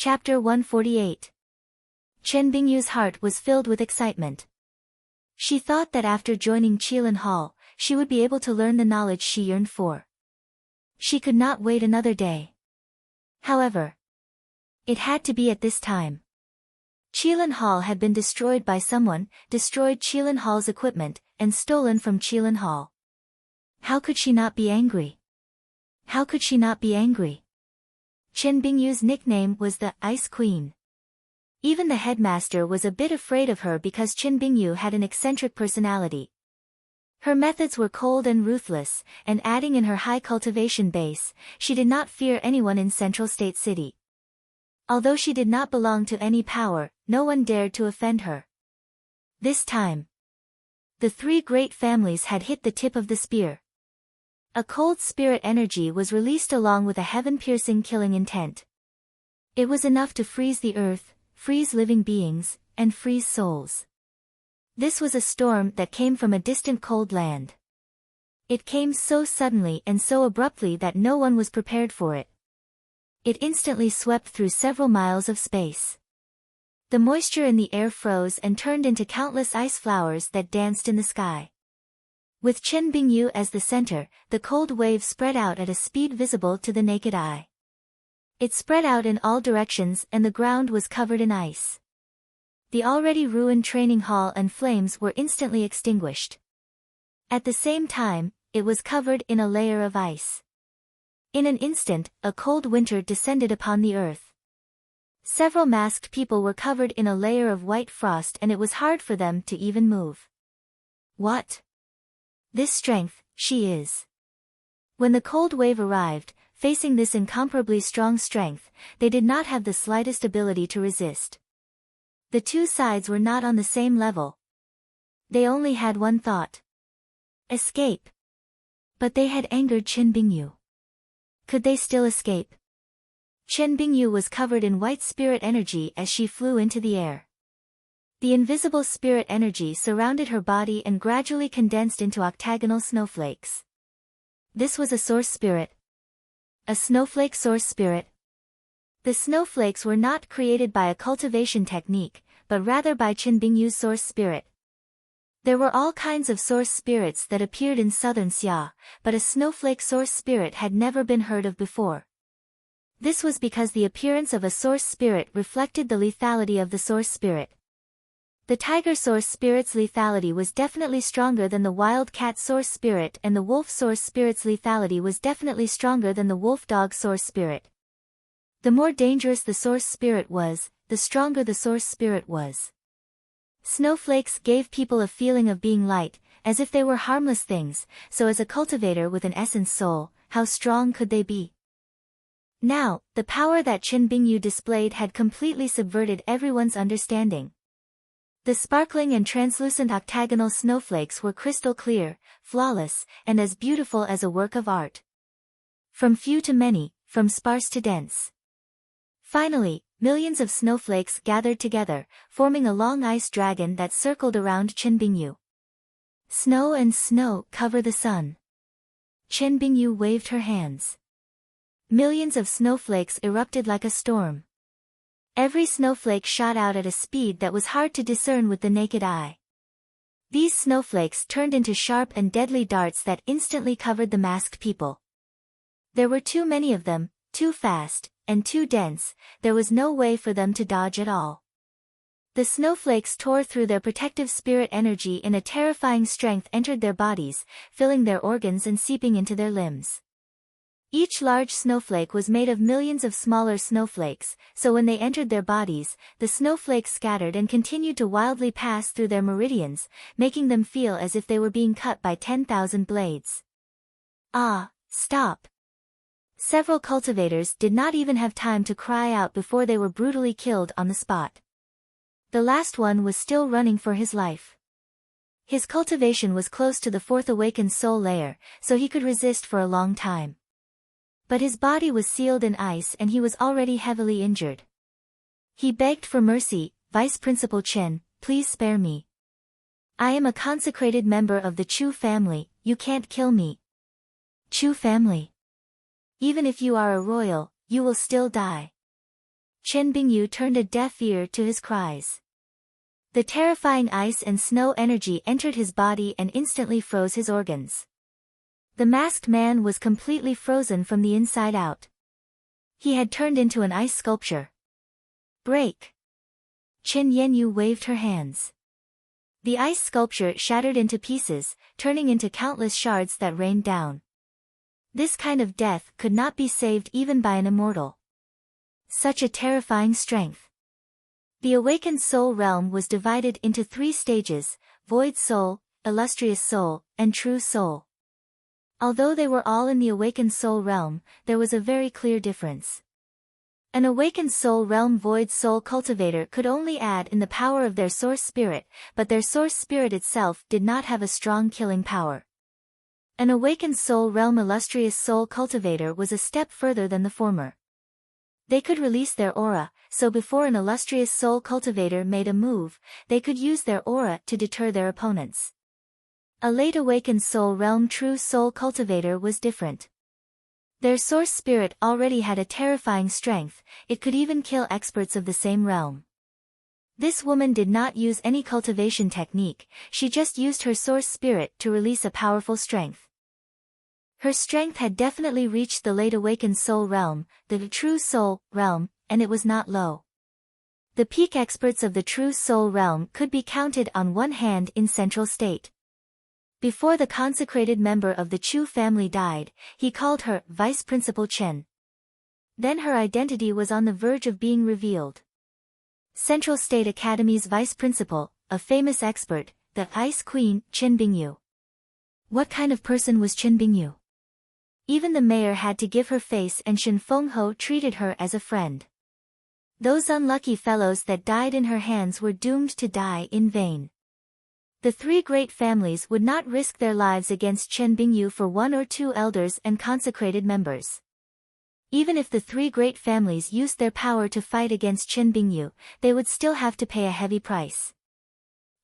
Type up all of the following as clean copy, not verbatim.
Chapter 148. Chen Bingyu's heart was filled with excitement. She thought that after joining Qilin Hall, she would be able to learn the knowledge she yearned for. She could not wait another day. However, it had to be at this time. Qilin Hall had been destroyed by someone, destroyed Qilin Hall's equipment, and stolen from Qilin Hall. How could she not be angry? How could she not be angry? Chen Bingyu's nickname was the Ice Queen. Even the headmaster was a bit afraid of her because Chen Bingyu had an eccentric personality. Her methods were cold and ruthless, and adding in her high cultivation base, she did not fear anyone in Central State City. Although she did not belong to any power, no one dared to offend her. This time, the three great families had hit the tip of the spear. A cold spirit energy was released along with a heaven-piercing killing intent. It was enough to freeze the earth, freeze living beings, and freeze souls. This was a storm that came from a distant cold land. It came so suddenly and so abruptly that no one was prepared for it. It instantly swept through several miles of space. The moisture in the air froze and turned into countless ice flowers that danced in the sky. With Chen Bingyu as the center, the cold wave spread out at a speed visible to the naked eye. It spread out in all directions and the ground was covered in ice. The already ruined training hall and flames were instantly extinguished. At the same time, it was covered in a layer of ice. In an instant, a cold winter descended upon the earth. Several masked people were covered in a layer of white frost and it was hard for them to even move. What? This strength, she is. When the cold wave arrived, facing this incomparably strong strength, they did not have the slightest ability to resist. The two sides were not on the same level. They only had one thought. Escape. But they had angered Chen Bingyu. Could they still escape? Chen Bingyu was covered in white spirit energy as she flew into the air. The invisible spirit energy surrounded her body and gradually condensed into octagonal snowflakes. This was a source spirit. A snowflake source spirit. The snowflakes were not created by a cultivation technique, but rather by Chen Bingyu's source spirit. There were all kinds of source spirits that appeared in southern Xia, but a snowflake source spirit had never been heard of before. This was because the appearance of a source spirit reflected the lethality of the source spirit. The tiger source spirit's lethality was definitely stronger than the wild cat source spirit and the wolf source spirit's lethality was definitely stronger than the wolf dog source spirit. The more dangerous the source spirit was, the stronger the source spirit was. Snowflakes gave people a feeling of being light, as if they were harmless things, so as a cultivator with an essence soul, how strong could they be? Now, the power that Chen Bingyu displayed had completely subverted everyone's understanding. The sparkling and translucent octagonal snowflakes were crystal clear, flawless, and as beautiful as a work of art. From few to many, from sparse to dense. Finally, millions of snowflakes gathered together, forming a long ice dragon that circled around Chen Bingyu. Snow and snow cover the sun. Chen Bingyu waved her hands. Millions of snowflakes erupted like a storm. Every snowflake shot out at a speed that was hard to discern with the naked eye. These snowflakes turned into sharp and deadly darts that instantly covered the masked people. There were too many of them, too fast, and too dense, there was no way for them to dodge at all. The snowflakes tore through their protective spirit energy in a terrifying strength entered their bodies, filling their organs and seeping into their limbs. Each large snowflake was made of millions of smaller snowflakes, so when they entered their bodies, the snowflakes scattered and continued to wildly pass through their meridians, making them feel as if they were being cut by 10,000 blades. Ah, stop! Several cultivators did not even have time to cry out before they were brutally killed on the spot. The last one was still running for his life. His cultivation was close to the fourth awakened soul layer, so he could resist for a long time. But his body was sealed in ice and he was already heavily injured. He begged for mercy, Vice Principal Chen, please spare me. I am a consecrated member of the Chu family, you can't kill me. Chu family. Even if you are a royal, you will still die. Chen Bingyu turned a deaf ear to his cries. The terrifying ice and snow energy entered his body and instantly froze his organs. The masked man was completely frozen from the inside out. He had turned into an ice sculpture. Break! Chen Yanyu waved her hands. The ice sculpture shattered into pieces, turning into countless shards that rained down. This kind of death could not be saved even by an immortal. Such a terrifying strength. The awakened soul realm was divided into 3 stages: void soul, illustrious soul, and true soul. Although they were all in the awakened soul realm, there was a very clear difference. An awakened soul realm void soul cultivator could only add in the power of their source spirit, but their source spirit itself did not have a strong killing power. An awakened soul realm illustrious soul cultivator was a step further than the former. They could release their aura, so before an illustrious soul cultivator made a move, they could use their aura to deter their opponents. A late awakened soul realm true soul cultivator was different. Their source spirit already had a terrifying strength, it could even kill experts of the same realm. This woman did not use any cultivation technique, she just used her source spirit to release a powerful strength. Her strength had definitely reached the late awakened soul realm, the true soul realm, and it was not low. The peak experts of the true soul realm could be counted on one hand in Central State. Before the consecrated member of the Chu family died, he called her Vice Principal Chen. Then her identity was on the verge of being revealed. Central State Academy's vice principal, a famous expert, the Ice Queen, Chen Bingyu. What kind of person was Chen Bingyu? Even the mayor had to give her face, and Shen Fengho treated her as a friend. Those unlucky fellows that died in her hands were doomed to die in vain. The 3 great families would not risk their lives against Chen Bingyu for 1 or 2 elders and consecrated members. Even if the 3 great families used their power to fight against Chen Bingyu, they would still have to pay a heavy price.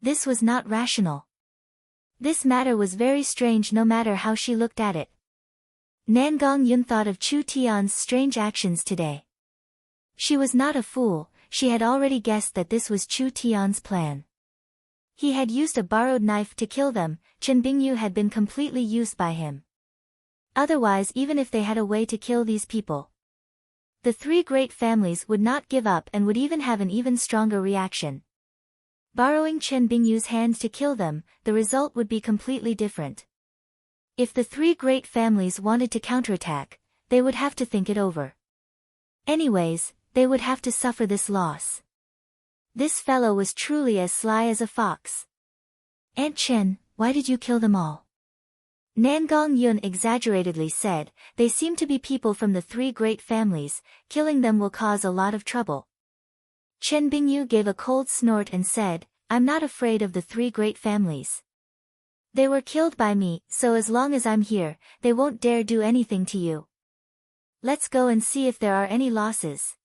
This was not rational. This matter was very strange no matter how she looked at it. Nangong Yun thought of Chu Tian's strange actions today. She was not a fool, she had already guessed that this was Chu Tian's plan. He had used a borrowed knife to kill them, Chen Bingyu had been completely used by him. Otherwise, even if they had a way to kill these people, the 3 great families would not give up and would even have an even stronger reaction. Borrowing Chen Bingyu's hand to kill them, the result would be completely different. If the 3 great families wanted to counterattack, they would have to think it over. Anyways, they would have to suffer this loss. This fellow was truly as sly as a fox. Aunt Chen, why did you kill them all? Nangong Yun exaggeratedly said, they seem to be people from the 3 great families, killing them will cause a lot of trouble. Chen Bingyu gave a cold snort and said, I'm not afraid of the 3 great families. They were killed by me, so as long as I'm here, they won't dare do anything to you. Let's go and see if there are any losses.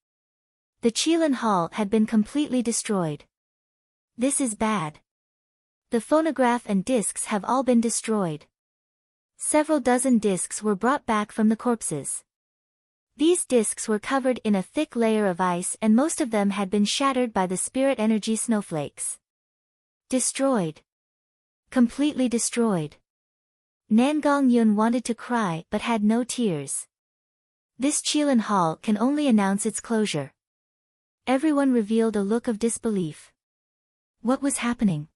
The Qilin Hall had been completely destroyed. This is bad. The phonograph and discs have all been destroyed. Several dozen discs were brought back from the corpses. These discs were covered in a thick layer of ice and most of them had been shattered by the spirit energy snowflakes. Destroyed. Completely destroyed. Nangong Yun wanted to cry but had no tears. This Qilin Hall can only announce its closure. Everyone revealed a look of disbelief. What was happening?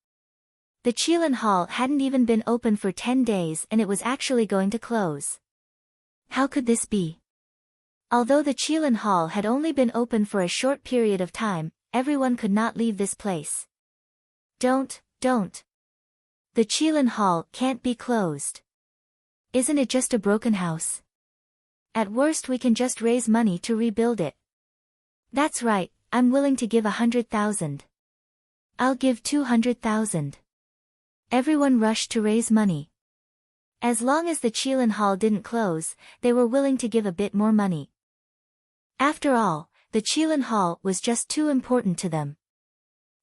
The Qilin Hall hadn't even been open for 10 days and it was actually going to close. How could this be? Although the Qilin Hall had only been open for a short period of time, everyone could not leave this place. Don't. The Qilin Hall can't be closed. Isn't it just a broken house? At worst we can just raise money to rebuild it. That's right, I'm willing to give 100,000. I'll give 200,000. Everyone rushed to raise money. As long as the Qilin Hall didn't close, they were willing to give a bit more money. After all, the Qilin Hall was just too important to them.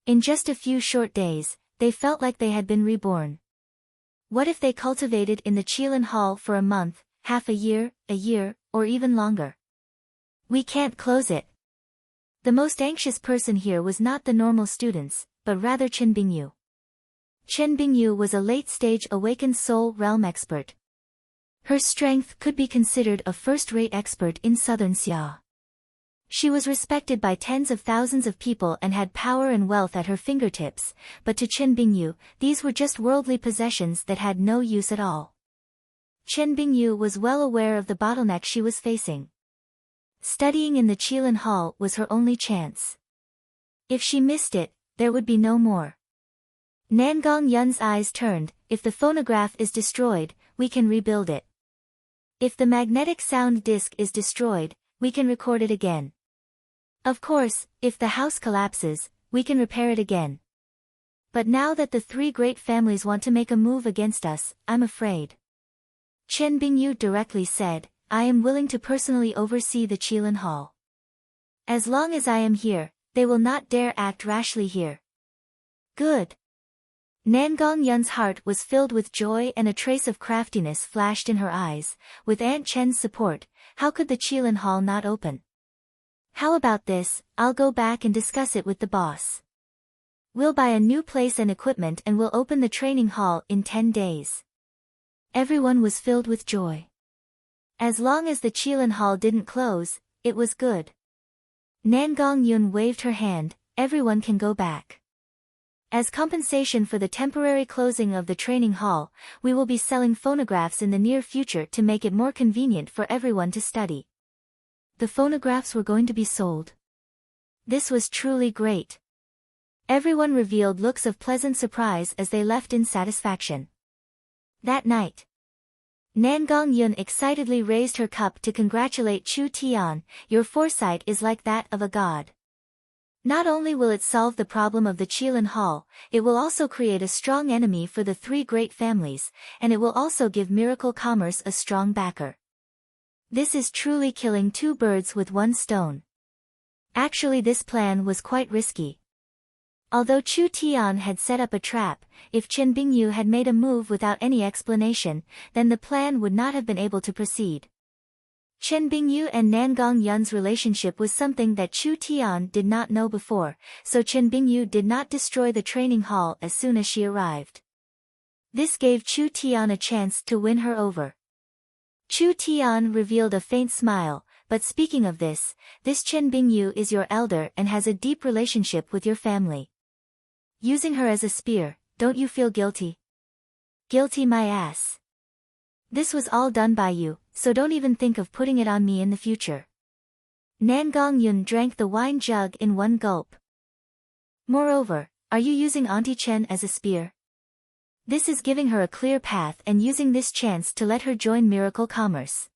In just a few short days, they felt like they had been reborn. What if they cultivated in the Qilin Hall for a month, half a year, or even longer? We can't close it. The most anxious person here was not the normal students, but rather Chen Bingyu. Chen Bingyu was a late-stage awakened soul realm expert. Her strength could be considered a first-rate expert in southern Xia. She was respected by tens of thousands of people and had power and wealth at her fingertips, but to Chen Bingyu, these were just worldly possessions that had no use at all. Chen Bingyu was well aware of the bottleneck she was facing. Studying in the Qilin Hall was her only chance. If she missed it, there would be no more. Nangong Yun's eyes turned. If the phonograph is destroyed, we can rebuild it. If the magnetic sound disc is destroyed, we can record it again. Of course, if the house collapses, we can repair it again. But now that the three great families want to make a move against us, I'm afraid. Chen Bingyu directly said, I am willing to personally oversee the Qilin Hall. As long as I am here, they will not dare act rashly here. Good. Nangong Yun's heart was filled with joy and a trace of craftiness flashed in her eyes. With Aunt Chen's support, how could the Qilin Hall not open? How about this, I'll go back and discuss it with the boss. We'll buy a new place and equipment and we'll open the training hall in 10 days. Everyone was filled with joy. As long as the Qilin Hall didn't close, it was good. Nangong Yun waved her hand, everyone can go back. As compensation for the temporary closing of the training hall, we will be selling phonographs in the near future to make it more convenient for everyone to study. The phonographs were going to be sold. This was truly great. Everyone revealed looks of pleasant surprise as they left in satisfaction. That night, Nangong Yun excitedly raised her cup to congratulate Chu Tian. Your foresight is like that of a god. Not only will it solve the problem of the Qilin Hall, it will also create a strong enemy for the three great families, and it will also give Miracle Commerce a strong backer. This is truly killing two birds with one stone. Actually, this plan was quite risky. Although Chu Tian had set up a trap, if Chen Bingyu had made a move without any explanation, then the plan would not have been able to proceed. Chen Bingyu and Nangong Yun's relationship was something that Chu Tian did not know before, so Chen Bingyu did not destroy the training hall as soon as she arrived. This gave Chu Tian a chance to win her over. Chu Tian revealed a faint smile, but speaking of this Chen Bingyu is your elder and has a deep relationship with your family. Using her as a spear, don't you feel guilty? Guilty my ass. This was all done by you, so don't even think of putting it on me in the future. Nangong Yun drank the wine jug in one gulp. Moreover, are you using Auntie Chen as a spear? This is giving her a clear path and using this chance to let her join Miracle Commerce.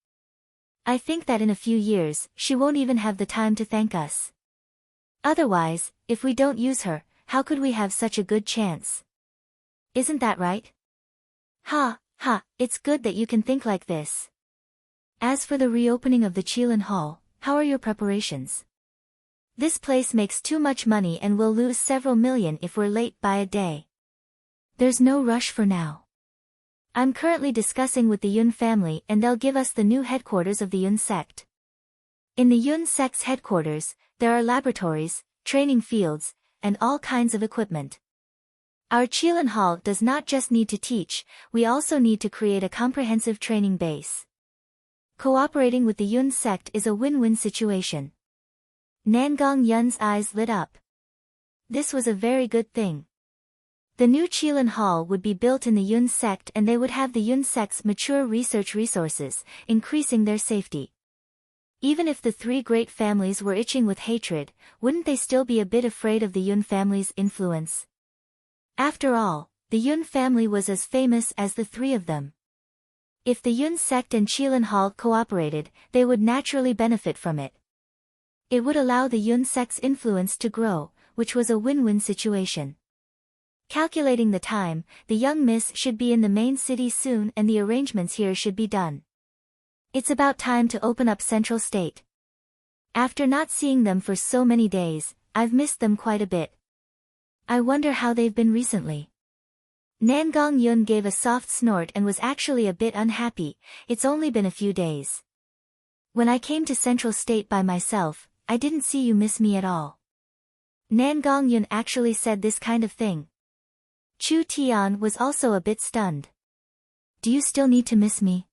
I think that in a few years, she won't even have the time to thank us. Otherwise, if we don't use her, how could we have such a good chance? Isn't that right? Ha, it's good that you can think like this. As for the reopening of the Qilin Hall, how are your preparations? This place makes too much money and we'll lose several million if we're late by a day. There's no rush for now. I'm currently discussing with the Yun family and they'll give us the new headquarters of the Yun sect. In the Yun sect's headquarters, there are laboratories, training fields, and all kinds of equipment. Our Qilin Hall does not just need to teach, we also need to create a comprehensive training base. Cooperating with the Yun sect is a win-win situation. Nangong Yun's eyes lit up. This was a very good thing. The new Qilin Hall would be built in the Yun sect and they would have the Yun sect's mature research resources, increasing their safety. Even if the three great families were itching with hatred, wouldn't they still be a bit afraid of the Yun family's influence? After all, the Yun family was as famous as the three of them. If the Yun sect and Qilin Hall cooperated, they would naturally benefit from it. It would allow the Yun sect's influence to grow, which was a win-win situation. Calculating the time, the young miss should be in the main city soon and the arrangements here should be done. It's about time to open up Central State. After not seeing them for so many days, I've missed them quite a bit. I wonder how they've been recently. Nangong Yun gave a soft snort and was actually a bit unhappy. It's only been a few days. When I came to Central State by myself, I didn't see you miss me at all. Nan Gongyun actually said this kind of thing. Chu Tian was also a bit stunned. Do you still need to miss me?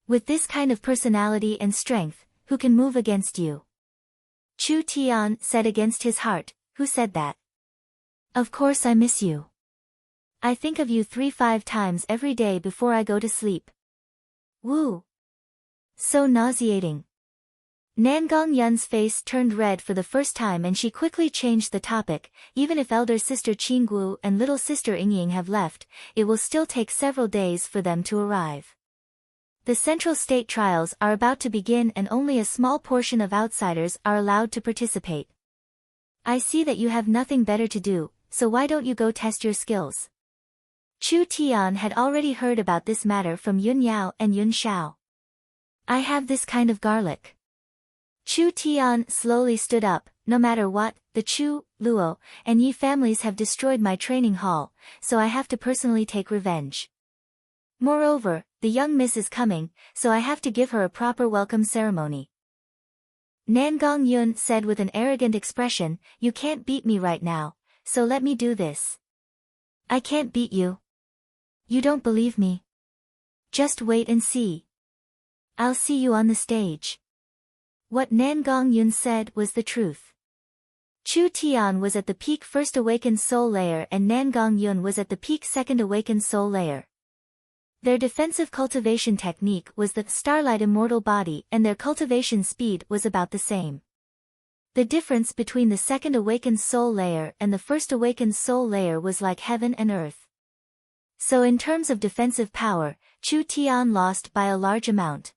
With this kind of personality and strength, who can move against you? Chu Tian said against his heart, who said that? Of course I miss you. I think of you 3-5 times every day before I go to sleep. Woo! So nauseating. Nan Gongyun's face turned red for the first time and she quickly changed the topic. Even if elder sister Qinggu and little sister Yingying have left, it will still take several days for them to arrive. The Central State trials are about to begin and only a small portion of outsiders are allowed to participate. I see that you have nothing better to do, so why don't you go test your skills? Chu Tian had already heard about this matter from Yun Yao and Yun Shao. I have this kind of garlic. Chu Tian slowly stood up. No matter what, the Chu, Luo, and Yi families have destroyed my training hall, so I have to personally take revenge. Moreover, the young miss is coming, so I have to give her a proper welcome ceremony. Nan Gongyun said with an arrogant expression, you can't beat me right now, so let me do this. I can't beat you. You don't believe me? Just wait and see. I'll see you on the stage. What Nan Gongyun said was the truth. Chu Tian was at the peak first awakened soul layer and Nan Gongyun was at the peak second awakened soul layer. Their defensive cultivation technique was the Starlight Immortal Body and their cultivation speed was about the same. The difference between the second awakened soul layer and the first awakened soul layer was like heaven and earth. So in terms of defensive power, Chu Tian lost by a large amount.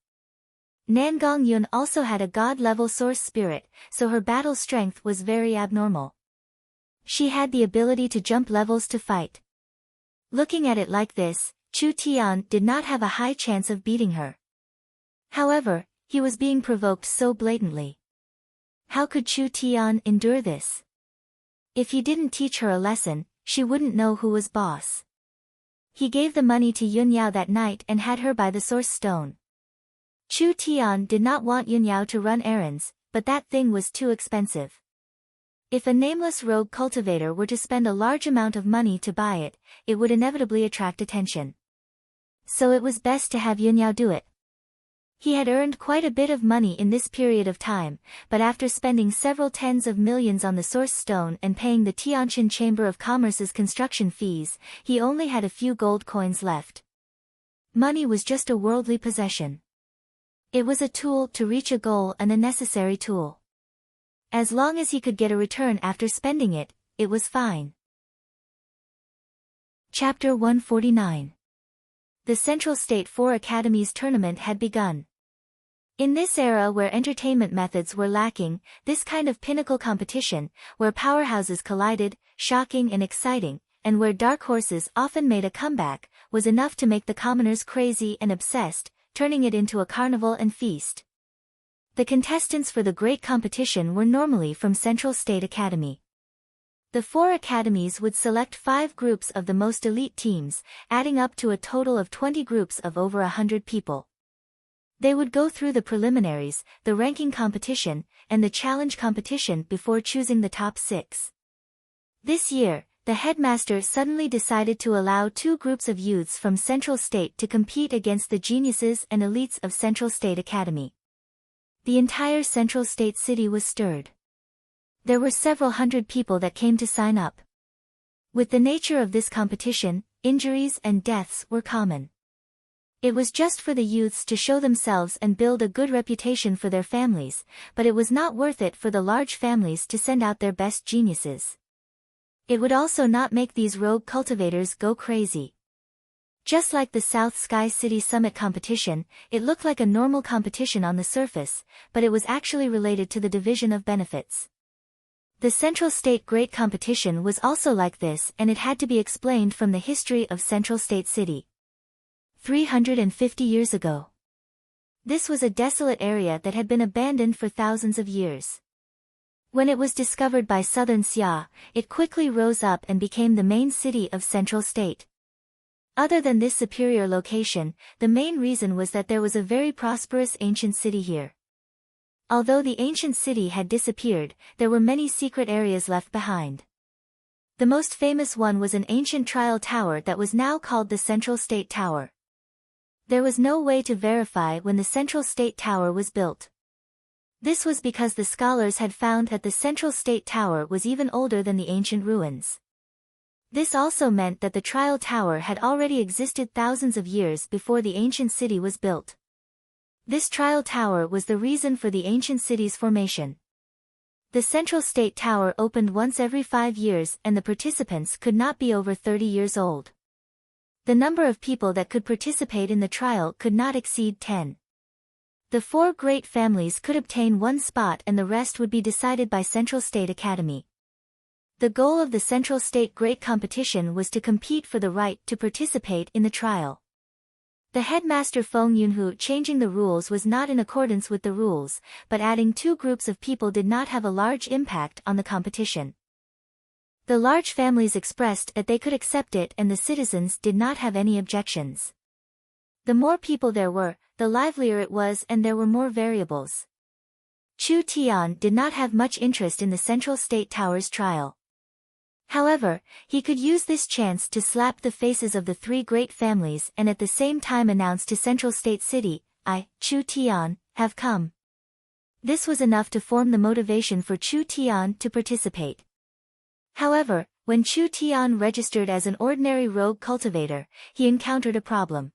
Nan Gongyun also had a god-level source spirit, so her battle strength was very abnormal. She had the ability to jump levels to fight. Looking at it like this, Chu Tian did not have a high chance of beating her. However, he was being provoked so blatantly. How could Chu Tian endure this? If he didn't teach her a lesson, she wouldn't know who was boss. He gave the money to Yun Yao that night and had her buy the source stone. Chu Tian did not want Yun Yao to run errands, but that thing was too expensive. If a nameless rogue cultivator were to spend a large amount of money to buy it, it would inevitably attract attention. So it was best to have Yun Yao do it. He had earned quite a bit of money in this period of time, but after spending several tens of millions on the source stone and paying the Tianjin Chamber of Commerce's construction fees, he only had a few gold coins left. Money was just a worldly possession. It was a tool to reach a goal and a necessary tool. As long as he could get a return after spending it, it was fine. Chapter 149. The Central State 4 Academies tournament had begun. In this era where entertainment methods were lacking, this kind of pinnacle competition, where powerhouses collided, shocking and exciting, and where dark horses often made a comeback, was enough to make the commoners crazy and obsessed, turning it into a carnival and feast. The contestants for the great competition were normally from Central State Academy. The 4 academies would select 5 groups of the most elite teams, adding up to a total of 20 groups of over 100 people. They would go through the preliminaries, the ranking competition, and the challenge competition before choosing the top 6. This year, the headmaster suddenly decided to allow 2 groups of youths from Central State to compete against the geniuses and elites of Central State Academy. The entire Central State city was stirred. There were several hundred people that came to sign up. With the nature of this competition, injuries and deaths were common. It was just for the youths to show themselves and build a good reputation for their families, but it was not worth it for the large families to send out their best geniuses. It would also not make these rogue cultivators go crazy. Just like the South Sky City Summit competition, it looked like a normal competition on the surface, but it was actually related to the division of benefits. The Central State Great Competition was also like this and it had to be explained from the history of Central State City. 350 years ago. This was a desolate area that had been abandoned for thousands of years. When it was discovered by Southern Xia, it quickly rose up and became the main city of Central State. Other than this superior location, the main reason was that there was a very prosperous ancient city here. Although the ancient city had disappeared, there were many secret areas left behind. The most famous one was an ancient trial tower that was now called the Central State Tower. There was no way to verify when the Central State Tower was built. This was because the scholars had found that the Central State Tower was even older than the ancient ruins. This also meant that the trial tower had already existed thousands of years before the ancient city was built. This trial tower was the reason for the ancient city's formation. The Central State Tower opened once every 5 years and the participants could not be over 30 years old. The number of people that could participate in the trial could not exceed 10. The 4 great families could obtain one spot and the rest would be decided by Central State Academy. The goal of the Central State Great Competition was to compete for the right to participate in the trial. The headmaster Feng Yunhu changing the rules was not in accordance with the rules, but adding 2 groups of people did not have a large impact on the competition. The large families expressed that they could accept it and the citizens did not have any objections. The more people there were, the livelier it was and there were more variables. Chu Tian did not have much interest in the Central State Tower's trial. However, he could use this chance to slap the faces of the 3 great families and at the same time announce to Central State City, "I, Chu Tian, have come." This was enough to form the motivation for Chu Tian to participate. However, when Chu Tian registered as an ordinary rogue cultivator, he encountered a problem.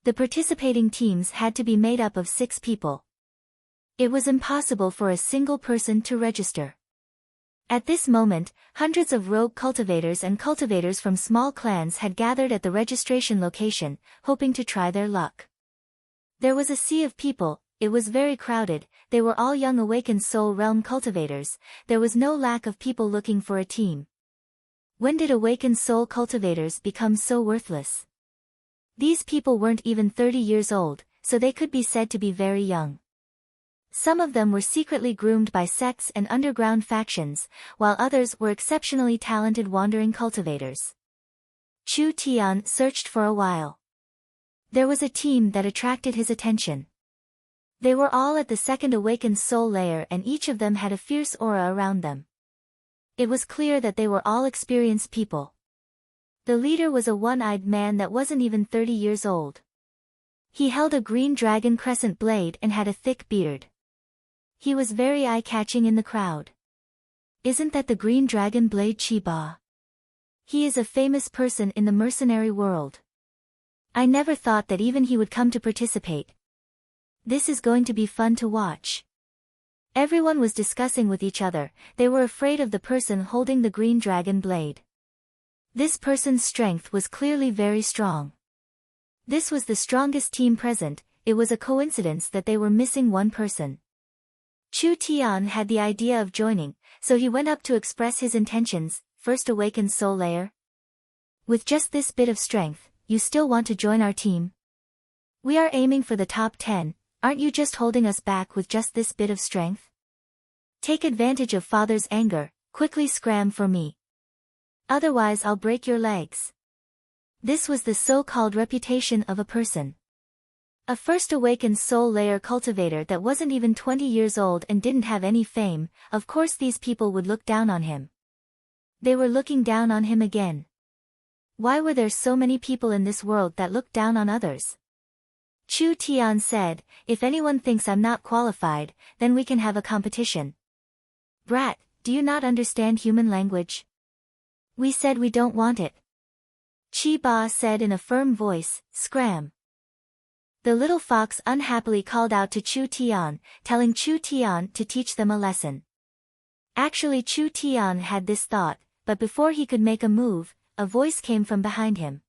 The participating teams had to be made up of 6 people. It was impossible for a single person to register. At this moment, hundreds of rogue cultivators and cultivators from small clans had gathered at the registration location, hoping to try their luck. There was a sea of people, it was very crowded, they were all young awakened soul realm cultivators, there was no lack of people looking for a team. When did awakened soul cultivators become so worthless? These people weren't even 30 years old, so they could be said to be very young. Some of them were secretly groomed by sects and underground factions, while others were exceptionally talented wandering cultivators. Chu Tian searched for a while. There was a team that attracted his attention. They were all at the second awakened soul layer and each of them had a fierce aura around them. It was clear that they were all experienced people. The leader was a one-eyed man that wasn't even 30 years old. He held a green dragon crescent blade and had a thick beard. He was very eye-catching in the crowd. Isn't that the green dragon blade Chiba? He is a famous person in the mercenary world. I never thought that even he would come to participate. This is going to be fun to watch. Everyone was discussing with each other, they were afraid of the person holding the green dragon blade. This person's strength was clearly very strong. This was the strongest team present, it was a coincidence that they were missing one person. Chu Tian had the idea of joining, so he went up to express his intentions, first awakened soul layer. With just this bit of strength, you still want to join our team? We are aiming for the top 10, aren't you just holding us back with just this bit of strength? Take advantage of father's anger, quickly scram for me. Otherwise I'll break your legs. This was the so-called reputation of a person. A first awakened soul layer cultivator that wasn't even 20 years old and didn't have any fame, of course these people would look down on him. They were looking down on him again. Why were there so many people in this world that looked down on others? Chu Tian said, if anyone thinks I'm not qualified, then we can have a competition. Brat, do you not understand human language? We said we don't want it. Chi Ba said in a firm voice, scram. The little fox unhappily called out to Chu Tian, telling Chu Tian to teach them a lesson. Actually Chu Tian had this thought, but before he could make a move, a voice came from behind him.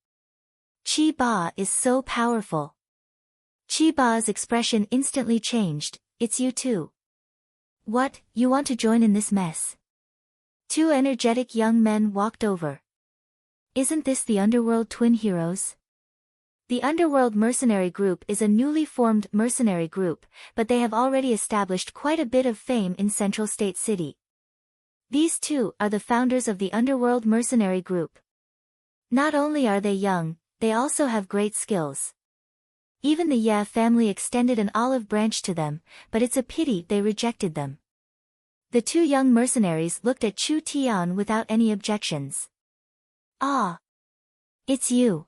Chi Ba is so powerful. Chi Ba's expression instantly changed, it's you too. What, you want to join in this mess? 2 energetic young men walked over. Isn't this the Underworld Twin Heroes? The Underworld Mercenary Group is a newly formed mercenary group, but they have already established quite a bit of fame in Central State City. These 2 are the founders of the Underworld Mercenary Group. Not only are they young, they also have great skills. Even the Ye family extended an olive branch to them, but it's a pity they rejected them. The two young mercenaries looked at Chu Tian without any objections. Ah! It's you.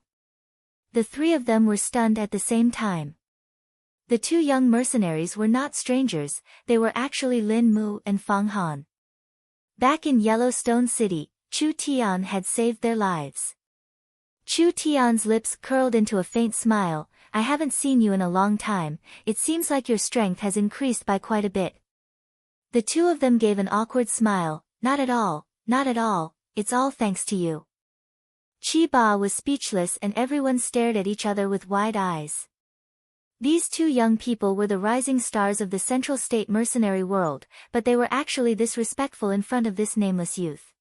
The three of them were stunned at the same time. The two young mercenaries were not strangers, they were actually Lin Mu and Fang Han. Back in Yellowstone City, Chu Tian had saved their lives. Chu Tian's lips curled into a faint smile. I haven't seen you in a long time, it seems like your strength has increased by quite a bit. The two of them gave an awkward smile. Not at all, it's all thanks to you. Qi Ba was speechless and everyone stared at each other with wide eyes. These two young people were the rising stars of the Central State mercenary world, but they were actually this respectful in front of this nameless youth.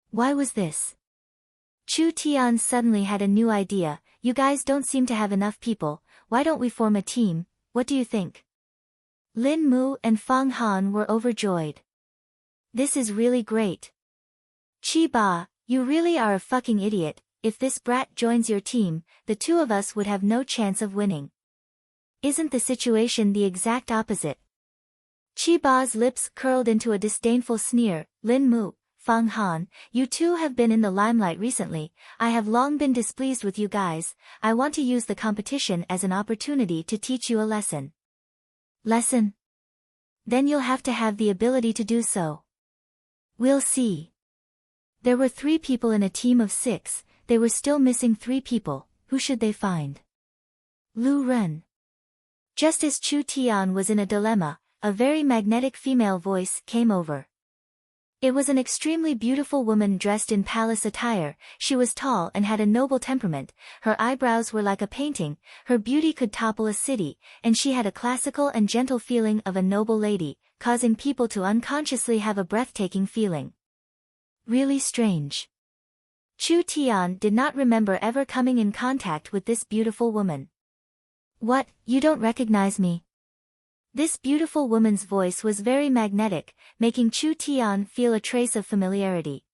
Why was this? Chu Tian suddenly had a new idea. You guys don't seem to have enough people, why don't we form a team, what do you think? Lin Mu and Fang Han were overjoyed. This is really great. Qi Ba, you really are a fucking idiot, if this brat joins your team, the two of us would have no chance of winning. Isn't the situation the exact opposite? Qi Ba's lips curled into a disdainful sneer. Lin Mu, Fang Han, you two have been in the limelight recently, I have long been displeased with you guys, I want to use the competition as an opportunity to teach you a lesson. Lesson? Then you'll have to have the ability to do so. We'll see. There were 3 people in a team of 6, they were still missing 3 people, who should they find? Lu Ren. Just as Chu Tian was in a dilemma, a very magnetic female voice came over. It was an extremely beautiful woman dressed in palace attire, she was tall and had a noble temperament, her eyebrows were like a painting, her beauty could topple a city, and she had a classical and gentle feeling of a noble lady, causing people to unconsciously have a breathtaking feeling. Really strange. Chu Tian did not remember ever coming in contact with this beautiful woman. What, you don't recognize me? This beautiful woman's voice was very magnetic, making Chu Tian feel a trace of familiarity.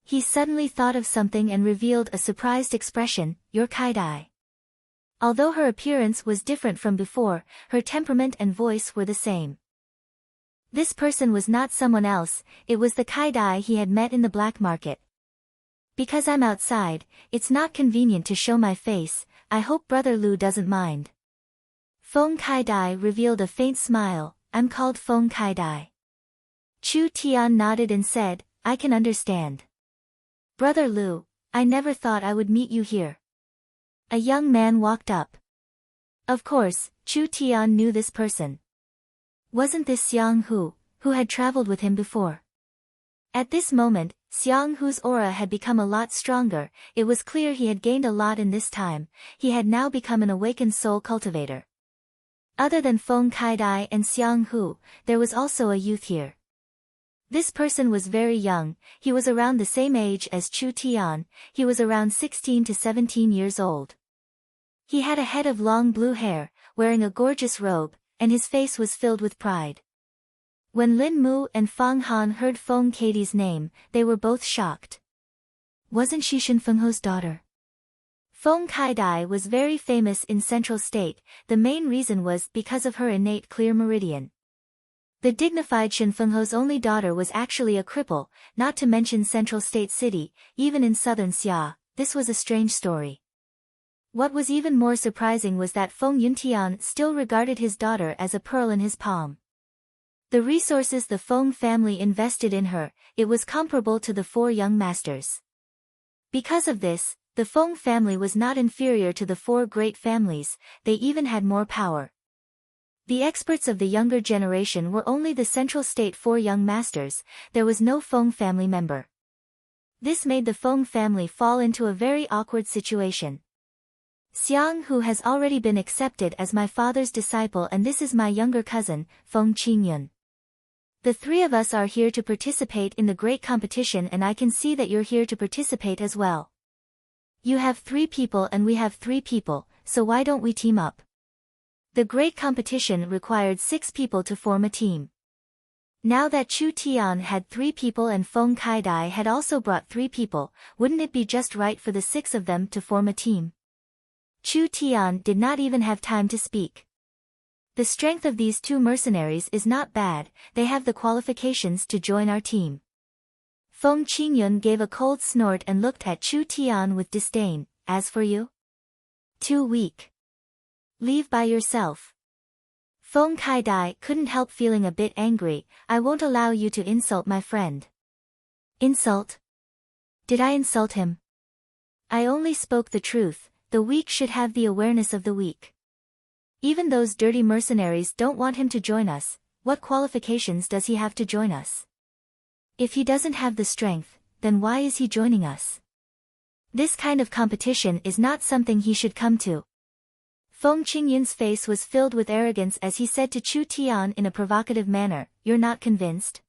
He suddenly thought of something and revealed a surprised expression, you're Kai-Dai. Although her appearance was different from before, her temperament and voice were the same. This person was not someone else, it was the Kai-Dai he had met in the black market. Because I'm outside, it's not convenient to show my face, I hope Brother Lu doesn't mind. Feng Kai-Dai revealed a faint smile, I'm called Feng Kai-Dai. Chu Tian nodded and said, I can understand. Brother Lu, I never thought I would meet you here. A young man walked up. Of course, Chu Tian knew this person. Wasn't this Xiang Hu, who had traveled with him before? At this moment, Xiang Hu's aura had become a lot stronger, it was clear he had gained a lot in this time, he had now become an awakened soul cultivator. Other than Feng Kai-Dai and Xiang Hu, there was also a youth here. This person was very young, he was around the same age as Chu Tian, he was around 16 to 17 years old. He had a head of long blue hair, wearing a gorgeous robe, and his face was filled with pride. When Lin Mu and Fang Han heard Feng Kaidi's name, they were both shocked. Wasn't she Shen Fengho's daughter? Feng Kai-Dai was very famous in Central State, the main reason was because of her innate clear meridian. The dignified Shen Fengho's only daughter was actually a cripple, not to mention Central State City, even in southern Xia, this was a strange story. What was even more surprising was that Feng Yuntian still regarded his daughter as a pearl in his palm. The resources the Feng family invested in her, it was comparable to the 4 young masters. Because of this, the Feng family was not inferior to the 4 great families, they even had more power. The experts of the younger generation were only the Central State 4 young masters, there was no Feng family member. This made the Feng family fall into a very awkward situation. Xiang Hu has already been accepted as my father's disciple and this is my younger cousin, Feng Qingyun. The 3 of us are here to participate in the great competition and I can see that you're here to participate as well. You have 3 people and we have 3 people, so why don't we team up? The great competition required 6 people to form a team. Now that Chu Tian had 3 people and Feng Kai-Dai had also brought 3 people, wouldn't it be just right for the 6 of them to form a team? Chu Tian did not even have time to speak. The strength of these two mercenaries is not bad, they have the qualifications to join our team. Feng Qingyun gave a cold snort and looked at Chu Tian with disdain. As for you? Too weak. Leave by yourself. Feng Kaidai couldn't help feeling a bit angry. I won't allow you to insult my friend. Insult? Did I insult him? I only spoke the truth. The weak should have the awareness of the weak. Even those dirty mercenaries don't want him to join us. What qualifications does he have to join us? If he doesn't have the strength, then why is he joining us? This kind of competition is not something he should come to. Feng Qingyun's face was filled with arrogance as he said to Chu Tian in a provocative manner, "You're not convinced?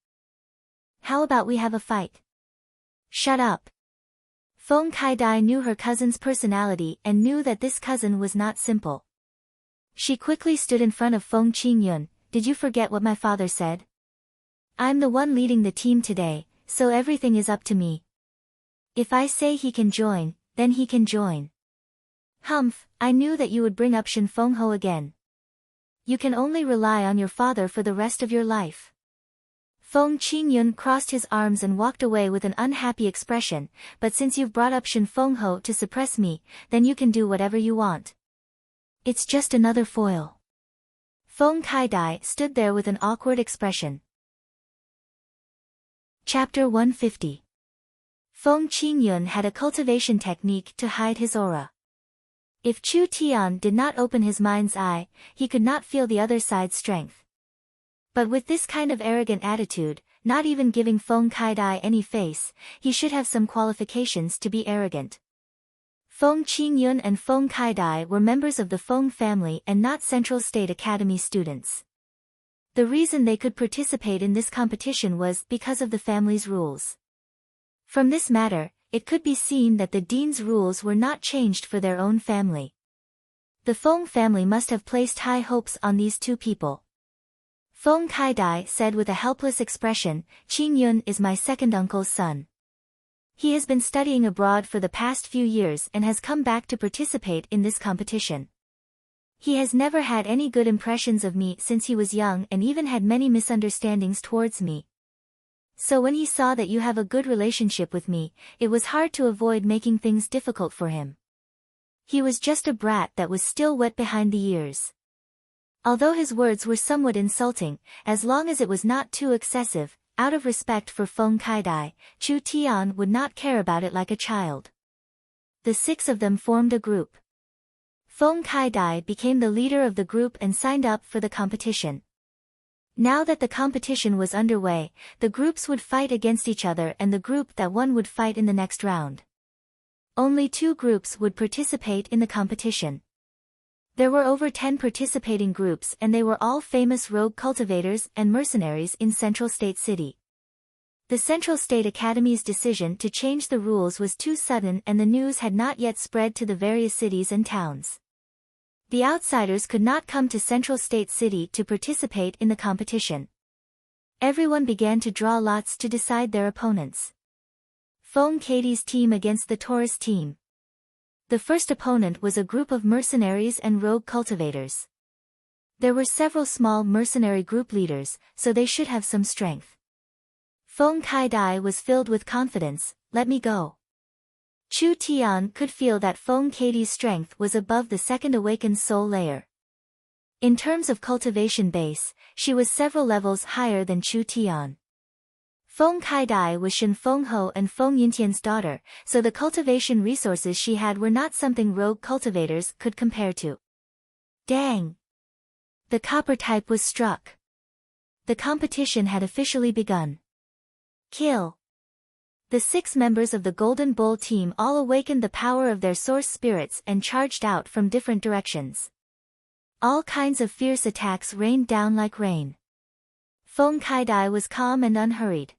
How about we have a fight?" Shut up. Feng Kaidai knew her cousin's personality and knew that this cousin was not simple. She quickly stood in front of Feng Qingyun. Did you forget what my father said? I'm the one leading the team today, so everything is up to me. If I say he can join, then he can join. Humph, I knew that you would bring up Shen Fengho again. You can only rely on your father for the rest of your life. Feng Qingyun crossed his arms and walked away with an unhappy expression, but since you've brought up Shen Fengho to suppress me, then you can do whatever you want. It's just another foil. Feng Kaidai stood there with an awkward expression. Chapter 150. Feng Qingyun had a cultivation technique to hide his aura. If Chu Tian did not open his mind's eye, he could not feel the other side's strength. But with this kind of arrogant attitude, not even giving Feng Kaidai any face, he should have some qualifications to be arrogant. Feng Qingyun and Feng Kaidai were members of the Feng family and not Central State Academy students. The reason they could participate in this competition was because of the family's rules. From this matter, it could be seen that the dean's rules were not changed for their own family. The Feng family must have placed high hopes on these two people. Feng Kaidai said with a helpless expression, "Qingyun is my second uncle's son. He has been studying abroad for the past few years and has come back to participate in this competition. He has never had any good impressions of me since he was young and even had many misunderstandings towards me. So when he saw that you have a good relationship with me, it was hard to avoid making things difficult for him. He was just a brat that was still wet behind the ears." Although his words were somewhat insulting, as long as it was not too excessive, out of respect for Feng Kaidai, Chu Tian would not care about it like a child. The six of them formed a group. Feng Kaidai became the leader of the group and signed up for the competition. Now that the competition was underway, the groups would fight against each other and the group that won would fight in the next round. Only 2 groups would participate in the competition. There were over 10 participating groups and they were all famous rogue cultivators and mercenaries in Central State City. The Central State Academy's decision to change the rules was too sudden and the news had not yet spread to the various cities and towns. The outsiders could not come to Central State City to participate in the competition. Everyone began to draw lots to decide their opponents. Feng Katie's team against the Taurus team. The first opponent was a group of mercenaries and rogue cultivators. There were several small mercenary group leaders, so they should have some strength. Feng Kaidai was filled with confidence. "Let me go." Chu Tian could feel that Feng Katie's strength was above the second awakened soul layer. In terms of cultivation base, she was several levels higher than Chu Tian. Feng Kaidai was Shen Fengho and Feng Yintian's daughter, so the cultivation resources she had were not something rogue cultivators could compare to. Dang! The copper type was struck. The competition had officially begun. Kill! The 6 members of the Golden Bull team all awakened the power of their source spirits and charged out from different directions. All kinds of fierce attacks rained down like rain. Feng Kaidai was calm and unhurried.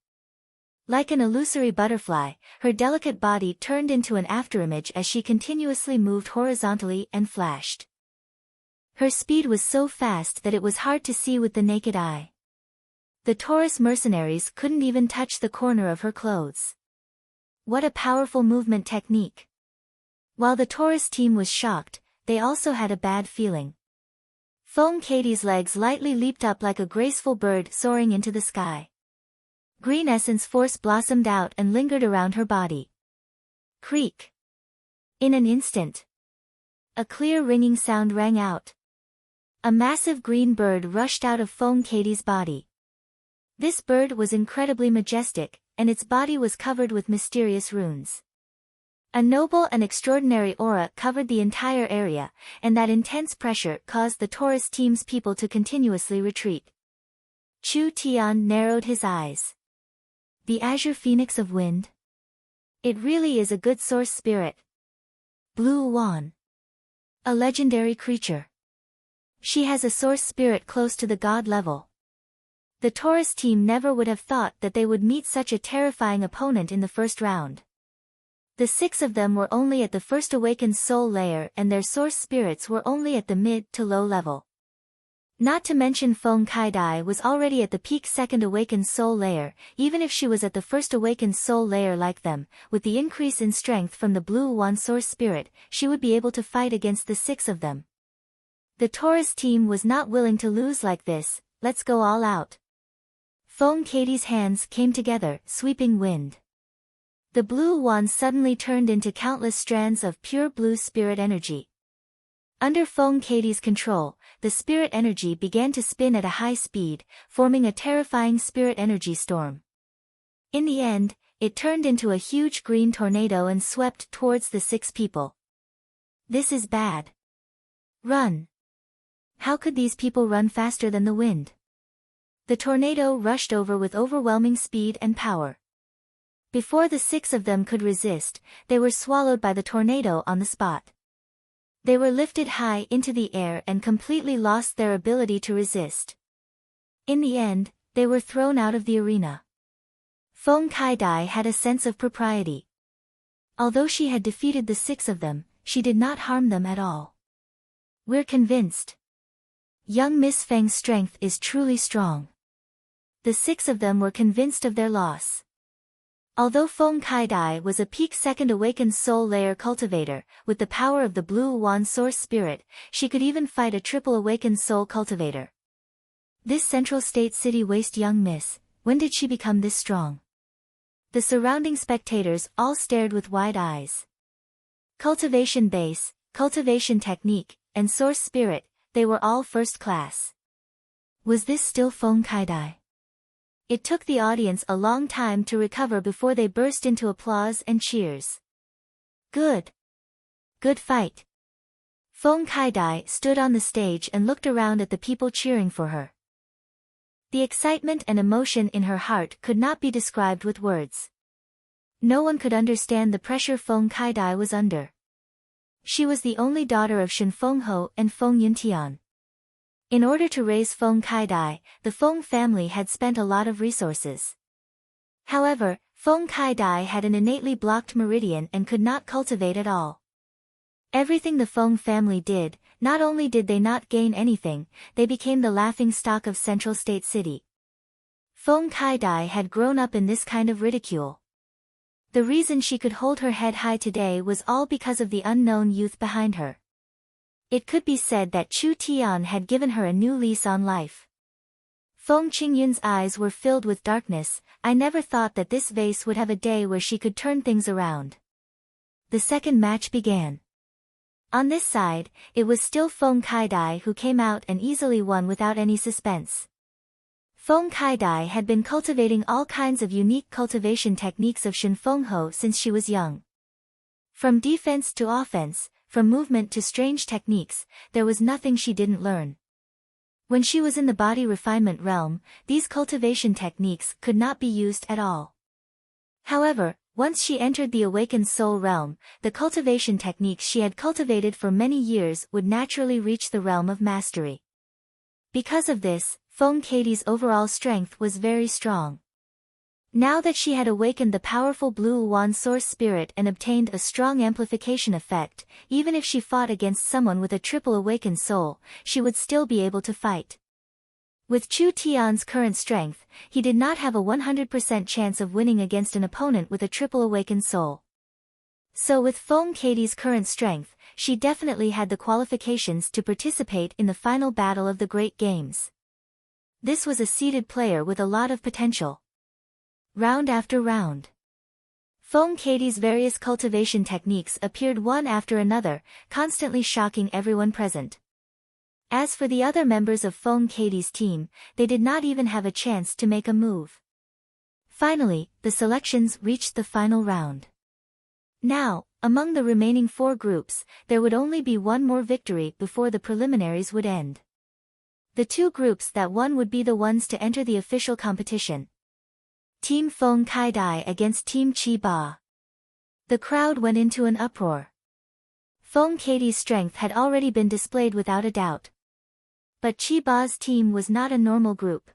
Like an illusory butterfly, her delicate body turned into an afterimage as she continuously moved horizontally and flashed. Her speed was so fast that it was hard to see with the naked eye. The Taurus mercenaries couldn't even touch the corner of her clothes. What a powerful movement technique! While the Taurus team was shocked, they also had a bad feeling. Feng Katie's legs lightly leaped up like a graceful bird soaring into the sky. Green essence force blossomed out and lingered around her body. Creak. In an instant, a clear ringing sound rang out. A massive green bird rushed out of Feng Katie's body. This bird was incredibly majestic, and its body was covered with mysterious runes. A noble and extraordinary aura covered the entire area, and that intense pressure caused the Taurus team's people to continuously retreat. Chu Tian narrowed his eyes. The Azure Phoenix of Wind? It really is a good source spirit. Blue Wan. A legendary creature. She has a source spirit close to the god level. The Taurus team never would have thought that they would meet such a terrifying opponent in the first round. The 6 of them were only at the first awakened soul layer and their source spirits were only at the mid to low level. Not to mention Feng Kaidai was already at the peak second awakened soul layer. Even if she was at the first awakened soul layer like them, with the increase in strength from the Blue Wan source spirit, she would be able to fight against the 6 of them. The Taurus team was not willing to lose like this. Let's go all out. Feng Katie's hands came together, sweeping wind. The blue wand suddenly turned into countless strands of pure blue spirit energy. Under Feng Katie's control, the spirit energy began to spin at a high speed, forming a terrifying spirit energy storm. In the end, it turned into a huge green tornado and swept towards the 6 people. This is bad. Run. How could these people run faster than the wind? The tornado rushed over with overwhelming speed and power. Before the 6 of them could resist, they were swallowed by the tornado on the spot. They were lifted high into the air and completely lost their ability to resist. In the end, they were thrown out of the arena. Feng Kaidai had a sense of propriety. Although she had defeated the 6 of them, she did not harm them at all. We're convinced. Young Miss Feng's strength is truly strong. The 6 of them were convinced of their loss. Although Feng Kaidai was a peak second awakened soul layer cultivator, with the power of the Blue Wan source spirit, she could even fight a triple awakened soul cultivator. This Central State City waste young miss, when did she become this strong? The surrounding spectators all stared with wide eyes. Cultivation base, cultivation technique, and source spirit, they were all first class. Was this still Feng Kaidai? It took the audience a long time to recover before they burst into applause and cheers. Good. Good fight. Feng Kaidai stood on the stage and looked around at the people cheering for her. The excitement and emotion in her heart could not be described with words. No one could understand the pressure Feng Kaidai was under. She was the only daughter of Shen Fengho and Feng Yuntian. In order to raise Feng Kaidai, the Feng family had spent a lot of resources. However, Feng Kaidai had an innately blocked meridian and could not cultivate at all. Everything the Feng family did, not only did they not gain anything, they became the laughing stock of Central State City. Feng Kaidai had grown up in this kind of ridicule. The reason she could hold her head high today was all because of the unknown youth behind her. It could be said that Chu Tian had given her a new lease on life. Feng Qingyun's eyes were filled with darkness. I never thought that this vase would have a day where she could turn things around. The second match began. On this side, it was still Feng Kaidai who came out and easily won without any suspense. Feng Kaidai had been cultivating all kinds of unique cultivation techniques of Shen Fengho since she was young. From defense to offense, from movement to strange techniques, there was nothing she didn't learn. When she was in the body refinement realm, these cultivation techniques could not be used at all. However, once she entered the awakened soul realm, the cultivation techniques she had cultivated for many years would naturally reach the realm of mastery. Because of this, Feng Katie's overall strength was very strong. Now that she had awakened the powerful Blue Wan source spirit and obtained a strong amplification effect, even if she fought against someone with a triple awakened soul, she would still be able to fight. With Chu Tian's current strength, he did not have a 100% chance of winning against an opponent with a triple awakened soul. So with Feng Katie's current strength, she definitely had the qualifications to participate in the final battle of the Great Games. This was a seeded player with a lot of potential. Round after round. Feng Katie's various cultivation techniques appeared one after another, constantly shocking everyone present. As for the other members of Feng Katie's team, they did not even have a chance to make a move. Finally, the selections reached the final round. Now, among the remaining 4 groups, there would only be one more victory before the preliminaries would end. The 2 groups that won would be the ones to enter the official competition. Team Feng Kaidai against Team Qi Ba. The crowd went into an uproar. Feng Katie's strength had already been displayed without a doubt. But Qi Ba's team was not a normal group.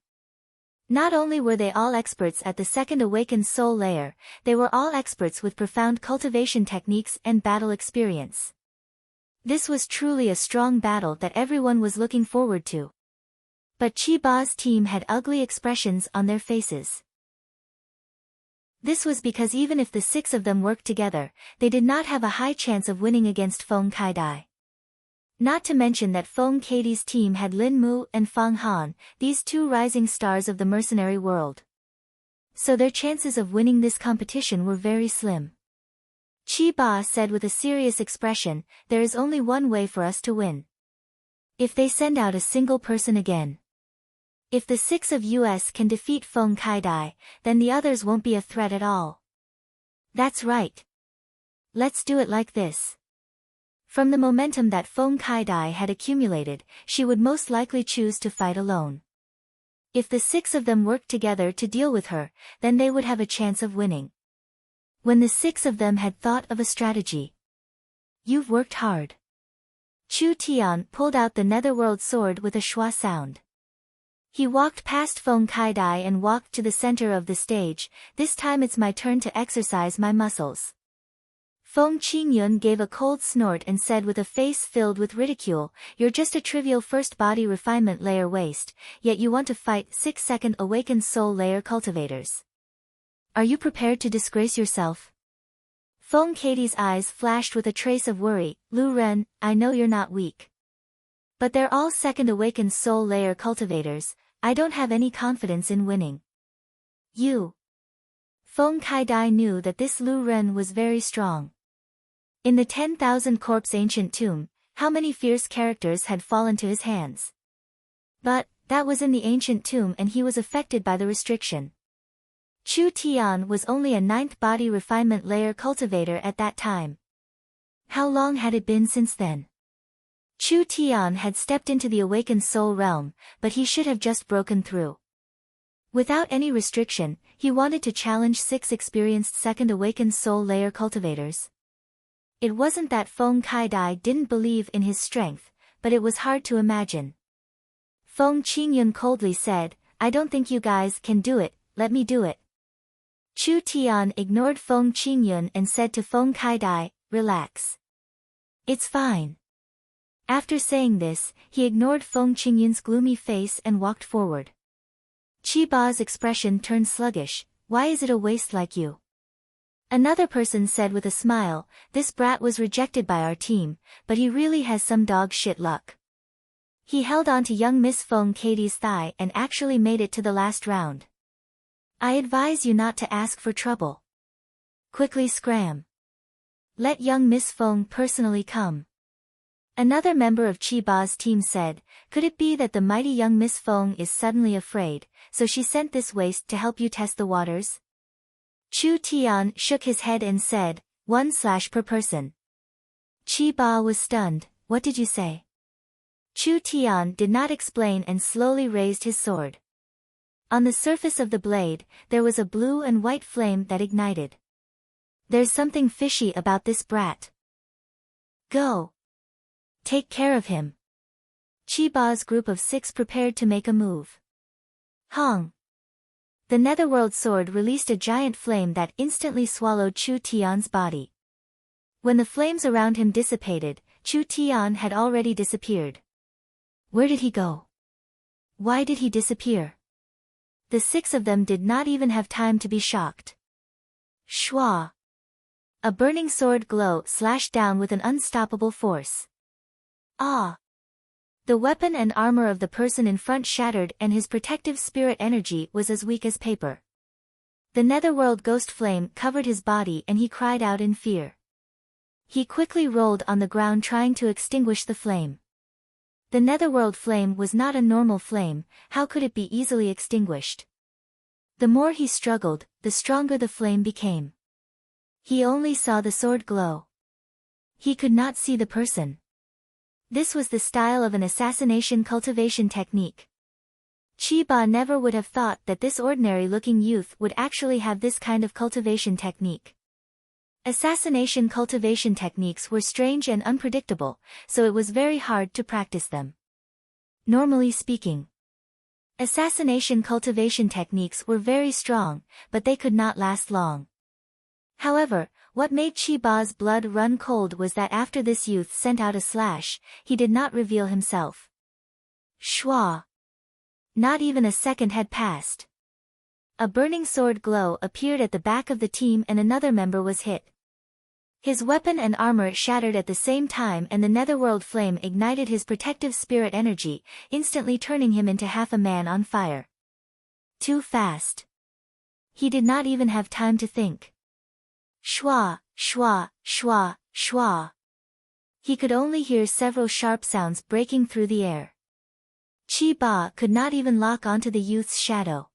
Not only were they all experts at the second awakened soul layer, they were all experts with profound cultivation techniques and battle experience. This was truly a strong battle that everyone was looking forward to. But Qi Ba's team had ugly expressions on their faces. This was because even if the 6 of them worked together, they did not have a high chance of winning against Feng Kaidai. Not to mention that Feng Katie's team had Lin Mu and Fang Han, these 2 rising stars of the mercenary world. So their chances of winning this competition were very slim. Qi Ba said with a serious expression, "There is only one way for us to win. If they send out a single person again. If the 6 of us can defeat Feng Kaidai, then the others won't be a threat at all." That's right. Let's do it like this. From the momentum that Feng Kaidai had accumulated, she would most likely choose to fight alone. If the 6 of them worked together to deal with her, then they would have a chance of winning. When the 6 of them had thought of a strategy. "You've worked hard." Chu Tian pulled out the netherworld sword with a schwa sound. He walked past Feng Kaidai and walked to the center of the stage. "This time it's my turn to exercise my muscles." Feng Qingyun gave a cold snort and said with a face filled with ridicule, "You're just a trivial first body refinement layer waste, yet you want to fight 6 second awakened soul layer cultivators. Are you prepared to disgrace yourself?" Feng Katie's eyes flashed with a trace of worry. "Lu Ren, I know you're not weak. But they're all second awakened soul layer cultivators. I don't have any confidence in winning." "You." Feng Kaidai knew that this Lu Ren was very strong. In the 10,000 corpse ancient tomb, how many fierce characters had fallen to his hands? But, that was in the ancient tomb and he was affected by the restriction. Chu Tian was only a 9th body refinement layer cultivator at that time. How long had it been since then? Chu Tian had stepped into the awakened soul realm, but he should have just broken through. Without any restriction, he wanted to challenge 6 experienced second awakened soul layer cultivators. It wasn't that Feng Kaidai didn't believe in his strength, but it was hard to imagine. Feng Qingyun coldly said, "I don't think you guys can do it, let me do it." Chu Tian ignored Feng Qingyun and said to Feng Kaidai, "Relax. It's fine." After saying this, he ignored Feng Qingyun's gloomy face and walked forward. Qi Ba's expression turned sluggish. "Why is it a waste like you?" Another person said with a smile, "This brat was rejected by our team, but he really has some dog shit luck. He held on to young Miss Feng Katie's thigh and actually made it to the last round. I advise you not to ask for trouble. Quickly scram. Let young Miss Feng personally come." Another member of Qi Ba's team said, "Could it be that the mighty young Miss Feng is suddenly afraid, so she sent this waste to help you test the waters?" Chu Tian shook his head and said, 1/ per person. Qi Ba was stunned. "What did you say?" Chu Tian did not explain and slowly raised his sword. On the surface of the blade, there was a blue and white flame that ignited. "There's something fishy about this brat. Go. Take care of him." Qi Ba's group of 6 prepared to make a move. Hong. The netherworld sword released a giant flame that instantly swallowed Chu Tian's body. When the flames around him dissipated, Chu Tian had already disappeared. Where did he go? Why did he disappear? The 6 of them did not even have time to be shocked. Schwa. A burning sword glow slashed down with an unstoppable force. Ah! The weapon and armor of the person in front shattered and his protective spirit energy was as weak as paper. The netherworld ghost flame covered his body and he cried out in fear. He quickly rolled on the ground trying to extinguish the flame. The netherworld flame was not a normal flame, how could it be easily extinguished? The more he struggled, the stronger the flame became. He only saw the sword glow. He could not see the person. This was the style of an assassination cultivation technique. Chiba never would have thought that this ordinary-looking youth would actually have this kind of cultivation technique. Assassination cultivation techniques were strange and unpredictable, so it was very hard to practice them. Normally speaking, assassination cultivation techniques were very strong, but they could not last long. However, what made Chiba's blood run cold was that after this youth sent out a slash, he did not reveal himself. Shwa! Not even a second had passed. A burning sword glow appeared at the back of the team and another member was hit. His weapon and armor shattered at the same time and the netherworld flame ignited his protective spirit energy, instantly turning him into half a man on fire. Too fast. He did not even have time to think. Shwa, shwa, shwa, shwa. He could only hear several sharp sounds breaking through the air. Chiba could not even lock onto the youth's shadow.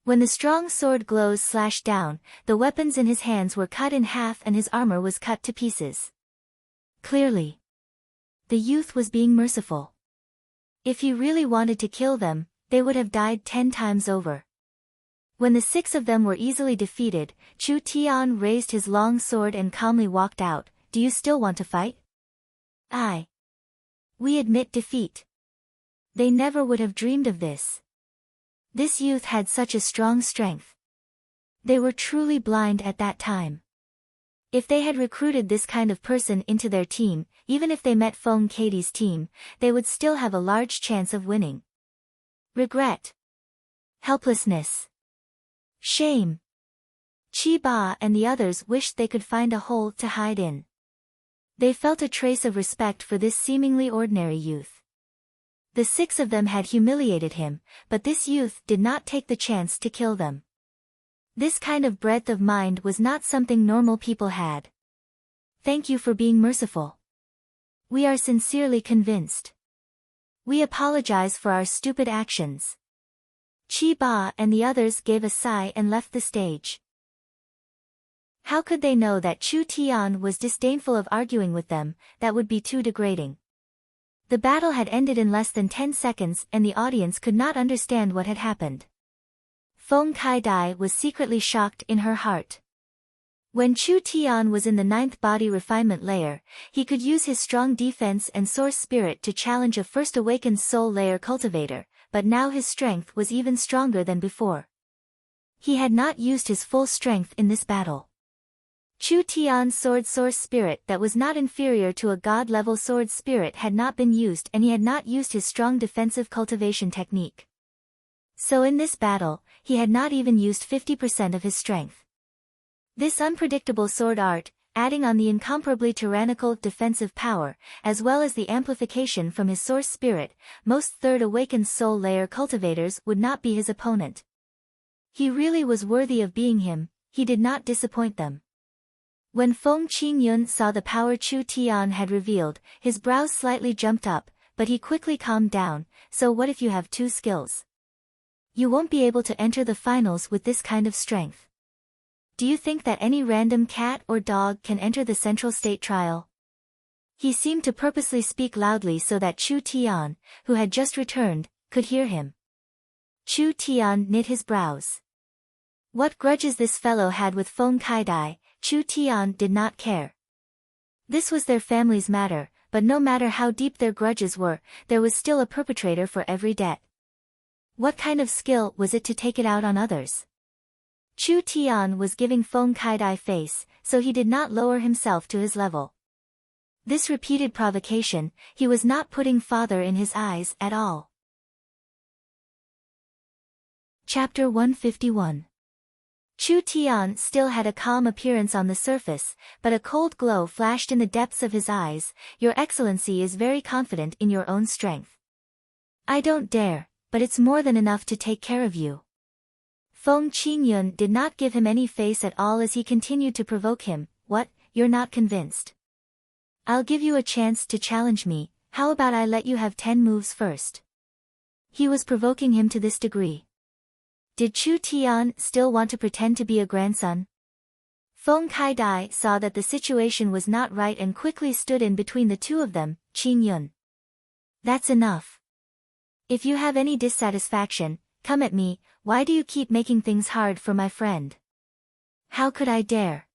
When the strong sword glows slashed down, the weapons in his hands were cut in half and his armor was cut to pieces. Clearly, the youth was being merciful. If he really wanted to kill them, they would have died 10 times over. When the 6 of them were easily defeated, Chu Tian raised his long sword and calmly walked out. Do you still want to fight? We admit defeat. They never would have dreamed of this. This youth had such a strong strength. They were truly blind at that time. If they had recruited this kind of person into their team, even if they met Feng Katie's team, they would still have a large chance of winning. Regret. Helplessness. Shame. Chiba and the others wished they could find a hole to hide in. They felt a trace of respect for this seemingly ordinary youth. The 6 of them had humiliated him, but this youth did not take the chance to kill them. This kind of breadth of mind was not something normal people had. Thank you for being merciful. We are sincerely convinced. We apologize for our stupid actions. Chiba and the others gave a sigh and left the stage. How could they know that Chu Tian was disdainful of arguing with them? That would be too degrading. The battle had ended in less than 10 seconds and the audience could not understand what had happened. Feng Kaidai was secretly shocked in her heart. When Chu Tian was in the 9th body refinement layer, he could use his strong defense and source spirit to challenge a first awakened soul layer cultivator, but now his strength was even stronger than before. He had not used his full strength in this battle. Chu Tian's sword source spirit that was not inferior to a god-level sword spirit had not been used and he had not used his strong defensive cultivation technique. So in this battle, he had not even used 50% of his strength. This unpredictable sword art, adding on the incomparably tyrannical defensive power, as well as the amplification from his source spirit, most third awakened soul layer cultivators would not be his opponent. He really was worthy of being him, he did not disappoint them. When Feng Qingyun saw the power Chu Tian had revealed, his brows slightly jumped up, but he quickly calmed down. So what if you have 2 skills? You won't be able to enter the finals with this kind of strength. Do you think that any random cat or dog can enter the central state trial? He seemed to purposely speak loudly so that Chu Tian, who had just returned, could hear him. Chu Tian knit his brows. What grudges this fellow had with Feng Kaidai, Chu Tian did not care. This was their family's matter, but no matter how deep their grudges were, there was still a perpetrator for every debt. What kind of skill was it to take it out on others? Chu Tian was giving Feng Kaidai face, so he did not lower himself to his level. This repeated provocation, he was not putting father in his eyes at all. Chapter 151. Chu Tian still had a calm appearance on the surface, but a cold glow flashed in the depths of his eyes. Your Excellency is very confident in your own strength. I don't dare, but it's more than enough to take care of you. Feng Qingyun did not give him any face at all as he continued to provoke him. What, you're not convinced? I'll give you a chance to challenge me. How about I let you have 10 moves first? He was provoking him to this degree. Did Chu Tian still want to pretend to be a grandson? Feng Kaidai saw that the situation was not right and quickly stood in between the two of them. Qingyun. That's enough. If you have any dissatisfaction, come at me. Why do you keep making things hard for my friend? How could I dare?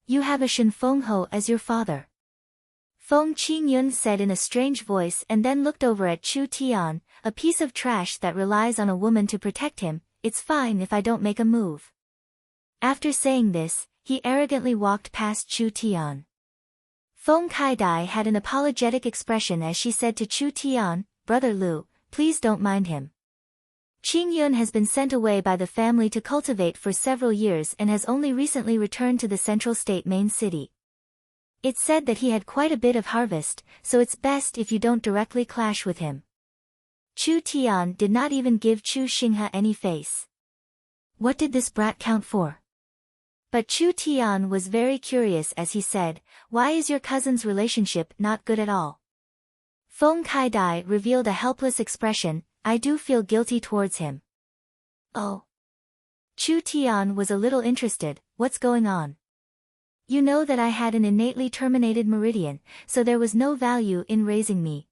You have a Shen Fengho as your father. Feng Qingyun said in a strange voice and then looked over at Chu Tian, a piece of trash that relies on a woman to protect him. It's fine if I don't make a move. After saying this, he arrogantly walked past Chu Tian. Feng Kaidai had an apologetic expression as she said to Chu Tian, Brother Lu, please don't mind him. Qingyun has been sent away by the family to cultivate for several years and has only recently returned to the central state main city. It's said that he had quite a bit of harvest, so it's best if you don't directly clash with him. Chu Tian did not even give Chu Xinghe any face. What did this brat count for? But Chu Tian was very curious as he said, why is your cousin's relationship not good at all? Feng Kaidai revealed a helpless expression, I do feel guilty towards him. Oh. Chu Tian was a little interested, what's going on? You know that I had an innately terminated meridian, so there was no value in raising me.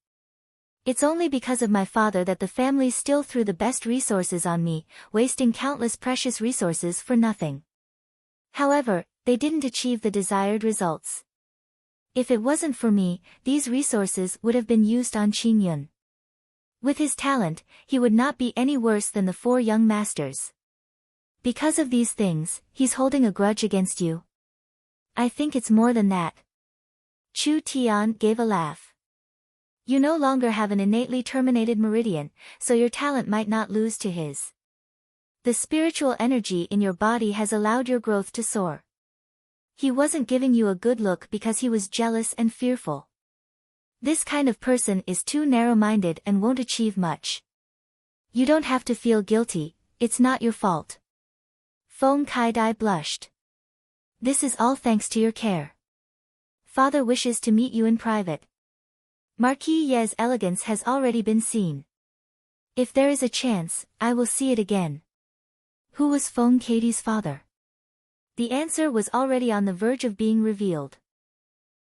It's only because of my father that the family still threw the best resources on me, wasting countless precious resources for nothing. However, they didn't achieve the desired results. If it wasn't for me, these resources would have been used on Qingyun. With his talent, he would not be any worse than the 4 young masters. Because of these things, he's holding a grudge against you. I think it's more than that. Chu Tian gave a laugh. You no longer have an innately terminated meridian, so your talent might not lose to his. The spiritual energy in your body has allowed your growth to soar. He wasn't giving you a good look because he was jealous and fearful. This kind of person is too narrow-minded and won't achieve much. You don't have to feel guilty, it's not your fault. Feng Kaidai blushed. This is all thanks to your care. Father wishes to meet you in private. Marquis Ye's elegance has already been seen. If there is a chance, I will see it again. Who was Feng Katie's father? The answer was already on the verge of being revealed.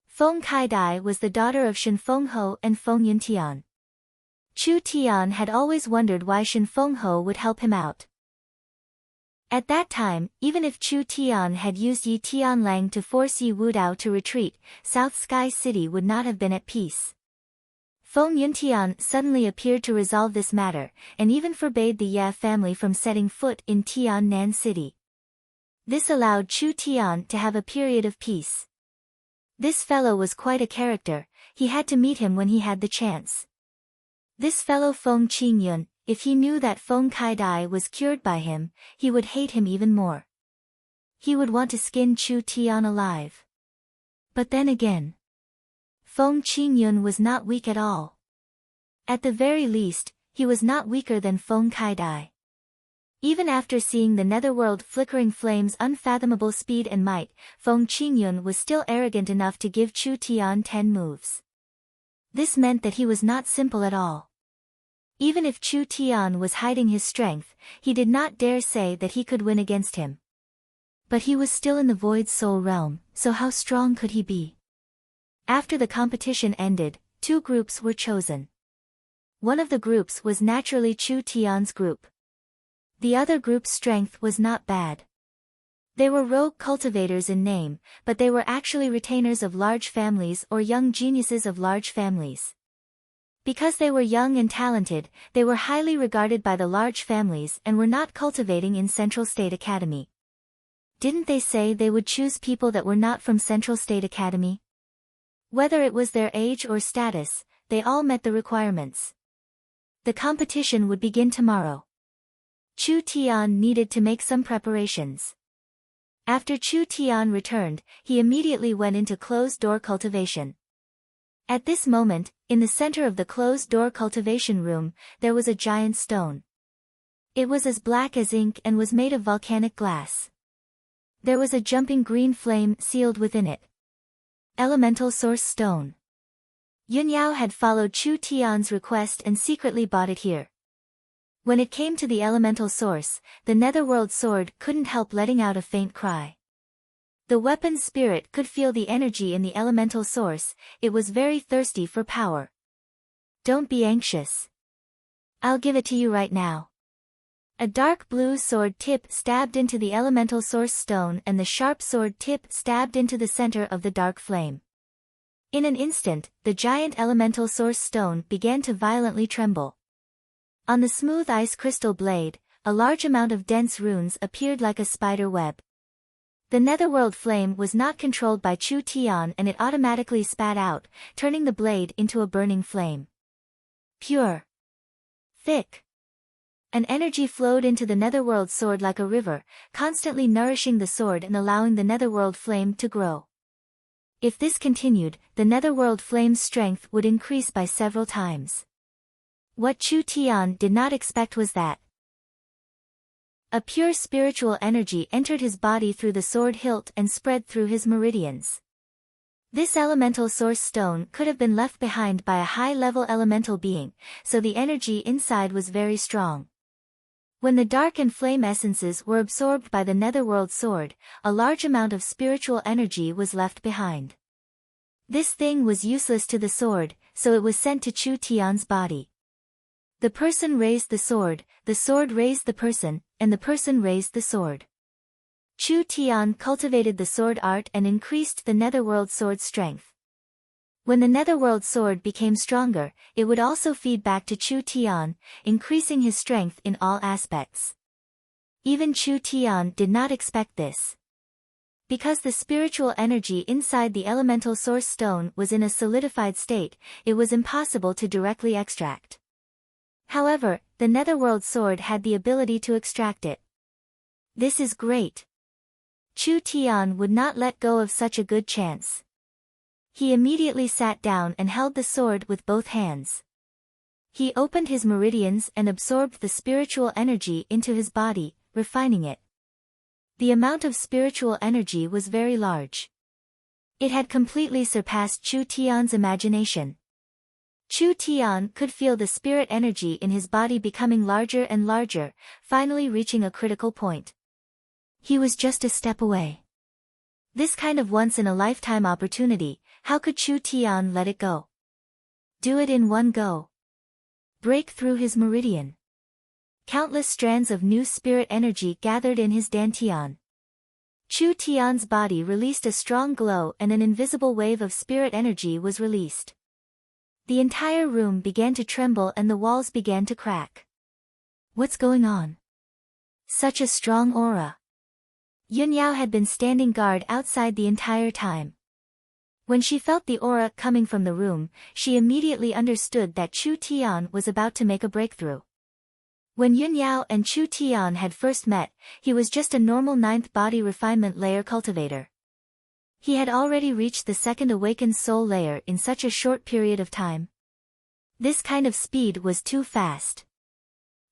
Feng Kaidai was the daughter of Shen Fengho and Feng Yuntian. Chu Tian had always wondered why Shen Fengho would help him out. At that time, even if Chu Tian had used Yi Tianlang to force Yi Wudao to retreat, South Sky City would not have been at peace. Feng Yuntian suddenly appeared to resolve this matter, and even forbade the Ye family from setting foot in Tiannan City. This allowed Chu Tian to have a period of peace. This fellow was quite a character, he had to meet him when he had the chance. This fellow Feng Qingyun, if he knew that Feng Kaidai was cured by him, he would hate him even more. He would want to skin Chu Tian alive. But then again, Feng Qingyun was not weak at all. At the very least, he was not weaker than Feng Kaidai. Even after seeing the netherworld flickering flames' unfathomable speed and might, Feng Qingyun was still arrogant enough to give Chu Tian 10 moves. This meant that he was not simple at all. Even if Chu Tian was hiding his strength, he did not dare say that he could win against him. But he was still in the Void Soul realm, so how strong could he be? After the competition ended, 2 groups were chosen. One of the groups was naturally Chu Tian's group. The other group's strength was not bad. They were rogue cultivators in name, but they were actually retainers of large families or young geniuses of large families. Because they were young and talented, they were highly regarded by the large families and were not cultivating in Central State Academy. Didn't they say they would choose people that were not from Central State Academy? Whether it was their age or status, they all met the requirements. The competition would begin tomorrow. Chu Tian needed to make some preparations. After Chu Tian returned, he immediately went into closed-door cultivation. At this moment, in the center of the closed-door cultivation room, there was a giant stone. It was as black as ink and was made of volcanic glass. There was a jumping green flame sealed within it. Elemental Source Stone. Yunyao had followed Chu Tian's request and secretly bought it here. When it came to the elemental source, the netherworld sword couldn't help letting out a faint cry. The weapon's spirit could feel the energy in the elemental source, it was very thirsty for power. Don't be anxious. I'll give it to you right now. A dark blue sword tip stabbed into the elemental source stone and the sharp sword tip stabbed into the center of the dark flame. In an instant, the giant elemental source stone began to violently tremble. On the smooth ice crystal blade, a large amount of dense runes appeared like a spider web. The netherworld flame was not controlled by Chu Tian and it automatically spat out, turning the blade into a burning flame. Pure. Thick. An energy flowed into the netherworld sword like a river, constantly nourishing the sword and allowing the netherworld flame to grow. If this continued, the netherworld flame's strength would increase by several times. What Chu Tian did not expect was that a pure spiritual energy entered his body through the sword hilt and spread through his meridians. This elemental source stone could have been left behind by a high-level elemental being, so the energy inside was very strong. When the dark and flame essences were absorbed by the netherworld sword, a large amount of spiritual energy was left behind. This thing was useless to the sword, so it was sent to Chu Tian's body. The person raised the sword raised the person, and the person raised the sword. Chu Tian cultivated the sword art and increased the netherworld sword's strength. When the netherworld sword became stronger, it would also feed back to Chu Tian, increasing his strength in all aspects. Even Chu Tian did not expect this. Because the spiritual energy inside the elemental source stone was in a solidified state, it was impossible to directly extract. However, the netherworld sword had the ability to extract it. This is great. Chu Tian would not let go of such a good chance. He immediately sat down and held the sword with both hands. He opened his meridians and absorbed the spiritual energy into his body, refining it. The amount of spiritual energy was very large. It had completely surpassed Chu Tian's imagination. Chu Tian could feel the spirit energy in his body becoming larger and larger, finally reaching a critical point. He was just a step away. This kind of once-in-a-lifetime opportunity, how could Chu Tian let it go? Do it in one go. Break through his meridian. Countless strands of new spirit energy gathered in his dantian. Chu Tian's body released a strong glow and an invisible wave of spirit energy was released. The entire room began to tremble and the walls began to crack. What's going on? Such a strong aura. Yunyao had been standing guard outside the entire time. When she felt the aura coming from the room, she immediately understood that Chu Tian was about to make a breakthrough. When Yunyao and Chu Tian had first met, he was just a normal 9th body refinement layer cultivator. He had already reached the 2nd awakened soul layer in such a short period of time. This kind of speed was too fast.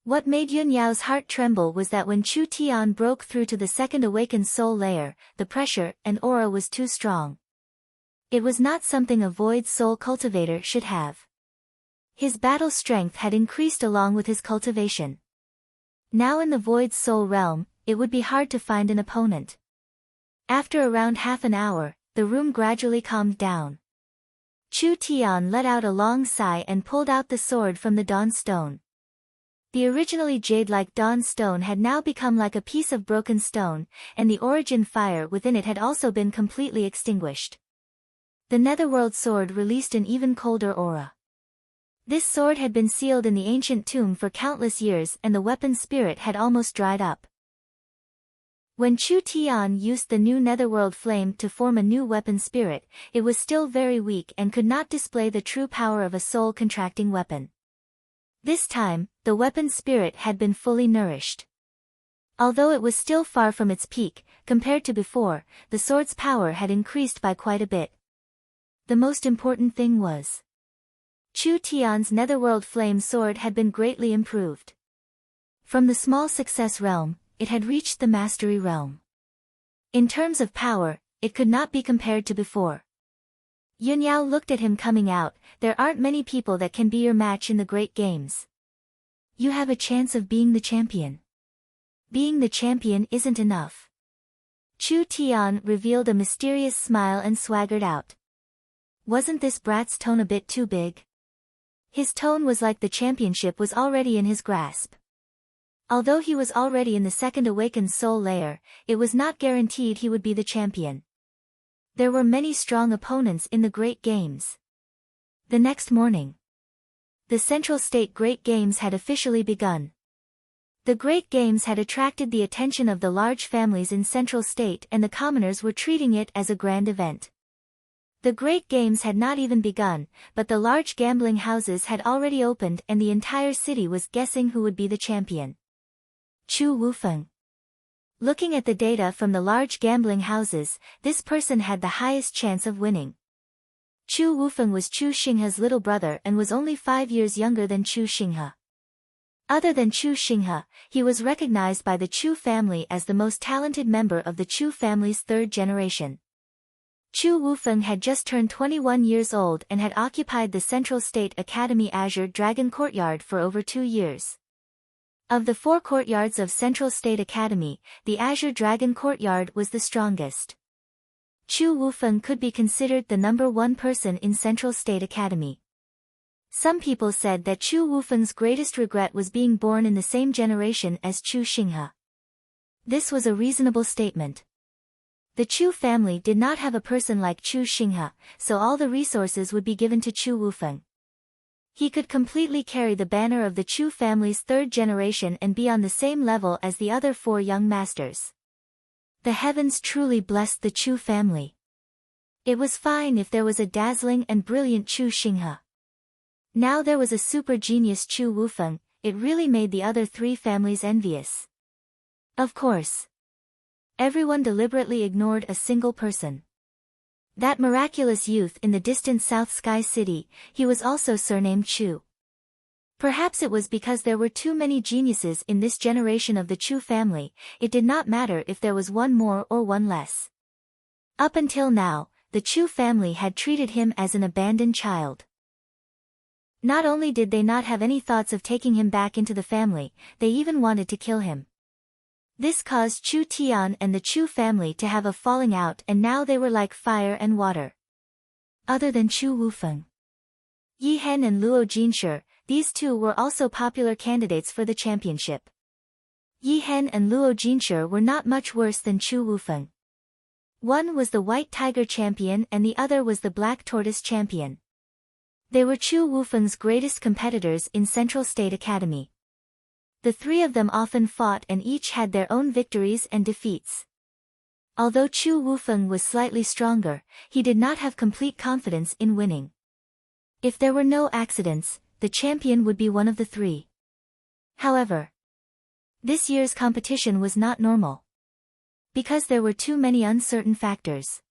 What made Yunyao's heart tremble was that when Chu Tian broke through to the 2nd awakened soul layer, the pressure and aura was too strong. It was not something a void soul cultivator should have. His battle strength had increased along with his cultivation. Now in the void soul realm, it would be hard to find an opponent. After around half an hour, the room gradually calmed down. Chu Tian let out a long sigh and pulled out the sword from the Dawn Stone. The originally jade-like Dawn Stone had now become like a piece of broken stone, and the origin fire within it had also been completely extinguished. The Netherworld sword released an even colder aura. This sword had been sealed in the ancient tomb for countless years and the weapon's spirit had almost dried up. When Chu Tian used the new Netherworld flame to form a new weapon spirit, it was still very weak and could not display the true power of a soul-contracting weapon. This time, the weapon spirit had been fully nourished. Although it was still far from its peak, compared to before, the sword's power had increased by quite a bit. The most important thing was Chu Tian's netherworld flame sword had been greatly improved. From the small success realm, it had reached the mastery realm. In terms of power, it could not be compared to before. Yunyao looked at him coming out. There aren't many people that can be your match in the great games. You have a chance of being the champion. Being the champion isn't enough. Chu Tian revealed a mysterious smile and swaggered out. Wasn't this brat's tone a bit too big? His tone was like the championship was already in his grasp. Although he was already in the second awakened soul layer, it was not guaranteed he would be the champion. There were many strong opponents in the Great Games. The next morning, the Central State Great Games had officially begun. The Great Games had attracted the attention of the large families in Central State, and the commoners were treating it as a grand event. The Great Games had not even begun, but the large gambling houses had already opened and the entire city was guessing who would be the champion. Chu Wufeng. Looking at the data from the large gambling houses, this person had the highest chance of winning. Chu Wufeng was Chu Xinghe's little brother and was only 5 years younger than Chu Xinghe. Other than Chu Xinghe, he was recognized by the Chu family as the most talented member of the Chu family's third generation. Chu Wufeng had just turned 21 years old and had occupied the Central State Academy Azure Dragon Courtyard for over 2 years. Of the 4 courtyards of Central State Academy, the Azure Dragon Courtyard was the strongest. Chu Wufeng could be considered the #1 person in Central State Academy. Some people said that Chu Wufeng's greatest regret was being born in the same generation as Chu Xinghe. This was a reasonable statement. The Chu family did not have a person like Chu Xinghe, so all the resources would be given to Chu Wufeng. He could completely carry the banner of the Chu family's third generation and be on the same level as the other 4 young masters. The heavens truly blessed the Chu family. It was fine if there was a dazzling and brilliant Chu Xinghe. Now there was a super genius Chu Wufeng. It really made the other 3 families envious. Of course, everyone deliberately ignored a single person. That miraculous youth in the distant South Sky City, he was also surnamed Chu. Perhaps it was because there were too many geniuses in this generation of the Chu family. It did not matter if there was one more or one less. Up until now, the Chu family had treated him as an abandoned child. Not only did they not have any thoughts of taking him back into the family, they even wanted to kill him. This caused Chu Tian and the Chu family to have a falling out, and now they were like fire and water. Other than Chu Wufeng, Yi Hen and Luo Jinshi, these 2 were also popular candidates for the championship. Yi Hen and Luo Jinshi were not much worse than Chu Wufeng. One was the White Tiger champion and the other was the Black Tortoise champion. They were Chu Wufeng's greatest competitors in Central State Academy. The 3 of them often fought and each had their own victories and defeats. Although Chu Wufeng was slightly stronger, he did not have complete confidence in winning. If there were no accidents, the champion would be one of the 3. However, this year's competition was not normal. Because there were too many uncertain factors.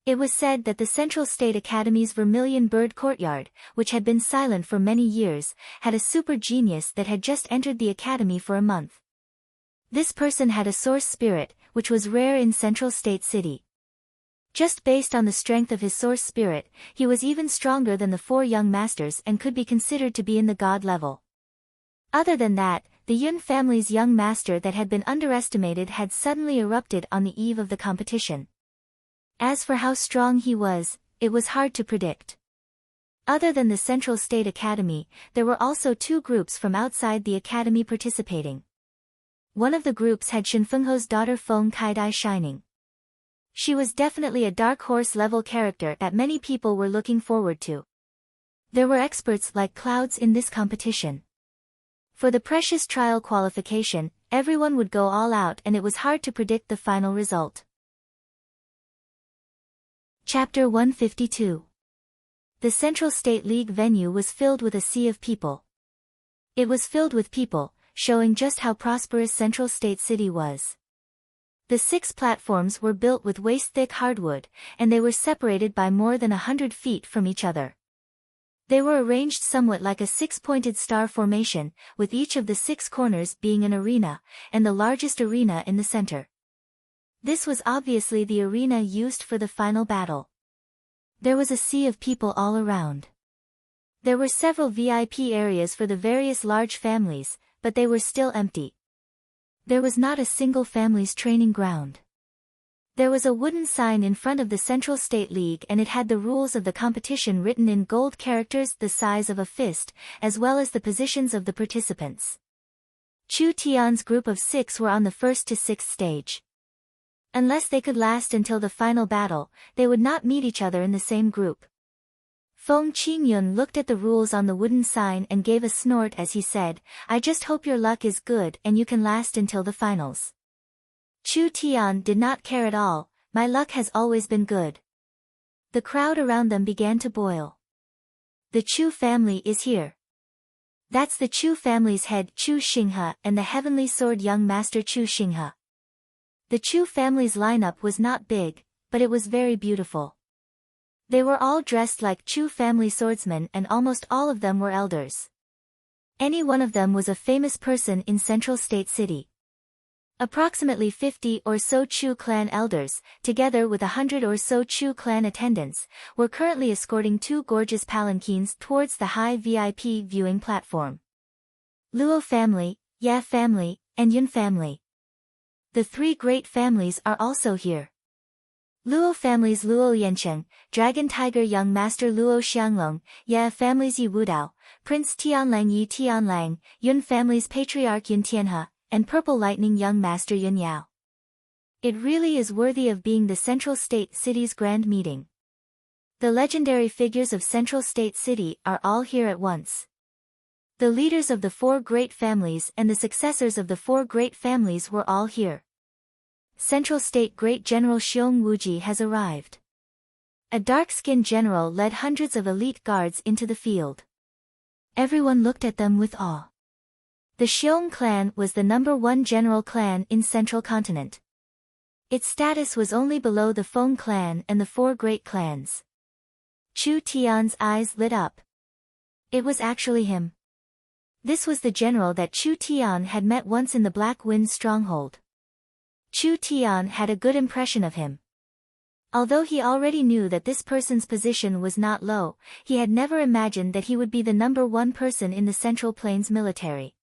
It was said that the Central State Academy's Vermilion Bird Courtyard, which had been silent for many years, had a super genius that had just entered the academy for a month. This person had a source spirit, which was rare in Central State City. Just based on the strength of his source spirit, he was even stronger than the 4 young masters and could be considered to be in the god level. Other than that, the Yun family's young master that had been underestimated had suddenly erupted on the eve of the competition. As for how strong he was, it was hard to predict. Other than the Central State Academy, there were also 2 groups from outside the academy participating. One of the groups had Shenfengho's daughter Feng Kaidai shining. She was definitely a dark horse level character that many people were looking forward to. There were experts like clouds in this competition. For the precious trial qualification, everyone would go all out and it was hard to predict the final result. Chapter 152. The Central State League venue was filled with a sea of people. It was filled with people, showing just how prosperous Central State City was. The 6 platforms were built with waist-thick hardwood, and they were separated by more than 100 feet from each other. They were arranged somewhat like a 6-pointed star formation, with each of the 6 corners being an arena, and the largest arena in the center. This was obviously the arena used for the final battle. There was a sea of people all around. There were several VIP areas for the various large families, but they were still empty. There was not a single family's training ground. There was a wooden sign in front of the Central State League, and it had the rules of the competition written in gold characters the size of a fist, as well as the positions of the participants. Chu Tian's group of 6 were on the 1st to 6th stage. Unless they could last until the final battle, they would not meet each other in the same group. Feng Qingyun looked at the rules on the wooden sign and gave a snort as he said, "I just hope your luck is good and you can last until the finals." Chu Tian did not care at all. "My luck has always been good." The crowd around them began to boil. "The Chu family is here. That's the Chu family's head Chu Xinghe and the Heavenly Sword young master Chu Xinghe." The Chu family's lineup was not big, but it was very beautiful. They were all dressed like Chu family swordsmen, and almost all of them were elders. Any one of them was a famous person in Central State City. Approximately 50 or so Chu clan elders, together with 100 or so Chu clan attendants, were currently escorting 2 gorgeous palanquins towards the high VIP viewing platform. Luo family, Ye family, and Yun family. The 3 great families are also here. Luo family's Luo Yancheng, Dragon Tiger young master Luo Xianglong, Ye family's Yi Wudao, Prince Tianlang Yi Tianlang, Yun family's Patriarch Yun Tianhe, and Purple Lightning young master Yun Yao. It really is worthy of being the Central State City's grand meeting. The legendary figures of Central State City are all here at once. The leaders of the 4 great families and the successors of the 4 great families were all here. Central State Great General Xiong Wuji has arrived. A dark-skinned general led hundreds of elite guards into the field. Everyone looked at them with awe. The Xiong clan was the #1 general clan in Central Continent. Its status was only below the Feng clan and the 4 great clans. Chu Tian's eyes lit up. It was actually him. This was the general that Chu Tian had met once in the Black Wind stronghold. Chu Tian had a good impression of him. Although he already knew that this person's position was not low, he had never imagined that he would be the #1 person in the Central Plains military.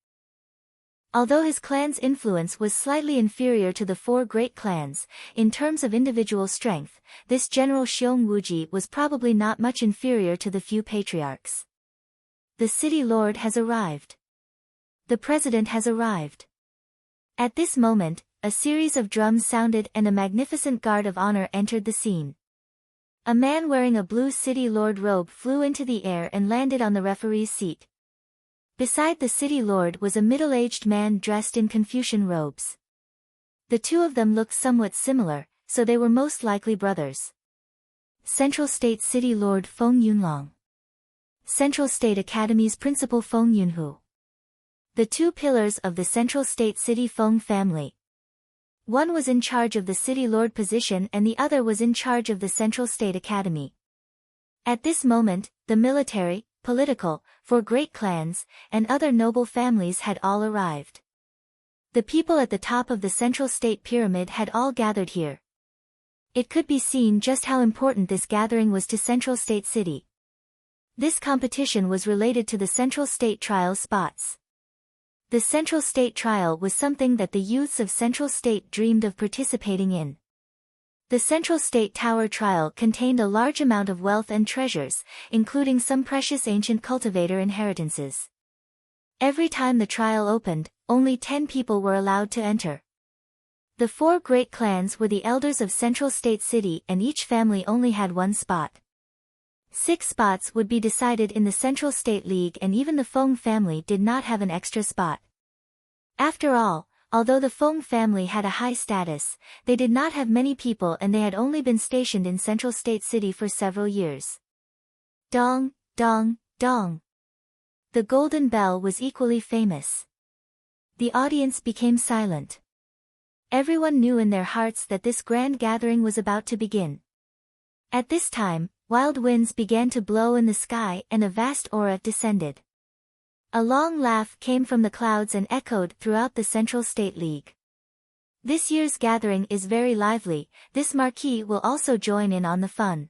Although his clan's influence was slightly inferior to the 4 great clans, in terms of individual strength, this General Xiong Wuji was probably not much inferior to the few patriarchs. The city lord has arrived. The president has arrived. At this moment, a series of drums sounded and a magnificent guard of honor entered the scene. A man wearing a blue city lord robe flew into the air and landed on the referee's seat. Beside the city lord was a middle-aged man dressed in Confucian robes. The 2 of them looked somewhat similar, so they were most likely brothers. Central State City Lord Feng Yunlong. Central State Academy's Principal Feng Yunhu. The 2 pillars of the Central State City Feng family. One was in charge of the city lord position and the other was in charge of the Central State Academy. At this moment, the military, political, 4 great clans, and other noble families had all arrived. The people at the top of the Central State Pyramid had all gathered here. It could be seen just how important this gathering was to Central State City. This competition was related to the Central State Trial spots. The Central State Trial was something that the youths of Central State dreamed of participating in. The Central State Tower Trial contained a large amount of wealth and treasures, including some precious ancient cultivator inheritances. Every time the trial opened, only 10 people were allowed to enter. The 4 great clans were the elders of Central State City and each family only had 1 spot. 6 spots would be decided in the Central State League and even the Feng family did not have an extra spot. After all, although the Feng family had a high status, they did not have many people and they had only been stationed in Central State City for several years. Dong, dong, dong. The golden bell was equally famous. The audience became silent. Everyone knew in their hearts that this grand gathering was about to begin. At this time, wild winds began to blow in the sky and a vast aura descended. A long laugh came from the clouds and echoed throughout the Central State League. This year's gathering is very lively, this marquis will also join in on the fun.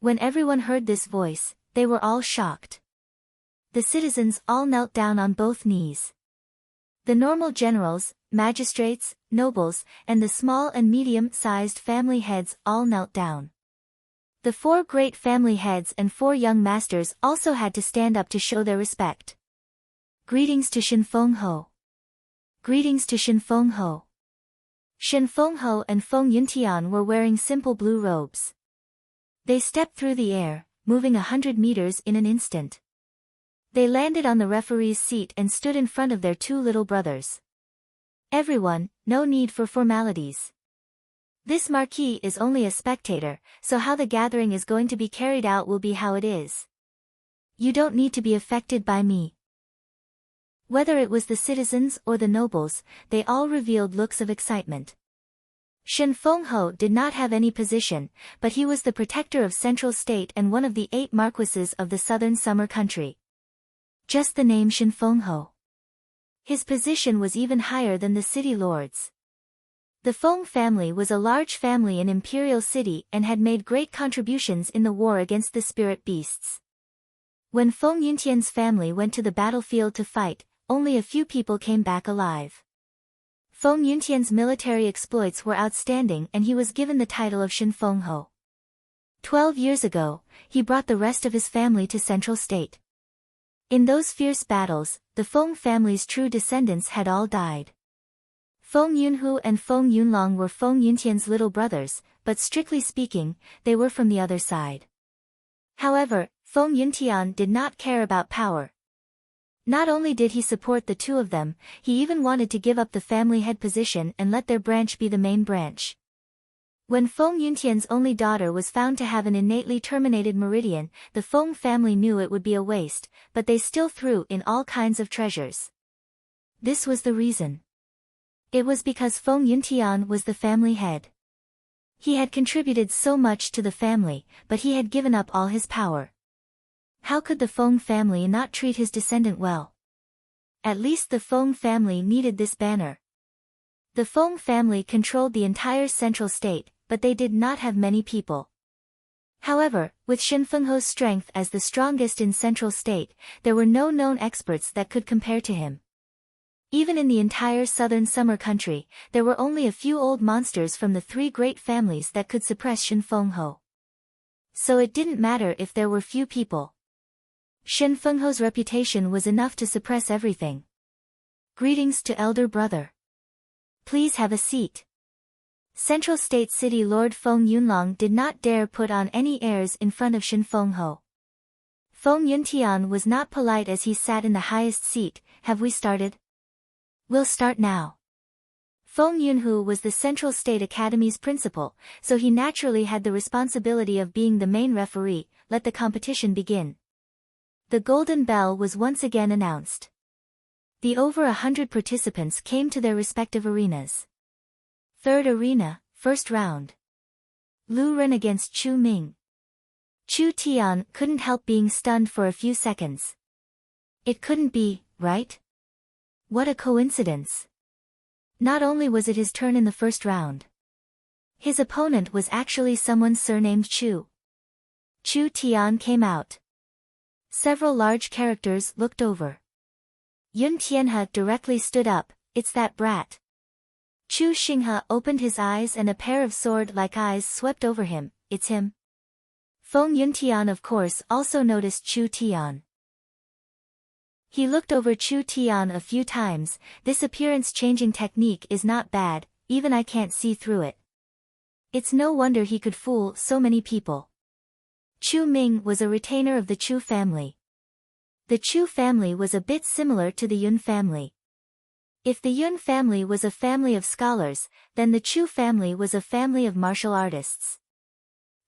When everyone heard this voice, they were all shocked. The citizens all knelt down on both knees. The normal generals, magistrates, nobles, and the small and medium-sized family heads all knelt down. The 4 great family heads and 4 young masters also had to stand up to show their respect. Greetings to Shin Feng Ho. Greetings to Shin Feng Ho. Shin Feng Ho and Feng Yuntian were wearing simple blue robes. They stepped through the air, moving 100 meters in an instant. They landed on the referee's seat and stood in front of their 2 little brothers. Everyone, no need for formalities. This marquis is only a spectator, so how the gathering is going to be carried out will be how it is. You don't need to be affected by me. Whether it was the citizens or the nobles, they all revealed looks of excitement. Shin Feng Ho did not have any position, but he was the protector of Central State and one of the 8 marquises of the Southern Summer Country. Just the name Shin Feng Ho. His position was even higher than the city lords. The Feng family was a large family in Imperial City and had made great contributions in the war against the spirit beasts. When Feng Yuntian's family went to the battlefield to fight, only a few people came back alive. Feng Yuntian's military exploits were outstanding and he was given the title of Shin Feng Ho. 12 years ago, he brought the rest of his family to Central State. In those fierce battles, the Feng family's true descendants had all died. Feng Yunhu and Feng Yunlong were Feng Yuntian's little brothers, but strictly speaking, they were from the other side. However, Feng Yuntian did not care about power. Not only did he support the 2 of them, he even wanted to give up the family head position and let their branch be the main branch. When Feng Yuntian's only daughter was found to have an innately terminated meridian, the Feng family knew it would be a waste, but they still threw in all kinds of treasures. This was the reason. It was because Feng Yuntian was the family head. He had contributed so much to the family, but he had given up all his power. How could the Feng family not treat his descendant well? At least the Feng family needed this banner. The Feng family controlled the entire Central State, but they did not have many people. However, with Shin Feng Ho's strength as the strongest in Central State, there were no known experts that could compare to him. Even in the entire Southern Summer Country, there were only a few old monsters from the 3 great families that could suppress Shin Feng Ho. So it didn't matter if there were few people. Shin Feng Ho's reputation was enough to suppress everything. Greetings to elder brother. Please have a seat. Central State City Lord Feng Yunlong did not dare put on any airs in front of Shin Feng Ho. Feng Yuntian was not polite as he sat in the highest seat. Have we started? We'll start now. Feng Yunhu was the Central State Academy's principal, so he naturally had the responsibility of being the main referee. Let the competition begin. The golden bell was once again announced. The over 100 participants came to their respective arenas. 3rd arena, 1st round. Lu Ren against Chu Ming. Chu Tian couldn't help being stunned for a few seconds. It couldn't be, right? What a coincidence. Not only was it his turn in the 1st round. His opponent was actually someone surnamed Chu. Chu Tian came out. Several large characters looked over. Yun Tianhe directly stood up. It's that brat. Chu Xinghe opened his eyes and a pair of sword-like eyes swept over him. It's him. Feng Yuntian of course also noticed Chu Tian. He looked over Chu Tian a few times. This appearance-changing technique is not bad, even I can't see through it. It's no wonder he could fool so many people. Chu Ming was a retainer of the Chu family. The Chu family was a bit similar to the Yun family. If the Yun family was a family of scholars, then the Chu family was a family of martial artists.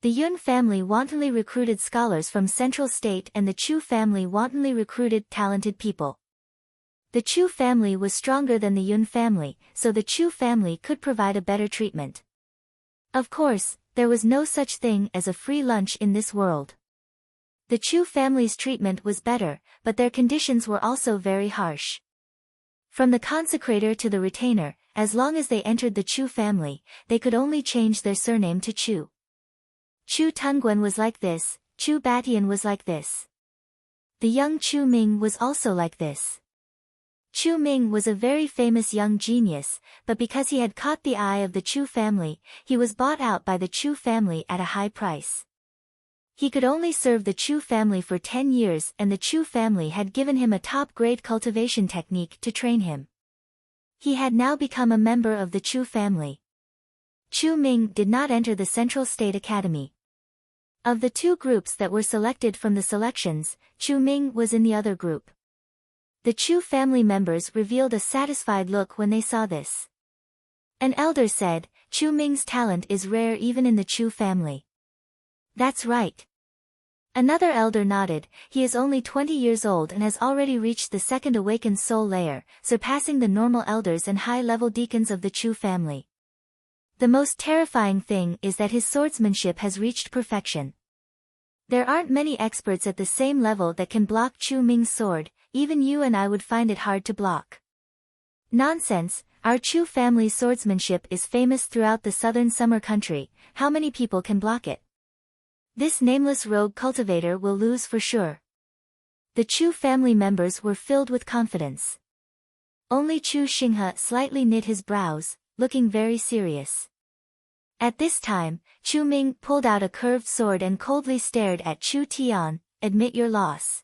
The Yun family wantonly recruited scholars from Central State and the Chu family wantonly recruited talented people. The Chu family was stronger than the Yun family, so the Chu family could provide a better treatment. Of course, there was no such thing as a free lunch in this world. The Chu family's treatment was better, but their conditions were also very harsh. From the consecrator to the retainer, as long as they entered the Chu family, they could only change their surname to Chu. Chu Tunguen was like this, Chu Batian was like this. The young Chu Ming was also like this. Chu Ming was a very famous young genius, but because he had caught the eye of the Chu family, he was bought out by the Chu family at a high price. He could only serve the Chu family for 10 years and the Chu family had given him a top-grade cultivation technique to train him. He had now become a member of the Chu family. Chu Ming did not enter the Central State Academy. Of the two groups that were selected from the selections, Chu Ming was in the other group. The Chu family members revealed a satisfied look when they saw this. An elder said, Chu Ming's talent is rare even in the Chu family. That's right. Another elder nodded, he is only 20 years old and has already reached the second awakened soul layer, surpassing the normal elders and high-level deacons of the Chu family. The most terrifying thing is that his swordsmanship has reached perfection. There aren't many experts at the same level that can block Chu Ming's sword, even you and I would find it hard to block. Nonsense, our Chu family's swordsmanship is famous throughout the southern summer country, how many people can block it? This nameless rogue cultivator will lose for sure. The Chu family members were filled with confidence. Only Chu Xinghe slightly knit his brows, looking very serious. At this time, Chu Ming pulled out a curved sword and coldly stared at Chu Tian, admit your loss.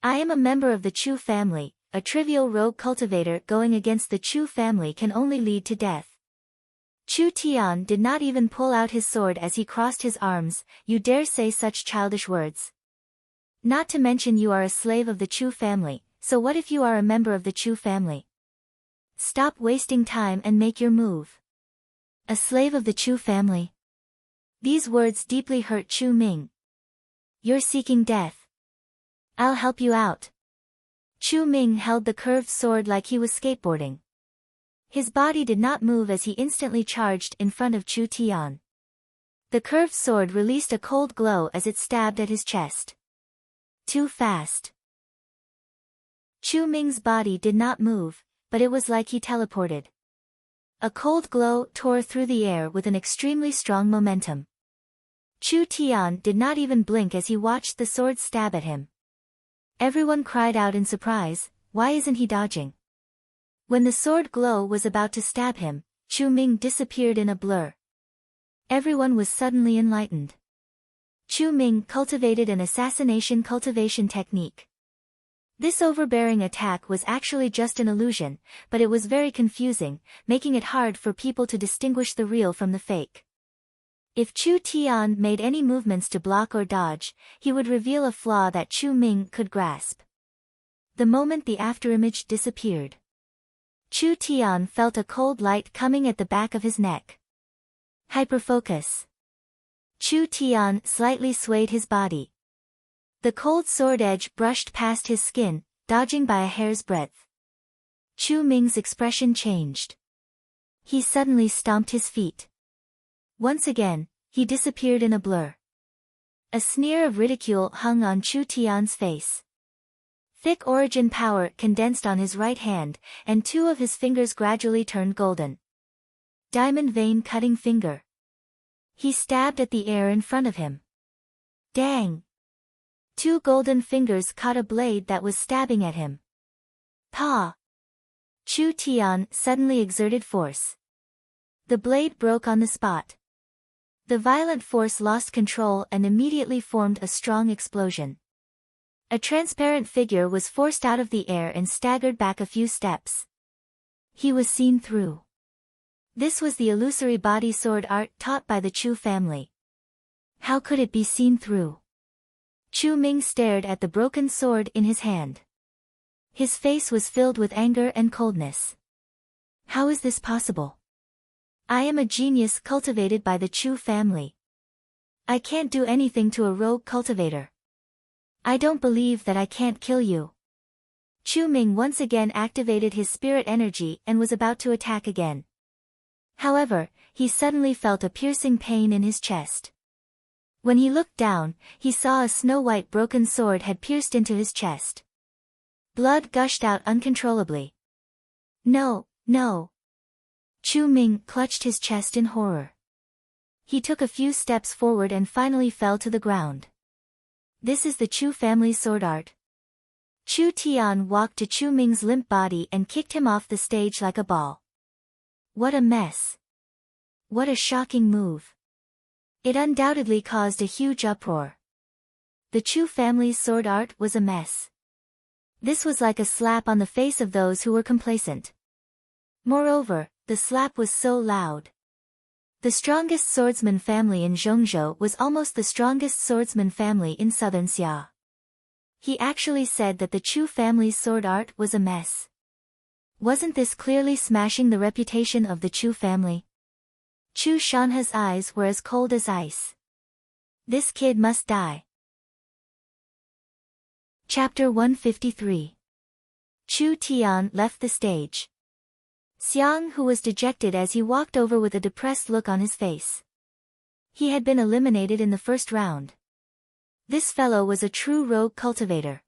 I am a member of the Chu family, a trivial rogue cultivator going against the Chu family can only lead to death. Chu Tian did not even pull out his sword as he crossed his arms, you dare say such childish words. Not to mention you are a slave of the Chu family, so what if you are a member of the Chu family? Stop wasting time and make your move. A slave of the Chu family? These words deeply hurt Chu Ming. You're seeking death. I'll help you out. Chu Ming held the curved sword like he was skateboarding. His body did not move as he instantly charged in front of Chu Tian. The curved sword released a cold glow as it stabbed at his chest. Too fast. Chu Ming's body did not move, but it was like he teleported. A cold glow tore through the air with an extremely strong momentum. Chu Tian did not even blink as he watched the sword stab at him. Everyone cried out in surprise, why isn't he dodging? When the sword glow was about to stab him, Chu Ming disappeared in a blur. Everyone was suddenly enlightened. Chu Ming cultivated an assassination cultivation technique. This overbearing attack was actually just an illusion, but it was very confusing, making it hard for people to distinguish the real from the fake. If Chu Tian made any movements to block or dodge, he would reveal a flaw that Chu Ming could grasp. The moment the afterimage disappeared, Chu Tian felt a cold light coming at the back of his neck. Hyperfocus. Chu Tian slightly swayed his body. The cold sword edge brushed past his skin, dodging by a hair's breadth. Chu Ming's expression changed. He suddenly stomped his feet. Once again, he disappeared in a blur. A sneer of ridicule hung on Chu Tian's face. Thick origin power condensed on his right hand, and two of his fingers gradually turned golden. Diamond vein cutting finger. He stabbed at the air in front of him. Dang! Two golden fingers caught a blade that was stabbing at him. Pa! Chu Tian suddenly exerted force. The blade broke on the spot. The violent force lost control and immediately formed a strong explosion. A transparent figure was forced out of the air and staggered back a few steps. He was seen through. This was the illusory body sword art taught by the Chu family. How could it be seen through? Chu Ming stared at the broken sword in his hand. His face was filled with anger and coldness. How is this possible? I am a genius cultivated by the Chu family. I can't do anything to a rogue cultivator. I don't believe that I can't kill you. Chu Ming once again activated his spirit energy and was about to attack again. However, he suddenly felt a piercing pain in his chest. When he looked down, he saw a snow-white broken sword had pierced into his chest. Blood gushed out uncontrollably. No, no. Chu Ming clutched his chest in horror. He took a few steps forward and finally fell to the ground. This is the Chu family's sword art. Chu Tian walked to Chu Ming's limp body and kicked him off the stage like a ball. What a mess. What a shocking move. It undoubtedly caused a huge uproar. The Chu family's sword art was a mess. This was like a slap on the face of those who were complacent. Moreover, the slap was so loud. The strongest swordsman family in Zhongzhou was almost the strongest swordsman family in southern Xia. He actually said that the Chu family's sword art was a mess. Wasn't this clearly smashing the reputation of the Chu family? Chu Shanhe's eyes were as cold as ice. This kid must die. Chapter 153. Chu Tian left the stage. Xiang Hu was dejected as he walked over with a depressed look on his face. He had been eliminated in the first round. This fellow was a true rogue cultivator.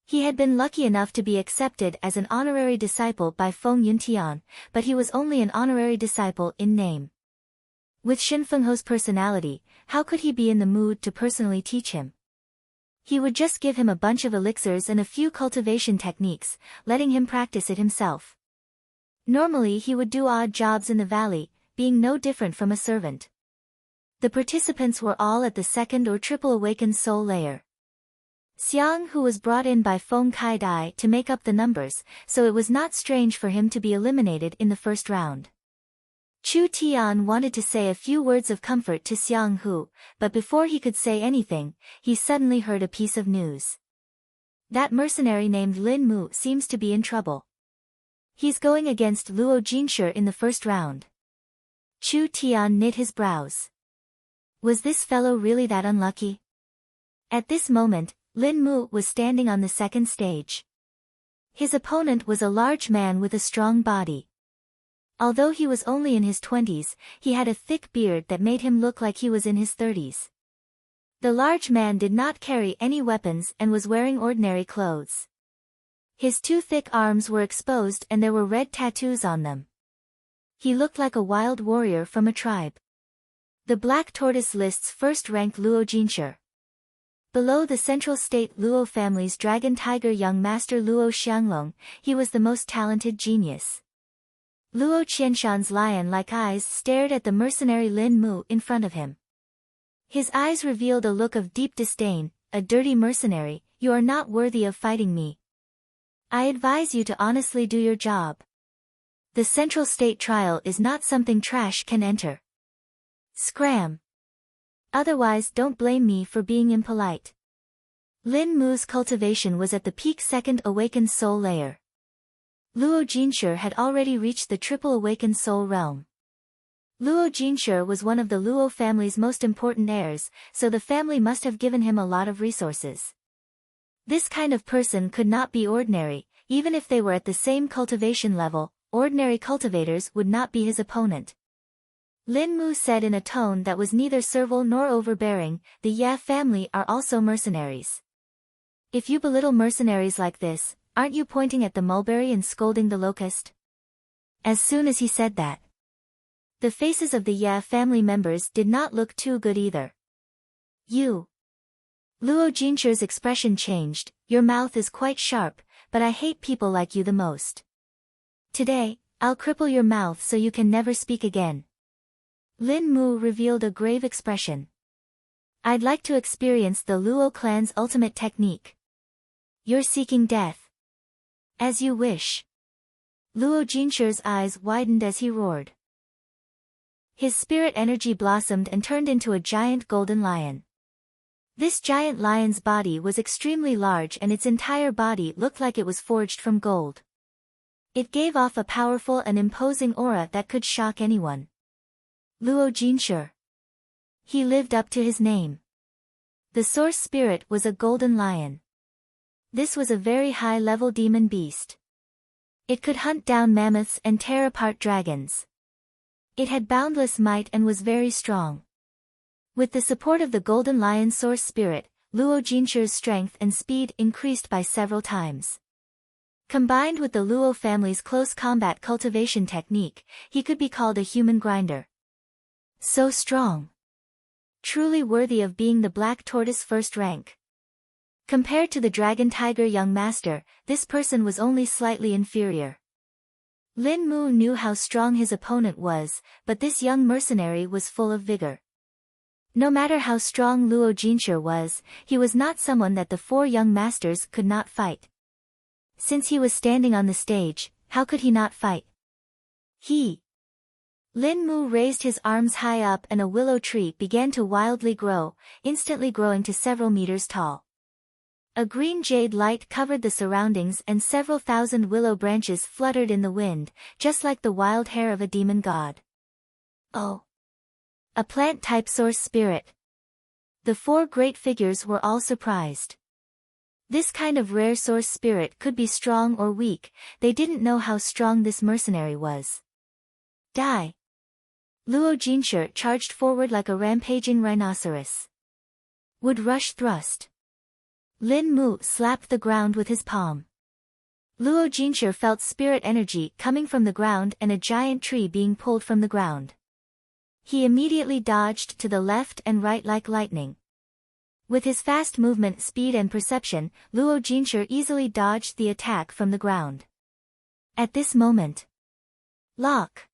He had been lucky enough to be accepted as an honorary disciple by Feng Yuntian, but he was only an honorary disciple in name. With Shen Fengho's personality, how could he be in the mood to personally teach him? He would just give him a bunch of elixirs and a few cultivation techniques, letting him practice it himself. Normally he would do odd jobs in the valley, being no different from a servant. The participants were all at the second or triple awakened soul layer. Xiang Hu was brought in by Feng Kaidai to make up the numbers, so it was not strange for him to be eliminated in the first round. Chu Tian wanted to say a few words of comfort to Xiang Hu, but before he could say anything, he suddenly heard a piece of news. That mercenary named Lin Mu seems to be in trouble. He's going against Luo Jinshe in the first round. Chu Tian knit his brows. Was this fellow really that unlucky? At this moment, Lin Mu was standing on the second stage. His opponent was a large man with a strong body. Although he was only in his 20s, he had a thick beard that made him look like he was in his 30s. The large man did not carry any weapons and was wearing ordinary clothes. His two thick arms were exposed and there were red tattoos on them. He looked like a wild warrior from a tribe. The Black Tortoise lists first-ranked Luo Jinshe. Below the central state Luo family's dragon tiger young master Luo Xianglong, he was the most talented genius. Luo Qianshan's lion-like eyes stared at the mercenary Lin Mu in front of him. His eyes revealed a look of deep disdain. A dirty mercenary, you are not worthy of fighting me. I advise you to honestly do your job. The central state trial is not something trash can enter. Scram. Otherwise don't blame me for being impolite. Lin Mu's cultivation was at the peak second awakened soul layer. Luo Jinshe had already reached the triple awakened soul realm. Luo Jinshe was one of the Luo family's most important heirs, so the family must have given him a lot of resources. This kind of person could not be ordinary, even if they were at the same cultivation level, ordinary cultivators would not be his opponent. Lin Mu said in a tone that was neither servile nor overbearing, the Ye family are also mercenaries. If you belittle mercenaries like this, aren't you pointing at the mulberry and scolding the locust? As soon as he said that, the faces of the Ye family members did not look too good either. You. Luo Jinshe's expression changed. Your mouth is quite sharp, but I hate people like you the most. Today, I'll cripple your mouth so you can never speak again. Lin Mu revealed a grave expression. I'd like to experience the Luo clan's ultimate technique. You're seeking death. As you wish. Luo Jinshe's eyes widened as he roared. His spirit energy blossomed and turned into a giant golden lion. This giant lion's body was extremely large and its entire body looked like it was forged from gold. It gave off a powerful and imposing aura that could shock anyone. Luo Jinshe. He lived up to his name. The source spirit was a golden lion. This was a very high-level demon beast. It could hunt down mammoths and tear apart dragons. It had boundless might and was very strong. With the support of the Golden Lion Source Spirit, Luo Jinshi's strength and speed increased by several times. Combined with the Luo family's close combat cultivation technique, he could be called a human grinder. So strong. Truly worthy of being the Black Tortoise first rank. Compared to the Dragon Tiger young master, this person was only slightly inferior. Lin Mu knew how strong his opponent was, but this young mercenary was full of vigor. No matter how strong Luo Jinshi was, he was not someone that the four young masters could not fight. Since he was standing on the stage, how could he not fight? Lin Mu raised his arms high up and a willow tree began to wildly grow, instantly growing to several meters tall. A green jade light covered the surroundings and several thousand willow branches fluttered in the wind, just like the wild hair of a demon god. Oh! A plant-type source spirit. The four great figures were all surprised. This kind of rare source spirit could be strong or weak, they didn't know how strong this mercenary was. Die! Luo Jinshi charged forward like a rampaging rhinoceros. Would rush thrust. Lin Mu slapped the ground with his palm. Luo Jinshi felt spirit energy coming from the ground and a giant tree being pulled from the ground. He immediately dodged to the left and right like lightning. With his fast movement speed and perception, Luo Jinshi easily dodged the attack from the ground. At this moment, lock!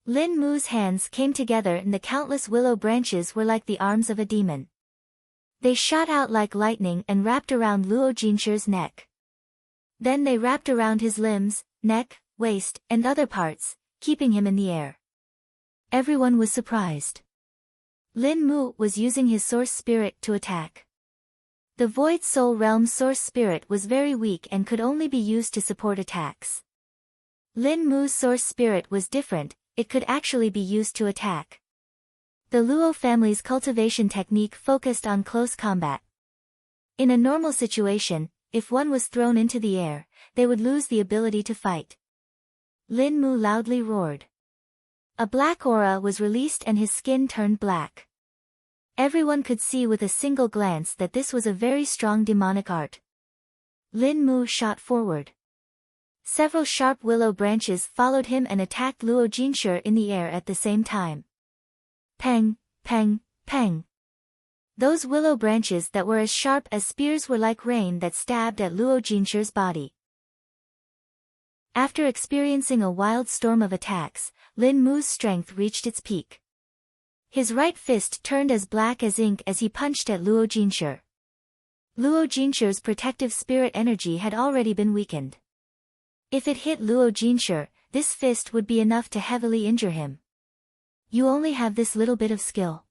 Lin Mu's hands came together and the countless willow branches were like the arms of a demon. They shot out like lightning and wrapped around Luo Jinshi's neck. Then they wrapped around his limbs, neck, waist, and other parts, keeping him in the air. Everyone was surprised. Lin Mu was using his source spirit to attack. The Void Soul Realm's source spirit was very weak and could only be used to support attacks. Lin Mu's source spirit was different, it could actually be used to attack. The Luo family's cultivation technique focused on close combat. In a normal situation, if one was thrown into the air, they would lose the ability to fight. Lin Mu loudly roared. A black aura was released and his skin turned black. Everyone could see with a single glance that this was a very strong demonic art. Lin Mu shot forward. Several sharp willow branches followed him and attacked Luo Jinshi in the air at the same time. Peng, peng, peng. Those willow branches that were as sharp as spears were like rain that stabbed at Luo Jinshi's body. After experiencing a wild storm of attacks, Lin Mu's strength reached its peak. His right fist turned as black as ink as he punched at Luo Jinshi. Luo Jinshi's protective spirit energy had already been weakened. If it hit Luo Jinshi, this fist would be enough to heavily injure him. You only have this little bit of skill.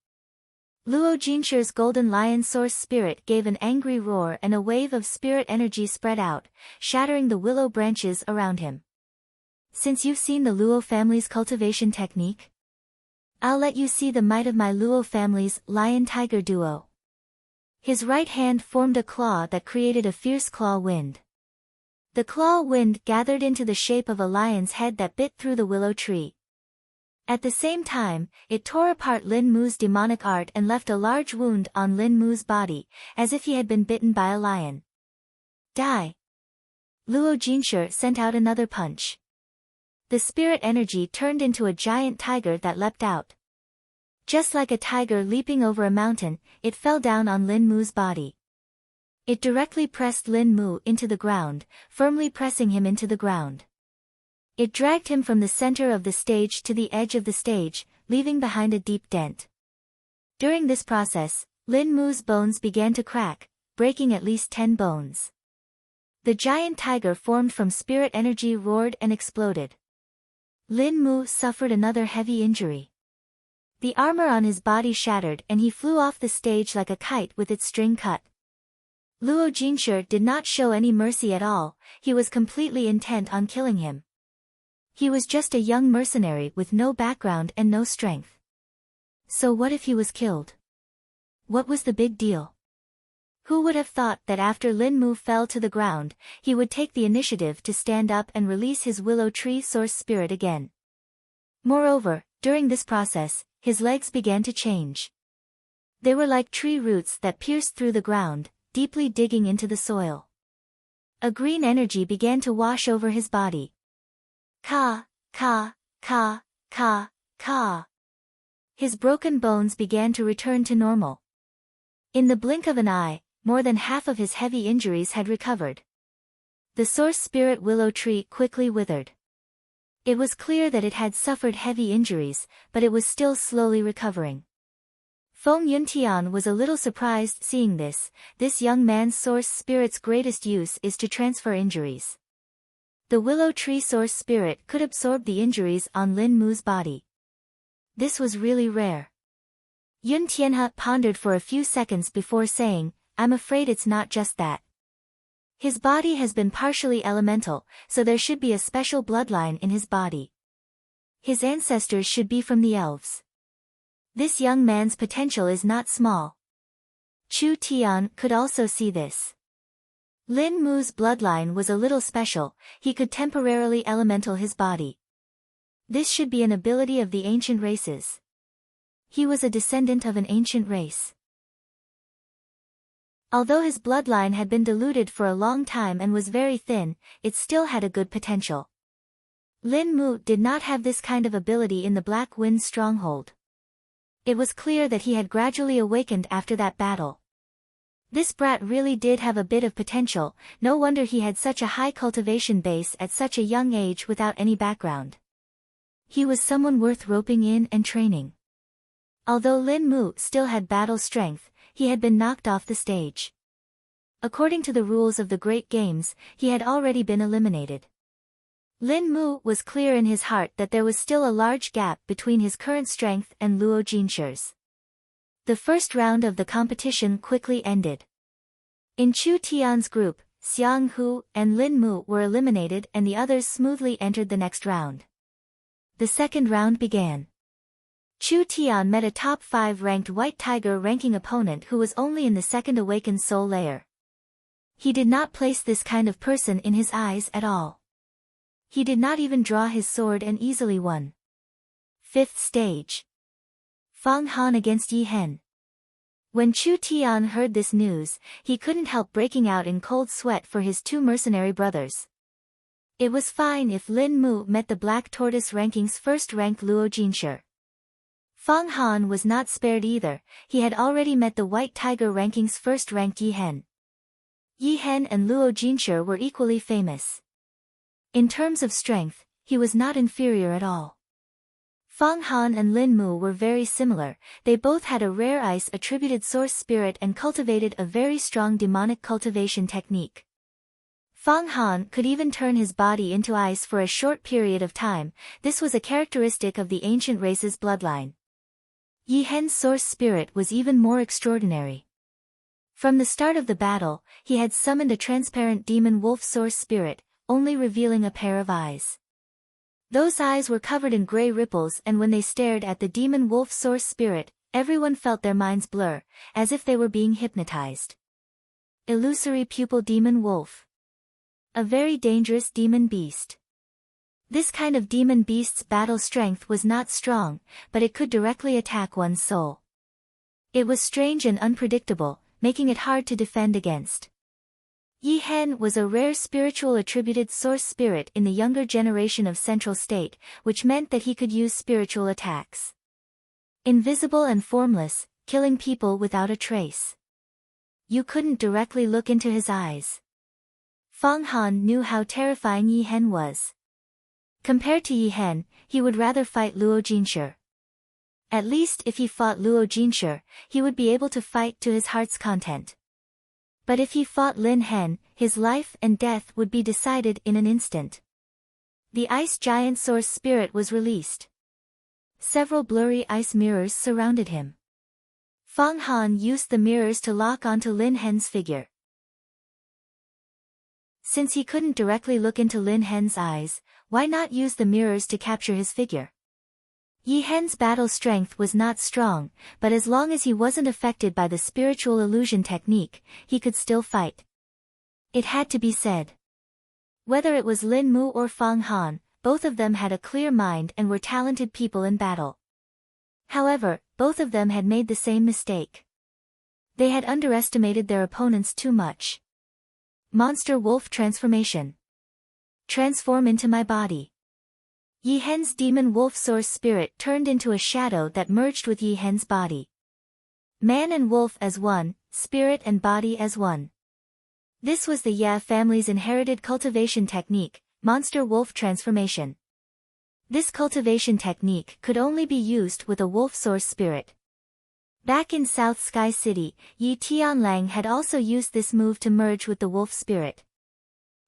Luo Jinshi's Golden Lion Source Spirit gave an angry roar and a wave of spirit energy spread out, shattering the willow branches around him. Since you've seen the Luo family's cultivation technique, I'll let you see the might of my Luo family's lion-tiger duo. His right hand formed a claw that created a fierce claw wind. The claw wind gathered into the shape of a lion's head that bit through the willow tree. At the same time, it tore apart Lin Mu's demonic art and left a large wound on Lin Mu's body, as if he had been bitten by a lion. Die! Luo Jinshi sent out another punch. The spirit energy turned into a giant tiger that leapt out. Just like a tiger leaping over a mountain, it fell down on Lin Mu's body. It directly pressed Lin Mu into the ground, firmly pressing him into the ground. It dragged him from the center of the stage to the edge of the stage, leaving behind a deep dent. During this process, Lin Mu's bones began to crack, breaking at least 10 bones. The giant tiger formed from spirit energy roared and exploded. Lin Mu suffered another heavy injury. The armor on his body shattered and he flew off the stage like a kite with its string cut. Luo Jinshi did not show any mercy at all, he was completely intent on killing him. He was just a young mercenary with no background and no strength. So what if he was killed? What was the big deal? Who would have thought that after Lin Mu fell to the ground, he would take the initiative to stand up and release his willow tree source spirit again. Moreover, during this process, his legs began to change. They were like tree roots that pierced through the ground, deeply digging into the soil. A green energy began to wash over his body. Ka, ka, ka, ka, ka. His broken bones began to return to normal. In the blink of an eye, more than half of his heavy injuries had recovered. The source spirit willow tree quickly withered. It was clear that it had suffered heavy injuries, but it was still slowly recovering. Feng Yuntian was a little surprised seeing this. This young man's source spirit's greatest use is to transfer injuries. The willow tree source spirit could absorb the injuries on Lin Mu's body. This was really rare. Yun Tianhe pondered for a few seconds before saying, "I'm afraid it's not just that. His body has been partially elemental, so there should be a special bloodline in his body. His ancestors should be from the elves. This young man's potential is not small." Chu Tian could also see this. Lin Mu's bloodline was a little special, he could temporarily elemental his body. This should be an ability of the ancient races. He was a descendant of an ancient race. Although his bloodline had been diluted for a long time and was very thin, it still had a good potential. Lin Mu did not have this kind of ability in the Black Wind stronghold. It was clear that he had gradually awakened after that battle. This brat really did have a bit of potential, no wonder he had such a high cultivation base at such a young age without any background. He was someone worth roping in and training. Although Lin Mu still had battle strength, he had been knocked off the stage. According to the rules of the Great Games, he had already been eliminated. Lin Mu was clear in his heart that there was still a large gap between his current strength and Luo Jinshi's. The first round of the competition quickly ended. In Chu Tian's group, Xiang Hu and Lin Mu were eliminated and the others smoothly entered the next round. The second round began. Chu Tian met a top 5 ranked White Tiger ranking opponent who was only in the second awakened soul layer. He did not place this kind of person in his eyes at all. He did not even draw his sword and easily won. Fifth stage. Fang Han against Yi Hen. When Chu Tian heard this news, he couldn't help breaking out in cold sweat for his two mercenary brothers. It was fine if Lin Mu met the Black Tortoise ranking's first-ranked Luo Jinshi. Fang Han was not spared either, he had already met the White Tiger ranking's first-ranked Yi Hen. Yi Hen and Luo Jinshi were equally famous. In terms of strength, he was not inferior at all. Fang Han and Lin Mu were very similar, they both had a rare ice-attributed source spirit and cultivated a very strong demonic cultivation technique. Fang Han could even turn his body into ice for a short period of time, this was a characteristic of the ancient race's bloodline. Yi Hen's source spirit was even more extraordinary. From the start of the battle, he had summoned a transparent demon wolf source spirit, only revealing a pair of eyes. Those eyes were covered in gray ripples and when they stared at the demon wolf source spirit, everyone felt their minds blur, as if they were being hypnotized. Illusory pupil demon wolf. A very dangerous demon beast. This kind of demon beast's battle strength was not strong, but it could directly attack one's soul. It was strange and unpredictable, making it hard to defend against. Yi Hen was a rare spiritual attributed source spirit in the younger generation of Central State, which meant that he could use spiritual attacks. Invisible and formless, killing people without a trace. You couldn't directly look into his eyes. Fang Han knew how terrifying Yi Hen was. Compared to Yi Hen, he would rather fight Luo Jinshi. At least if he fought Luo Jinshi, he would be able to fight to his heart's content. But if he fought Lin Hen, his life and death would be decided in an instant. The ice giant source spirit was released. Several blurry ice mirrors surrounded him. Fang Han used the mirrors to lock onto Lin Hen's figure. Since he couldn't directly look into Lin Hen's eyes, why not use the mirrors to capture his figure? Yi Hen's battle strength was not strong, but as long as he wasn't affected by the spiritual illusion technique, he could still fight. It had to be said. Whether it was Lin Mu or Fang Han, both of them had a clear mind and were talented people in battle. However, both of them had made the same mistake. They had underestimated their opponents too much. Monster Wolf Transformation. Transform into my body. Yi Hen's demon wolf source spirit turned into a shadow that merged with Yi Hen's body. Man and wolf as one, spirit and body as one. This was the Ye family's inherited cultivation technique, monster wolf transformation. This cultivation technique could only be used with a wolf source spirit. Back in South Sky City, Yi Tianlang had also used this move to merge with the wolf spirit.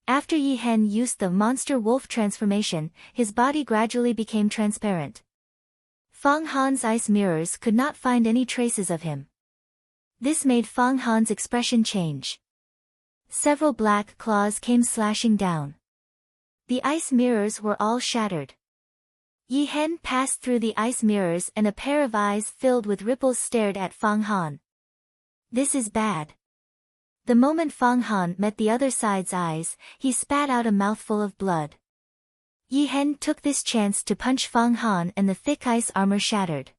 After Yi Hen used the monster wolf transformation, his body gradually became transparent. Fang Han's ice mirrors could not find any traces of him. This made Fang Han's expression change. Several black claws came slashing down. The ice mirrors were all shattered. Yi Hen passed through the ice mirrors and a pair of eyes filled with ripples stared at Fang Han. This is bad. The moment Fang Han met the other side's eyes, he spat out a mouthful of blood. Yi Hen took this chance to punch Fang Han and the thick ice armor shattered.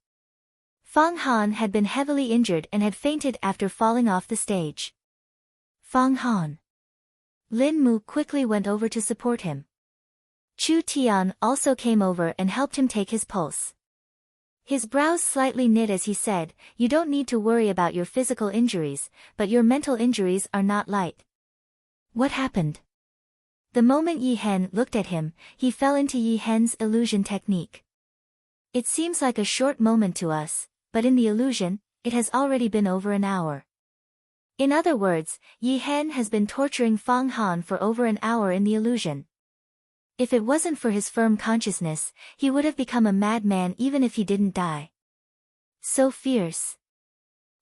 Fang Han had been heavily injured and had fainted after falling off the stage. Fang Han. Lin Mu quickly went over to support him. Chu Tian also came over and helped him take his pulse. His brows slightly knit as he said, "You don't need to worry about your physical injuries, but your mental injuries are not light." What happened? The moment Yi Hen looked at him, he fell into Yi Hen's illusion technique. It seems like a short moment to us, but in the illusion, it has already been over an hour. In other words, Yi Hen has been torturing Fang Han for over an hour in the illusion. If it wasn't for his firm consciousness, he would have become a madman even if he didn't die. So fierce.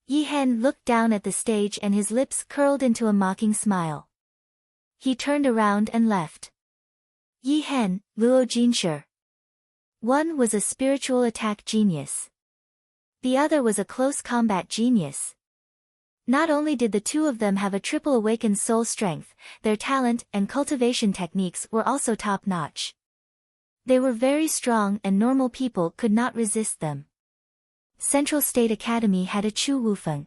Yi Hen looked down at the stage and his lips curled into a mocking smile. He turned around and left. Yi Hen, Luo Jinshi. One was a spiritual attack genius. The other was a close combat genius. Not only did the two of them have a triple awakened soul strength, their talent and cultivation techniques were also top-notch. They were very strong and normal people could not resist them. Central State Academy had a Chu Wufeng.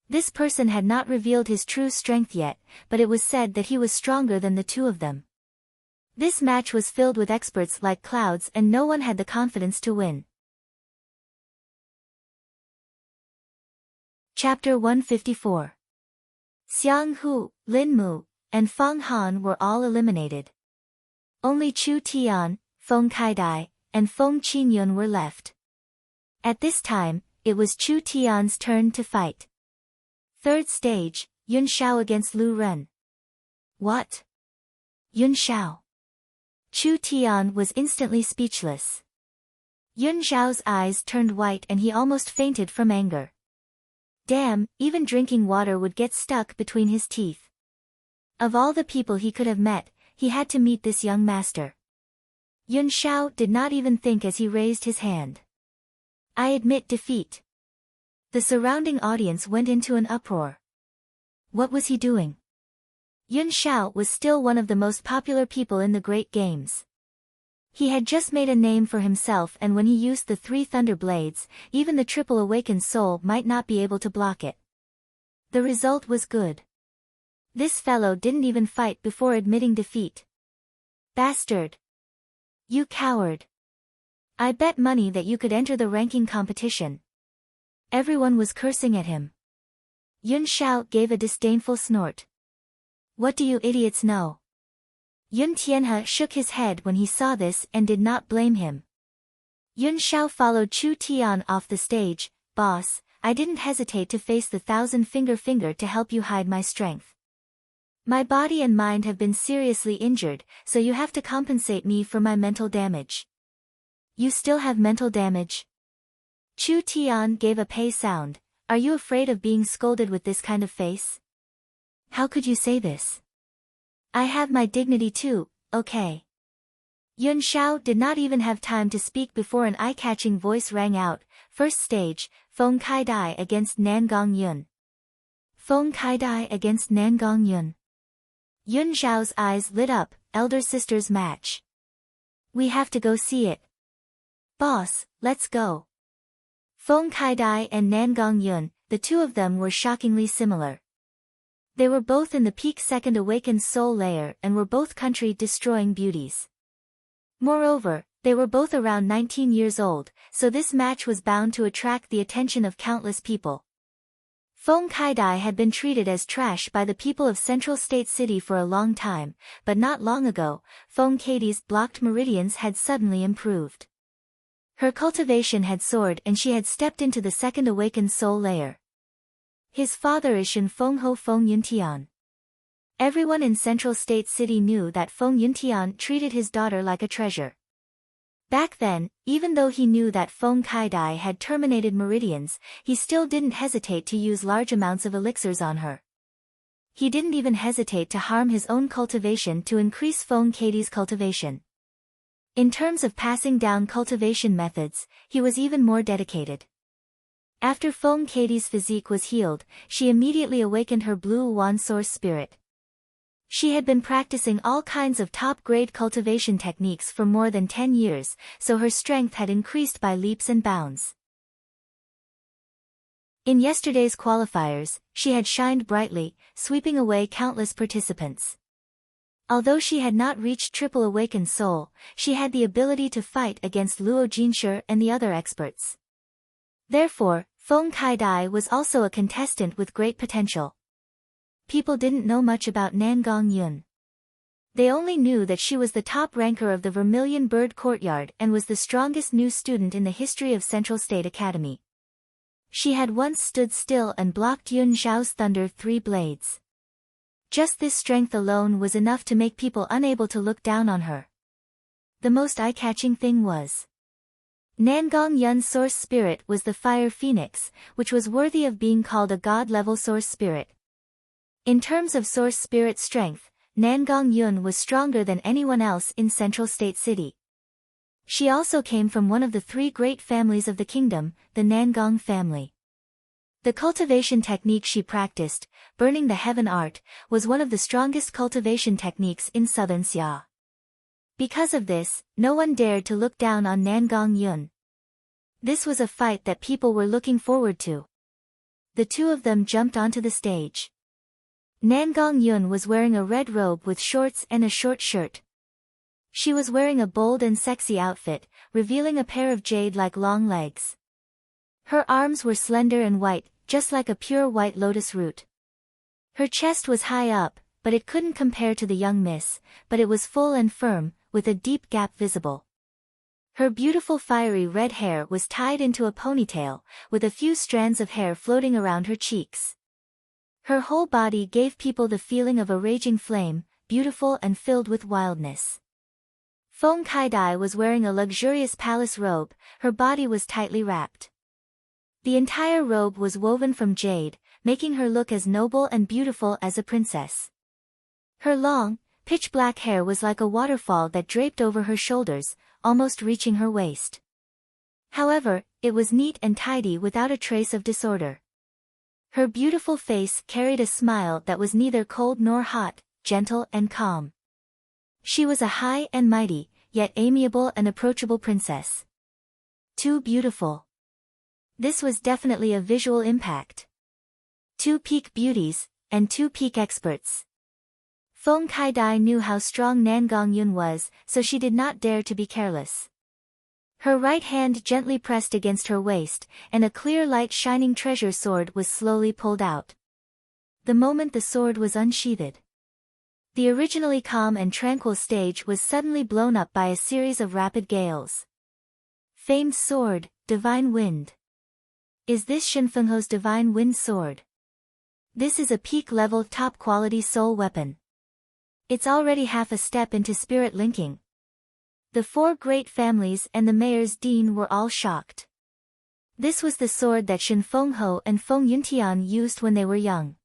This person had not revealed his true strength yet, but it was said that he was stronger than the two of them. This match was filled with experts like clouds and no one had the confidence to win. Chapter 154. Xiang Hu, Lin Mu, and Fang Han were all eliminated. Only Chu Tian, Feng Kaidai, and Feng Qinyun were left. At this time, it was Chu Tian's turn to fight. Third stage, Yun Shao against Lu Ren. What? Yun Shao? Chu Tian was instantly speechless. Yun Shao's eyes turned white and he almost fainted from anger. Damn, even drinking water would get stuck between his teeth. Of all the people he could have met, he had to meet this young master. Yun Shao did not even think as he raised his hand. I admit defeat. The surrounding audience went into an uproar. What was he doing? Yun Shao was still one of the most popular people in the Great Games. He had just made a name for himself and when he used the 3 thunder blades, even the triple awakened soul might not be able to block it. The result was good. This fellow didn't even fight before admitting defeat. Bastard! You coward! I bet money that you could enter the ranking competition. Everyone was cursing at him. Yun Shao gave a disdainful snort. What do you idiots know? Yun Tianhe shook his head when he saw this and did not blame him. Yun Shao followed Chu Tian off the stage. Boss, I didn't hesitate to face the 1,000-finger to help you hide my strength. My body and mind have been seriously injured, so you have to compensate me for my mental damage. You still have mental damage? Chu Tian gave a pei sound. Are you afraid of being scolded with this kind of face? How could you say this? I have my dignity too, okay? Yun Xiao did not even have time to speak before an eye-catching voice rang out, "First stage, Feng Kai Dai against Nangong Yun." Feng Kai Dai against Nangong Yun. Yun Xiao's eyes lit up, elder sister's match. "We have to go see it. Boss, let's go." Feng Kai Dai and Nangong Yun, the two of them were shockingly similar. They were both in the peak second awakened soul layer and were both country-destroying beauties. Moreover, they were both around 19 years old, so this match was bound to attract the attention of countless people. Feng Kai Dai had been treated as trash by the people of Central State City for a long time, but not long ago, Feng Katie's blocked meridians had suddenly improved. Her cultivation had soared and she had stepped into the second awakened soul layer. His father is Shen Feng Ho Feng Yuntian. Everyone in Central State City knew that Feng Yuntian treated his daughter like a treasure. Back then, even though he knew that Feng Kai Dai had terminated meridians, he still didn't hesitate to use large amounts of elixirs on her. He didn't even hesitate to harm his own cultivation to increase Feng Katie's cultivation. In terms of passing down cultivation methods, he was even more dedicated. After Feng Katie's physique was healed, she immediately awakened her blue Wan source spirit. She had been practicing all kinds of top-grade cultivation techniques for more than 10 years, so her strength had increased by leaps and bounds. In yesterday's qualifiers, she had shined brightly, sweeping away countless participants. Although she had not reached triple awakened soul, she had the ability to fight against Luo Jinshi and the other experts. Therefore, Feng Kai Dai was also a contestant with great potential. People didn't know much about Nangong Yun. They only knew that she was the top ranker of the Vermilion Bird Courtyard and was the strongest new student in the history of Central State Academy. She had once stood still and blocked Yun Xiao's thunder 3 blades. Just this strength alone was enough to make people unable to look down on her. The most eye-catching thing was Nangong Yun's source spirit was the Fire Phoenix, which was worthy of being called a god-level source spirit. In terms of source spirit strength, Nangong Yun was stronger than anyone else in Central State City. She also came from one of the 3 great families of the kingdom, the Nangong family. The cultivation technique she practiced, burning the heaven art, was one of the strongest cultivation techniques in southern Xia. Because of this, no one dared to look down on Nangong Yun. This was a fight that people were looking forward to. The two of them jumped onto the stage. Nangong Yun was wearing a red robe with shorts and a short shirt. She was wearing a bold and sexy outfit, revealing a pair of jade-like long legs. Her arms were slender and white, just like a pure white lotus root. Her chest was high up, but it couldn't compare to the young miss, but it was full and firm, with a deep gap visible. Her beautiful fiery red hair was tied into a ponytail, with a few strands of hair floating around her cheeks. Her whole body gave people the feeling of a raging flame, beautiful and filled with wildness. Feng Kai Dai was wearing a luxurious palace robe, her body was tightly wrapped. The entire robe was woven from jade, making her look as noble and beautiful as a princess. Her long, pitch-black hair was like a waterfall that draped over her shoulders, almost reaching her waist. However, it was neat and tidy without a trace of disorder. Her beautiful face carried a smile that was neither cold nor hot, gentle and calm. She was a high and mighty, yet amiable and approachable princess. Too beautiful. This was definitely a visual impact. 2 peak beauties, and 2 peak experts. Feng Kai Dai knew how strong Nangong Yun was, so she did not dare to be careless. Her right hand gently pressed against her waist, and a clear light shining treasure sword was slowly pulled out. The moment the sword was unsheathed, the originally calm and tranquil stage was suddenly blown up by a series of rapid gales. Famed sword, Divine Wind. Is this Shenfengho's Divine Wind sword? This is a peak-level top-quality soul weapon. It's already half a step into spirit linking. The 4 great families and the mayor's dean were all shocked. This was the sword that Shen Fengho and Feng Yuntian used when they were young.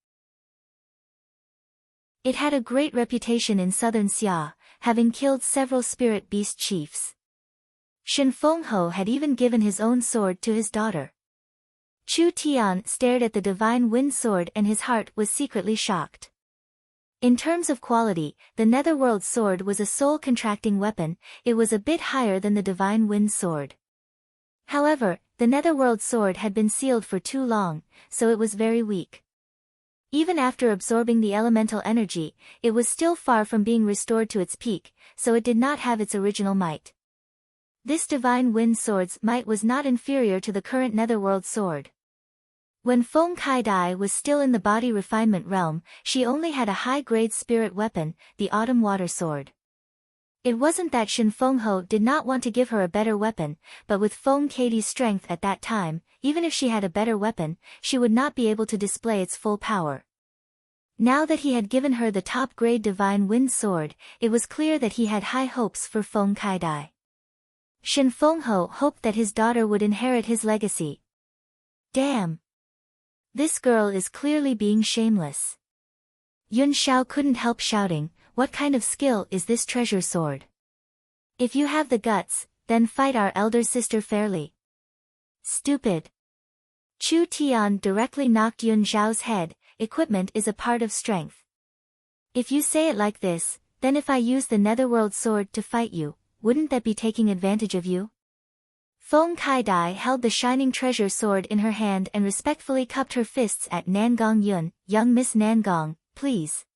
It had a great reputation in southern Xia, having killed several spirit beast chiefs. Shen Fengho had even given his own sword to his daughter. Chu Tian stared at the divine wind sword and his heart was secretly shocked. In terms of quality, the Netherworld sword was a soul-contracting weapon. It was a bit higher than the divine wind sword. However, the Netherworld sword had been sealed for too long, so it was very weak. Even after absorbing the elemental energy, it was still far from being restored to its peak, so it did not have its original might. This divine wind sword's might was not inferior to the current Netherworld sword. When Feng Kaidai was still in the body refinement realm, she only had a high-grade spirit weapon, the Autumn Water Sword. It wasn't that Shen Fengho did not want to give her a better weapon, but with Feng Katie's strength at that time, even if she had a better weapon, she would not be able to display its full power. Now that he had given her the top-grade divine wind sword, it was clear that he had high hopes for Feng Kaidai. Shen Fengho hoped that his daughter would inherit his legacy. Damn! This girl is clearly being shameless. Yun Xiao couldn't help shouting, what kind of skill is this treasure sword? If you have the guts, then fight our elder sister fairly. Stupid. Chu Tian directly knocked Yun Xiao's head. Equipment is a part of strength. If you say it like this, then if I use the Netherworld sword to fight you, wouldn't that be taking advantage of you? Feng Kaidai held the shining treasure sword in her hand and respectfully cupped her fists at Nangong Yun. Young Miss Nangong, please.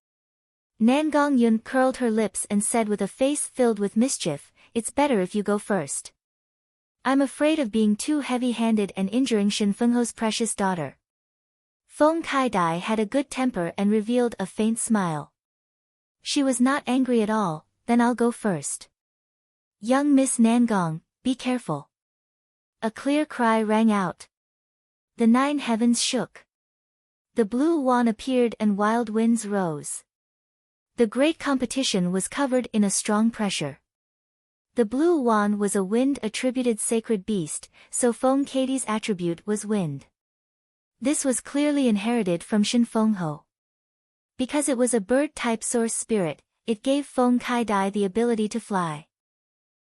Nangong Yun curled her lips and said with a face filled with mischief, it's better if you go first. I'm afraid of being too heavy-handed and injuring Shen Fengho's precious daughter. Feng Kaidai had a good temper and revealed a faint smile. She was not angry at all. Then I'll go first. Young Miss Nangong, be careful. A clear cry rang out. The 9 heavens shook. The blue wand appeared and wild winds rose. The great competition was covered in a strong pressure. The blue wand was a wind-attributed sacred beast, so Feng Katie's attribute was wind. This was clearly inherited from Shen Fengho. Because it was a bird-type source spirit, it gave Feng Kaidai the ability to fly.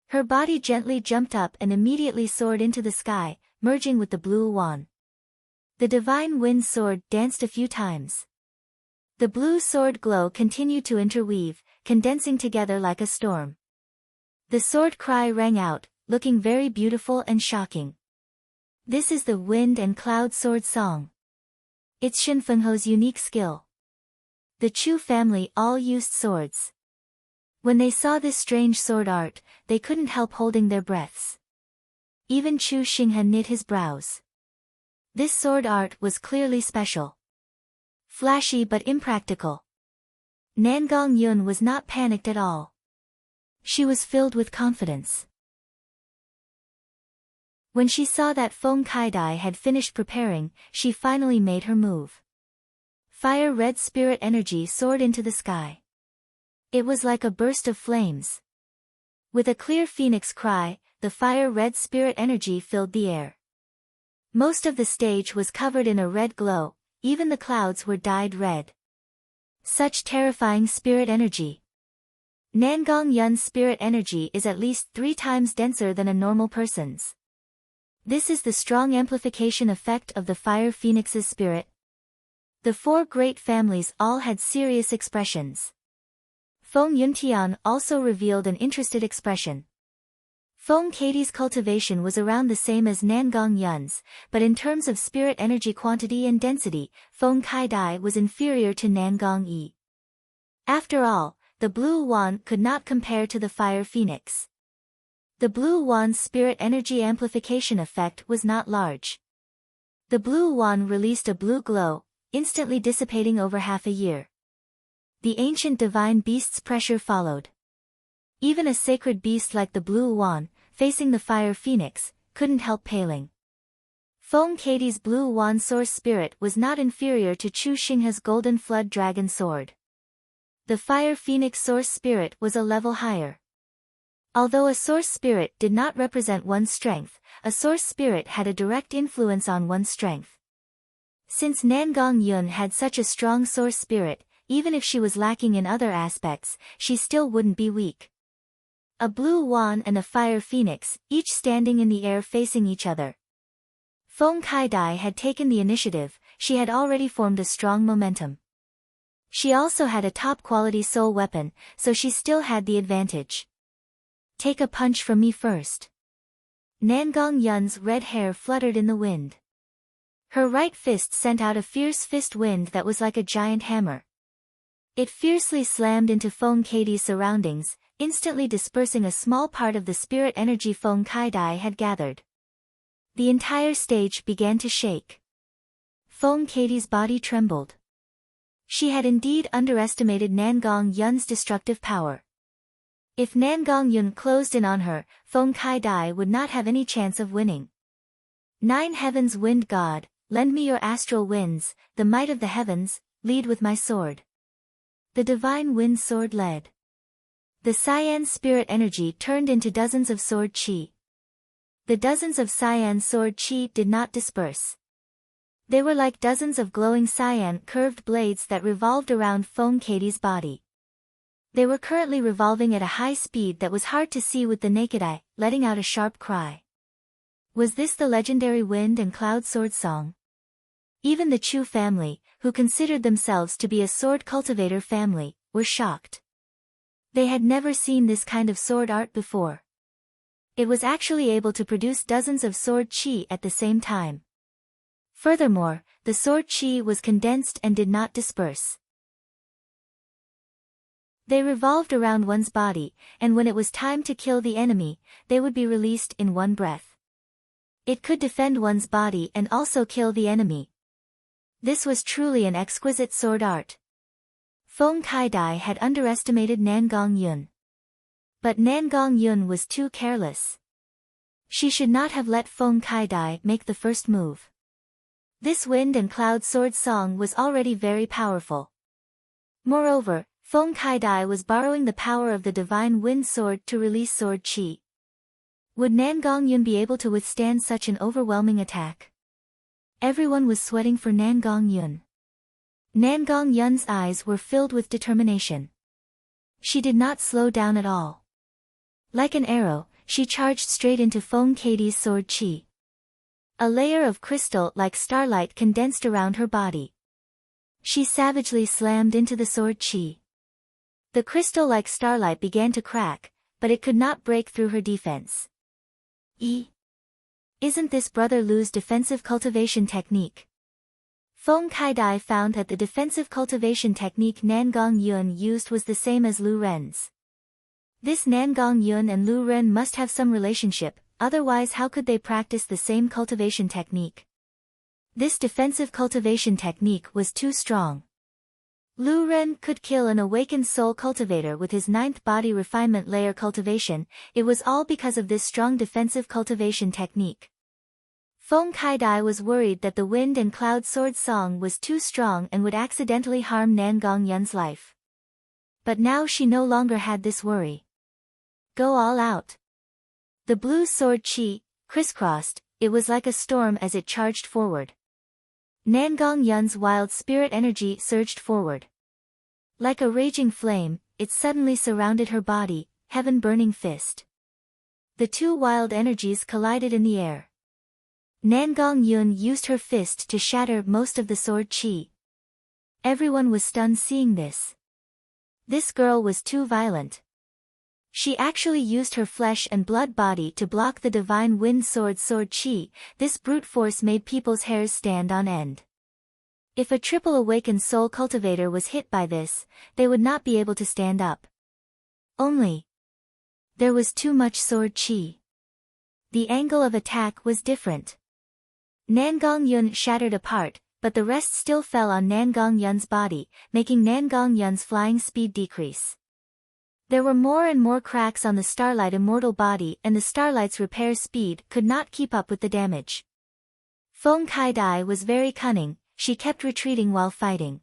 Her body gently jumped up and immediately soared into the sky, merging with the blue wand. The divine wind sword danced a few times. The blue sword glow continued to interweave, condensing together like a storm. The sword cry rang out, looking very beautiful and shocking. This is the wind and cloud sword song. It's Shen Fengho's unique skill. The Chu family all used swords. When they saw this strange sword art, they couldn't help holding their breaths. Even Chu Xinghan knit his brows. This sword art was clearly special. Flashy but impractical. Nangong Yun was not panicked at all. She was filled with confidence. When she saw that Feng Kaidai had finished preparing, she finally made her move. Fire-red spirit energy soared into the sky. It was like a burst of flames. With a clear phoenix cry, the fire-red spirit energy filled the air. Most of the stage was covered in a red glow, even the clouds were dyed red. Such terrifying spirit energy. Nangong Yun's spirit energy is at least 3 times denser than a normal person's. This is the strong amplification effect of the fire phoenix's spirit. The 4 great families all had serious expressions. Feng Yuntian also revealed an interested expression. Feng Katie's cultivation was around the same as Nangong Yun's, but in terms of spirit energy quantity and density, Feng Kaidai was inferior to Nangong Yi. After all, the blue wand could not compare to the fire phoenix. The blue wand's spirit energy amplification effect was not large. The blue wand released a blue glow, instantly dissipating over half a year. The ancient divine beast's pressure followed. Even a sacred beast like the blue wand, facing the fire phoenix, couldn't help paling. Feng Katie's blue wand source spirit was not inferior to Chu Xingha's golden flood dragon sword. The fire phoenix source spirit was a level higher. Although a source spirit did not represent one's strength, a source spirit had a direct influence on one's strength. Since Nangong Yun had such a strong source spirit, even if she was lacking in other aspects, she still wouldn't be weak. A blue wand and a fire phoenix, each standing in the air facing each other. Feng Kaidai had taken the initiative, she had already formed a strong momentum. She also had a top-quality soul weapon, so she still had the advantage. Take a punch from me first. Nangong Yun's red hair fluttered in the wind. Her right fist sent out a fierce fist wind that was like a giant hammer. It fiercely slammed into Feng Kaidai's surroundings, instantly dispersing a small part of the spirit energy Feng Kaidai had gathered. The entire stage began to shake. Feng Kaidai's body trembled. She had indeed underestimated Nangong Yun's destructive power. If Nangong Yun closed in on her, Feng Kaidai would not have any chance of winning. Nine heavens wind god, lend me your astral winds, the might of the heavens, lead with my sword. The divine wind sword led. The cyan spirit energy turned into dozens of sword chi. The dozens of cyan sword chi did not disperse. They were like dozens of glowing cyan curved blades that revolved around Feng Kaidai's body. They were currently revolving at a high speed that was hard to see with the naked eye, letting out a sharp cry. Was this the legendary wind and cloud sword song? Even the Chu family, who considered themselves to be a sword cultivator family, were shocked. They had never seen this kind of sword art before. It was actually able to produce dozens of sword chi at the same time. Furthermore, the sword chi was condensed and did not disperse. They revolved around one's body, and when it was time to kill the enemy, they would be released in one breath. It could defend one's body and also kill the enemy. This was truly an exquisite sword art. Feng Kaidai had underestimated Nangong Yun. But Nangong Yun was too careless. She should not have let Feng Kaidai make the first move. This wind and cloud sword song was already very powerful. Moreover, Feng Kaidai was borrowing the power of the divine wind sword to release sword chi. Would Nangong Yun be able to withstand such an overwhelming attack? Everyone was sweating for Nangong Yun. Nangong Yun's eyes were filled with determination. She did not slow down at all. Like an arrow, she charged straight into Feng Kaidai's sword chi. A layer of crystal like starlight condensed around her body. She savagely slammed into the sword chi. The crystal-like starlight began to crack, but it could not break through her defense. Isn't this Brother Lu's defensive cultivation technique? Feng Kaidai found that the defensive cultivation technique Nangong Yun used was the same as Lu Ren's. This Nangong Yun and Lu Ren must have some relationship, otherwise how could they practice the same cultivation technique? This defensive cultivation technique was too strong. Lu Ren could kill an awakened soul cultivator with his 9th body refinement layer cultivation, it was all because of this strong defensive cultivation technique. Feng Kaidai was worried that the wind and cloud sword song was too strong and would accidentally harm Nangong Yun's life. But now she no longer had this worry. Go all out. The blue sword chi crisscrossed, it was like a storm as it charged forward. Nangong Yun's wild spirit energy surged forward. Like a raging flame, it suddenly surrounded her body, heaven-burning fist. The two wild energies collided in the air. Nangong Yun used her fist to shatter most of the sword chi. Everyone was stunned seeing this. This girl was too violent. She actually used her flesh and blood body to block the divine wind sword chi, this brute force made people's hairs stand on end. If a triple awakened soul cultivator was hit by this, they would not be able to stand up. Only. There was too much sword chi. The angle of attack was different. Nangong Yun shattered apart, but the rest still fell on Nangong Yun's body, making Nangong Yun's flying speed decrease. There were more and more cracks on the Starlight immortal body and the Starlight's repair speed could not keep up with the damage. Feng Kaidai was very cunning, she kept retreating while fighting.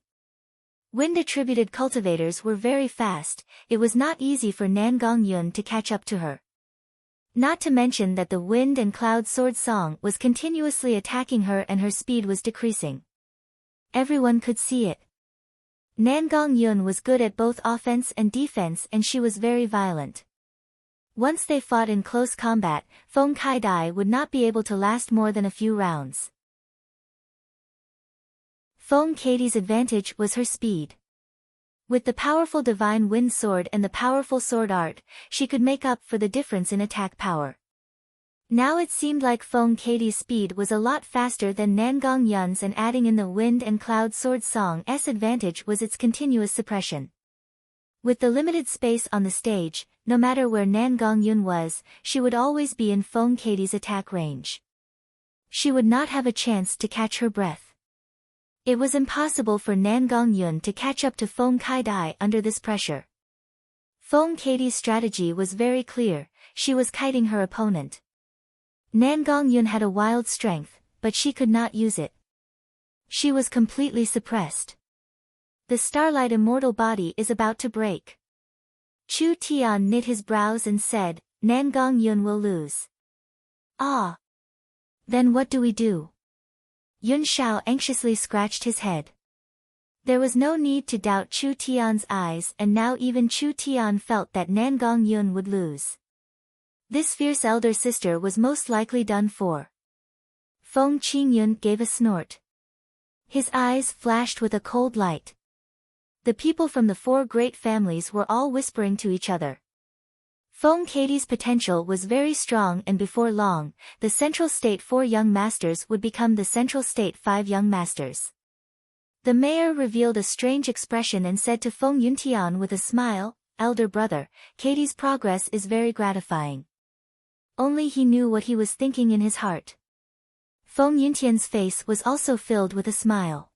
Wind-attributed cultivators were very fast, it was not easy for Nangong Yun to catch up to her. Not to mention that the wind and cloud sword song was continuously attacking her and her speed was decreasing. Everyone could see it. Nangong Yun was good at both offense and defense, and she was very violent. Once they fought in close combat, Feng Kai-dai would not be able to last more than a few rounds. Feng Katie's advantage was her speed. With the powerful divine wind sword and the powerful sword art, she could make up for the difference in attack power. Now it seemed like Feng Katie's speed was a lot faster than Nangong Yun's, and adding in the wind and cloud sword song's advantage was its continuous suppression. With the limited space on the stage, no matter where Nangong Yun was, she would always be in Feng Katie's attack range. She would not have a chance to catch her breath. It was impossible for Nangong Yun to catch up to Feng Kai-dai under this pressure. Feng Katie's strategy was very clear. She was kiting her opponent. Nangong Yun had a wild strength, but she could not use it. She was completely suppressed. The Starlight immortal body is about to break. Chu Tian knit his brows and said, Nangong Yun will lose. Ah! Then what do we do? Yun Shao anxiously scratched his head. There was no need to doubt Chu Tian's eyes, and now even Chu Tian felt that Nangong Yun would lose. This fierce elder sister was most likely done for. Feng Qingyun gave a snort. His eyes flashed with a cold light. The people from the four great families were all whispering to each other. Feng Katie's potential was very strong, and before long, the Central State 4 young masters would become the Central State 5 young masters. The mayor revealed a strange expression and said to Feng Yuntian with a smile, Elder brother, Katie's progress is very gratifying. Only he knew what he was thinking in his heart. Feng Yuntian's face was also filled with a smile.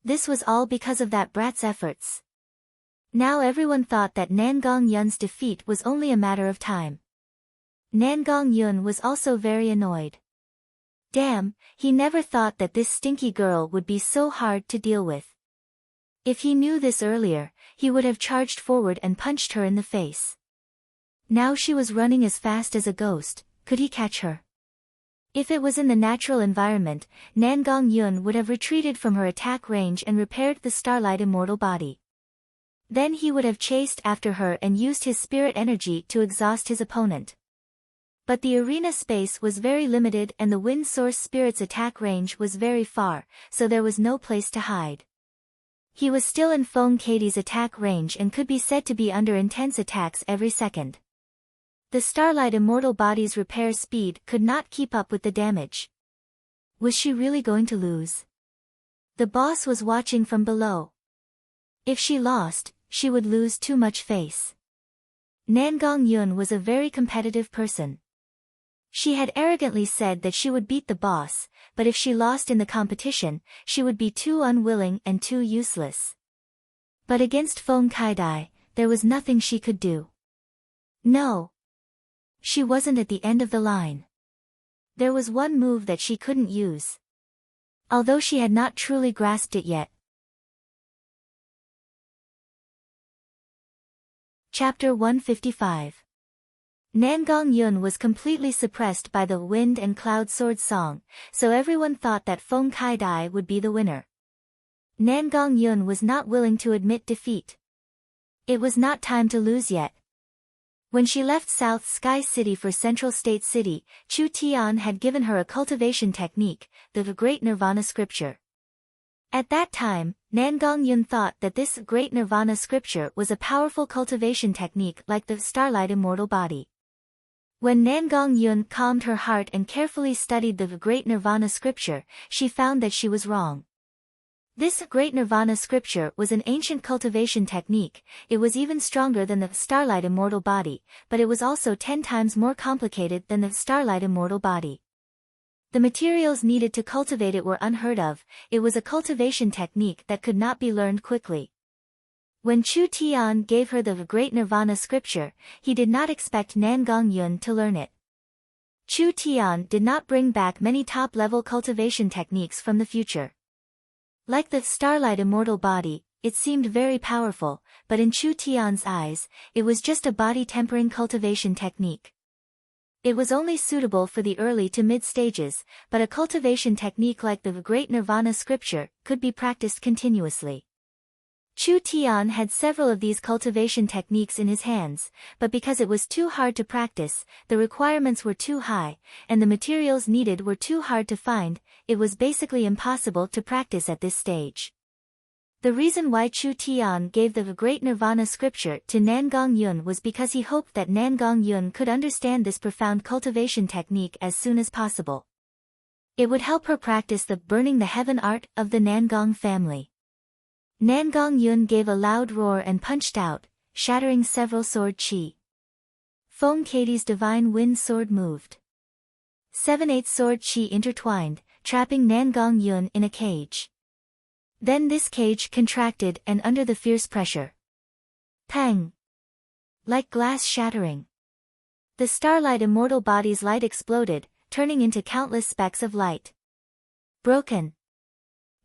This was all because of that brat's efforts. Now everyone thought that Nangong Yun's defeat was only a matter of time. Nangong Yun was also very annoyed. Damn, he never thought that this stinky girl would be so hard to deal with. If he knew this earlier, he would have charged forward and punched her in the face. Now she was running as fast as a ghost. Could he catch her? If it was in the natural environment, Nangong Yun would have retreated from her attack range and repaired the Starlight immortal body. Then he would have chased after her and used his spirit energy to exhaust his opponent. But the arena space was very limited and the Wind Source Spirit's attack range was very far, so there was no place to hide. He was still in Feng Katie's attack range and could be said to be under intense attacks every second. The Starlight immortal body's repair speed could not keep up with the damage. Was she really going to lose? The boss was watching from below. If she lost, she would lose too much face. Nangong Yun was a very competitive person. She had arrogantly said that she would beat the boss, but if she lost in the competition, she would be too unwilling and too useless. But against Feng Kai-dai, there was nothing she could do. No. She wasn't at the end of the line. There was one move that she couldn't use. Although she had not truly grasped it yet. Chapter 155. Nangong Yun was completely suppressed by the wind and cloud sword song, so everyone thought that Feng Kai-dai would be the winner. Nangong Yun was not willing to admit defeat. It was not time to lose yet. When she left South Sky City for Central State City, Chu Tian had given her a cultivation technique, the Great Nirvana Scripture. At that time, Nangong Yun thought that this Great Nirvana Scripture was a powerful cultivation technique like the Starlight immortal body. When Nangong Yun calmed her heart and carefully studied the Great Nirvana Scripture, she found that she was wrong. This Great Nirvana Scripture was an ancient cultivation technique. It was even stronger than the Starlight immortal body, but it was also 10 times more complicated than the Starlight immortal body. The materials needed to cultivate it were unheard of. It was a cultivation technique that could not be learned quickly. When Chu Tian gave her the Great Nirvana Scripture, he did not expect Nangong Yun to learn it. Chu Tian did not bring back many top-level cultivation techniques from the future. Like the Starlight immortal body, it seemed very powerful, but in Chu Tian's eyes, it was just a body-tempering cultivation technique. It was only suitable for the early to mid-stages, but a cultivation technique like the Great Nirvana Scripture could be practiced continuously. Chu Tian had several of these cultivation techniques in his hands, but because it was too hard to practice, the requirements were too high, and the materials needed were too hard to find, it was basically impossible to practice at this stage. The reason why Chu Tian gave the Great Nirvana scripture to Nangong Yun was because he hoped that Nangong Yun could understand this profound cultivation technique as soon as possible. It would help her practice the burning the heaven art of the Nangong family. Nangong Yun gave a loud roar and punched out, shattering several sword chi. Feng Katie's divine wind sword moved. 7/8 sword chi intertwined, trapping Nangong Yun in a cage. Then this cage contracted and under the fierce pressure. Pang! Like glass shattering. The starlight immortal body's light exploded, turning into countless specks of light. Broken.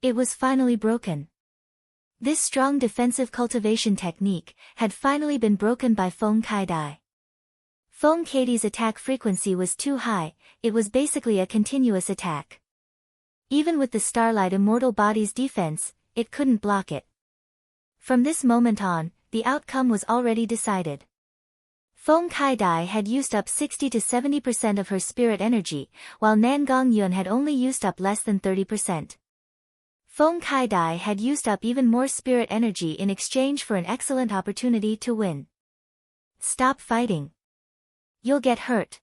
It was finally broken. This strong defensive cultivation technique had finally been broken by Feng Kaidai. Feng Katie's attack frequency was too high, it was basically a continuous attack. Even with the starlight immortal body's defense, it couldn't block it. From this moment on, the outcome was already decided. Feng Kaidai had used up 60 to 70% of her spirit energy, while Nangong Yun had only used up less than 30%. Feng Kaidai had used up even more spirit energy in exchange for an excellent opportunity to win. Stop fighting. You'll get hurt.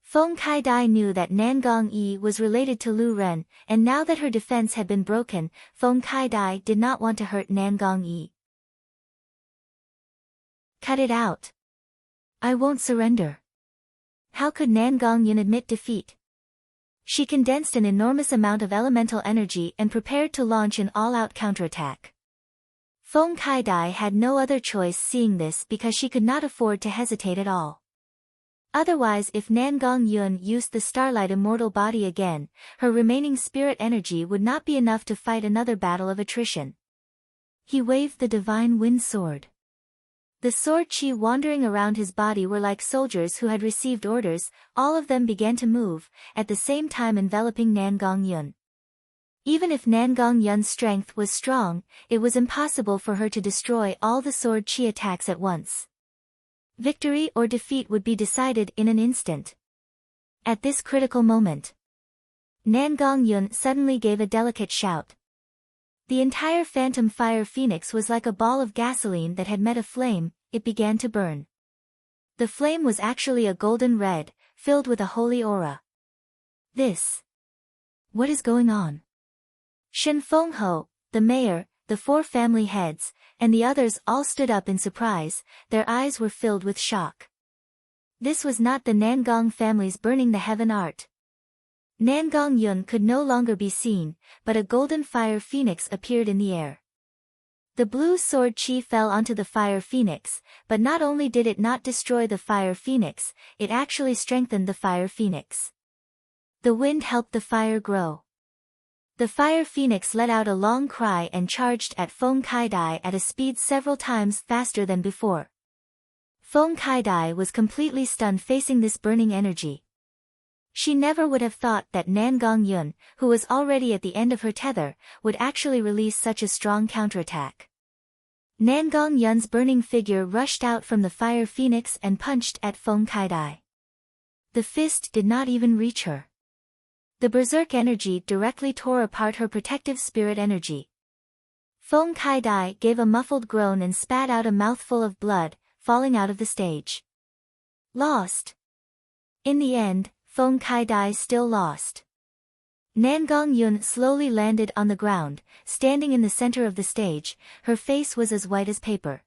Feng Kaidai knew that Nangong Yi was related to Lu Ren, and now that her defense had been broken, Feng Kaidai did not want to hurt Nangong Yi. Cut it out. I won't surrender. How could Nangong Yun admit defeat? She condensed an enormous amount of elemental energy and prepared to launch an all-out counterattack. Feng Kaidai had no other choice seeing this because she could not afford to hesitate at all. Otherwise, if Nangong Yun used the Starlight Immortal Body again, her remaining spirit energy would not be enough to fight another battle of attrition. He waved the Divine Wind Sword. The sword chi wandering around his body were like soldiers who had received orders, all of them began to move, at the same time enveloping Nangong Yun. Even if Nangong Yun's strength was strong, it was impossible for her to destroy all the sword chi attacks at once. Victory or defeat would be decided in an instant. At this critical moment, Nangong Yun suddenly gave a delicate shout. The entire phantom fire phoenix was like a ball of gasoline that had met a flame, it began to burn. The flame was actually a golden red, filled with a holy aura. What is going on? Shen Fengho, the mayor, the 4 family heads, and the others all stood up in surprise, their eyes were filled with shock. This was not the Nangong family's burning the heaven art. Nangong Yun could no longer be seen, but a golden fire phoenix appeared in the air. The blue sword chi fell onto the fire phoenix, but not only did it not destroy the fire phoenix, it actually strengthened the fire phoenix. The wind helped the fire grow. The fire phoenix let out a long cry and charged at Feng Kaidai at a speed several times faster than before. Feng Kaidai was completely stunned facing this burning energy. She never would have thought that Nangong Yun, who was already at the end of her tether, would actually release such a strong counterattack. Nangong Yun's burning figure rushed out from the fire phoenix and punched at Feng Kaidai. The fist did not even reach her. The berserk energy directly tore apart her protective spirit energy. Feng Kaidai gave a muffled groan and spat out a mouthful of blood, falling out of the stage. Lost. In the end, Feng Kaidai still lost. Nangong Yun slowly landed on the ground, standing in the center of the stage, her face was as white as paper.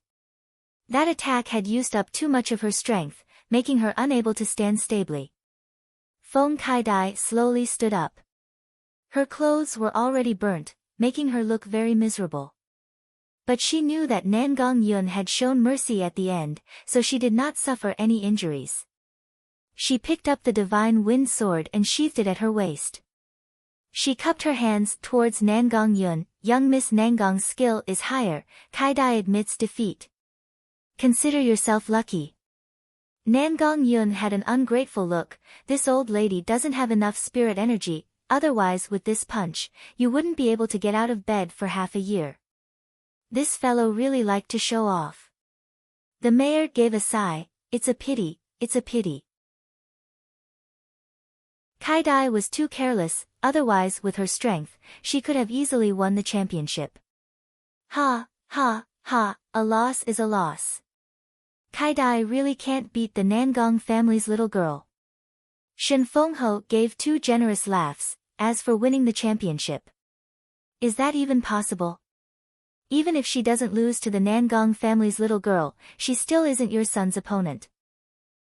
That attack had used up too much of her strength, making her unable to stand stably. Feng Kaidai slowly stood up. Her clothes were already burnt, making her look very miserable. But she knew that Nangong Yun had shown mercy at the end, so she did not suffer any injuries. She picked up the divine wind sword and sheathed it at her waist. She cupped her hands towards Nangong Yun. Young Miss Nangong's skill is higher, Kaidai admits defeat. Consider yourself lucky. Nangong Yun had an ungrateful look, this old lady doesn't have enough spirit energy, otherwise with this punch, you wouldn't be able to get out of bed for half a year. This fellow really liked to show off. The mayor gave a sigh. It's a pity, it's a pity. Kai-Dai was too careless, otherwise with her strength, she could have easily won the championship. Ha, ha, ha, a loss is a loss. Kai-Dai really can't beat the Nangong family's little girl. Shen Fengho gave 2 generous laughs. As for winning the championship, is that even possible? Even if she doesn't lose to the Nangong family's little girl, she still isn't your son's opponent.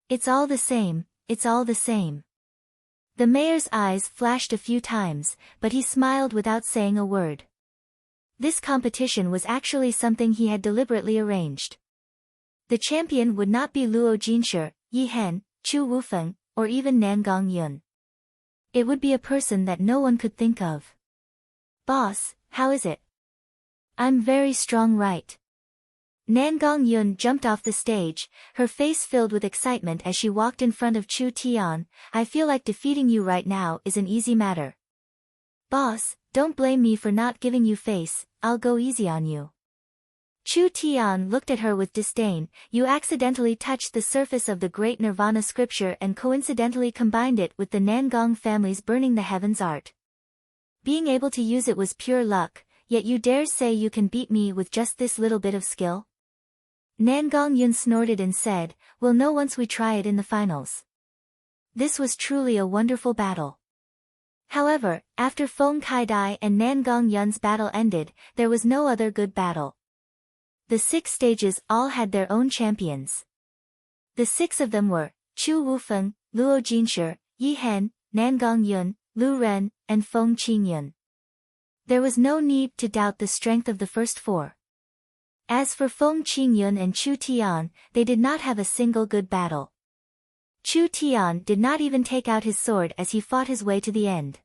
It's all the same, it's all the same. The mayor's eyes flashed a few times, but he smiled without saying a word. This competition was actually something he had deliberately arranged. The champion would not be Luo Jinshi, Yi Hen, Chu Wufeng, or even Nangong Yun. It would be a person that no one could think of. Boss, how is it? I'm very strong, right? Nangong Yun jumped off the stage, her face filled with excitement as she walked in front of Chu Tian. I feel like defeating you right now is an easy matter. Boss, don't blame me for not giving you face, I'll go easy on you. Chu Tian looked at her with disdain. You accidentally touched the surface of the great Nirvana scripture and coincidentally combined it with the Nangong family's burning the heavens art. Being able to use it was pure luck, yet you dare say you can beat me with just this little bit of skill? Nangong Yun snorted and said, we'll know once we try it in the finals. This was truly a wonderful battle. However, after Feng Kai-Dai and Nangong Yun's battle ended, there was no other good battle. The 6 stages all had their own champions. The 6 of them were Chu Wufeng, Luo Jinshi, Yi Hen, Nangong Yun, Lu Ren, and Feng Qingyun. There was no need to doubt the strength of the first 4. As for Feng Qingyun and Chu Tian, they did not have a single good battle. Chu Tian did not even take out his sword as he fought his way to the end.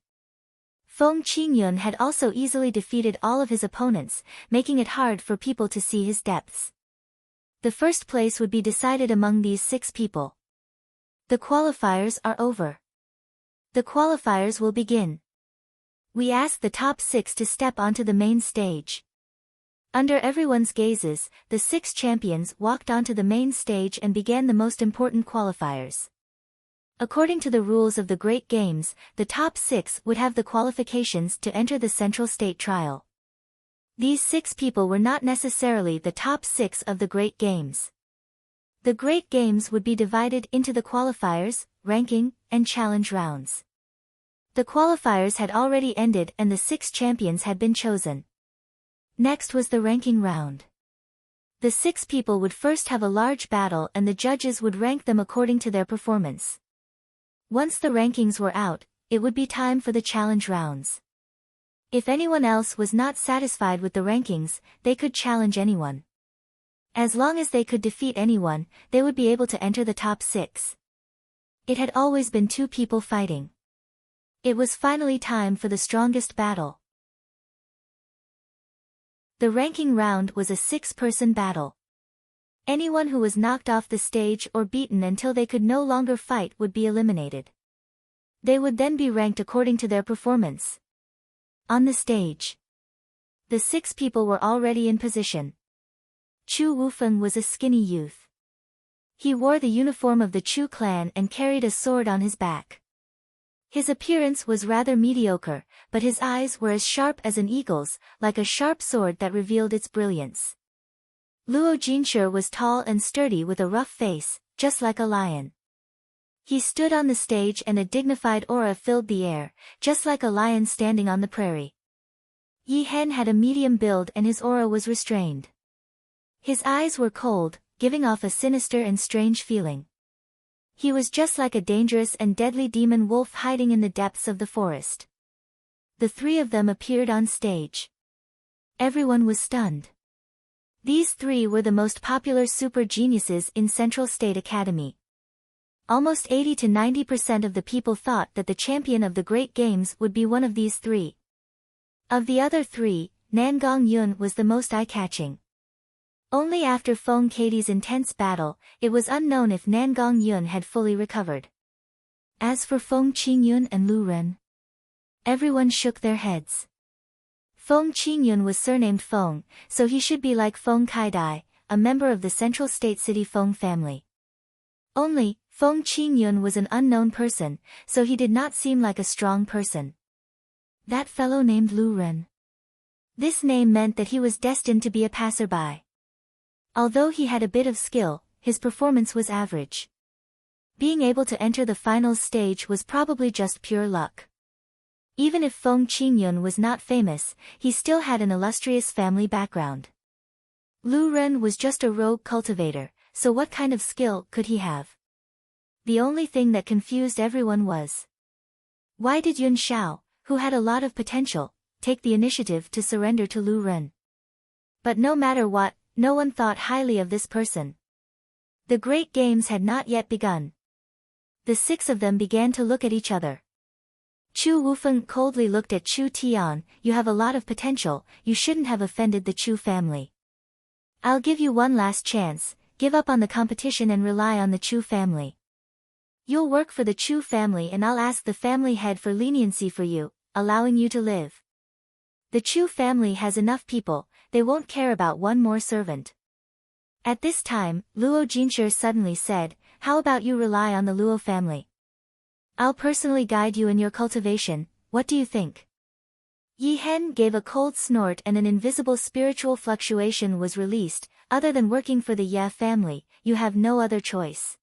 Feng Qingyun had also easily defeated all of his opponents, making it hard for people to see his depths. The first place would be decided among these 6 people. The qualifiers are over. The qualifiers will begin. We ask the top 6 to step onto the main stage. Under everyone's gazes, the 6 champions walked onto the main stage and began the most important qualifiers. According to the rules of the Great Games, the top 6 would have the qualifications to enter the Central State Trial. These 6 people were not necessarily the top 6 of the Great Games. The Great Games would be divided into the qualifiers, ranking, and challenge rounds. The qualifiers had already ended and the 6 champions had been chosen. Next was the ranking round. The 6 people would first have a large battle and the judges would rank them according to their performance. Once the rankings were out, it would be time for the challenge rounds. If anyone else was not satisfied with the rankings, they could challenge anyone. As long as they could defeat anyone, they would be able to enter the top 6. It had always been 2 people fighting. It was finally time for the strongest battle. The ranking round was a 6-person battle. Anyone who was knocked off the stage or beaten until they could no longer fight would be eliminated. They would then be ranked according to their performance. On the stage, the 6 people were already in position. Chu Wufeng was a skinny youth. He wore the uniform of the Chu clan and carried a sword on his back. His appearance was rather mediocre, but his eyes were as sharp as an eagle's, like a sharp sword that revealed its brilliance. Luo Jinshi was tall and sturdy with a rough face, just like a lion. He stood on the stage and a dignified aura filled the air, just like a lion standing on the prairie. Yi Hen had a medium build and his aura was restrained. His eyes were cold, giving off a sinister and strange feeling. He was just like a dangerous and deadly demon wolf hiding in the depths of the forest. The 3 of them appeared on stage. Everyone was stunned. These 3 were the most popular super geniuses in Central State Academy. Almost 80 to 90% of the people thought that the champion of the Great Games would be one of these 3. Of the other 3, Nangong Yun was the most eye-catching. Only after Feng Kaidi's intense battle, it was unknown if Nangong Yun had fully recovered. As for Feng Qingyun and Lu Ren, everyone shook their heads. Feng Qingyun was surnamed Feng, so he should be like Feng Kaidai, a member of the central state city Feng family. Only, Feng Qingyun was an unknown person, so he did not seem like a strong person. That fellow named Lu Ren. This name meant that he was destined to be a passerby. Although he had a bit of skill, his performance was average. Being able to enter the finals stage was probably just pure luck. Even if Feng Qingyun was not famous, he still had an illustrious family background. Lu Ren was just a rogue cultivator, so what kind of skill could he have? The only thing that confused everyone was, why did Yun Xiao, who had a lot of potential, take the initiative to surrender to Lu Ren? But no matter what, no one thought highly of this person. The Great Games had not yet begun. The six of them began to look at each other. Chu Wufeng coldly looked at Chu Tian. You have a lot of potential, you shouldn't have offended the Chu family. I'll give you one last chance, give up on the competition and rely on the Chu family. You'll work for the Chu family and I'll ask the family head for leniency for you, allowing you to live. The Chu family has enough people, they won't care about one more servant. At this time, Luo Jinshi suddenly said, how about you rely on the Luo family? I'll personally guide you in your cultivation, what do you think? Yi Hen gave a cold snort and an invisible spiritual fluctuation was released. Other than working for the Ye family, you have no other choice.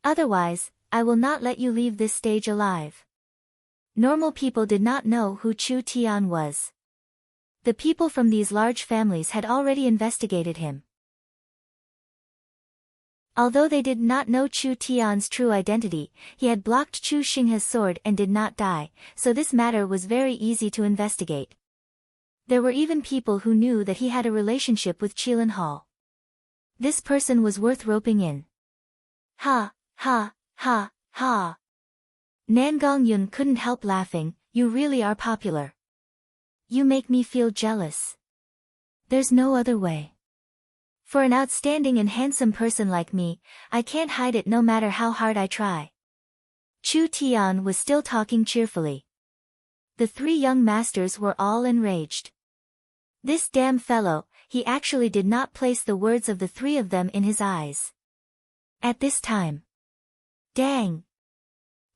Otherwise, I will not let you leave this stage alive. Normal people did not know who Chu Tian was. The people from these large families had already investigated him. Although they did not know Chu Tian's true identity, he had blocked Chu Xinghe's sword and did not die, so this matter was very easy to investigate. There were even people who knew that he had a relationship with Qilin Hall. This person was worth roping in. Ha, ha, ha, ha. Nangong Yun couldn't help laughing, you really are popular. You make me feel jealous. There's no other way. For an outstanding and handsome person like me, I can't hide it no matter how hard I try. Chu Tian was still talking cheerfully. The three young masters were all enraged. This damn fellow, he actually did not place the words of the three of them in his eyes. At this time. Dang!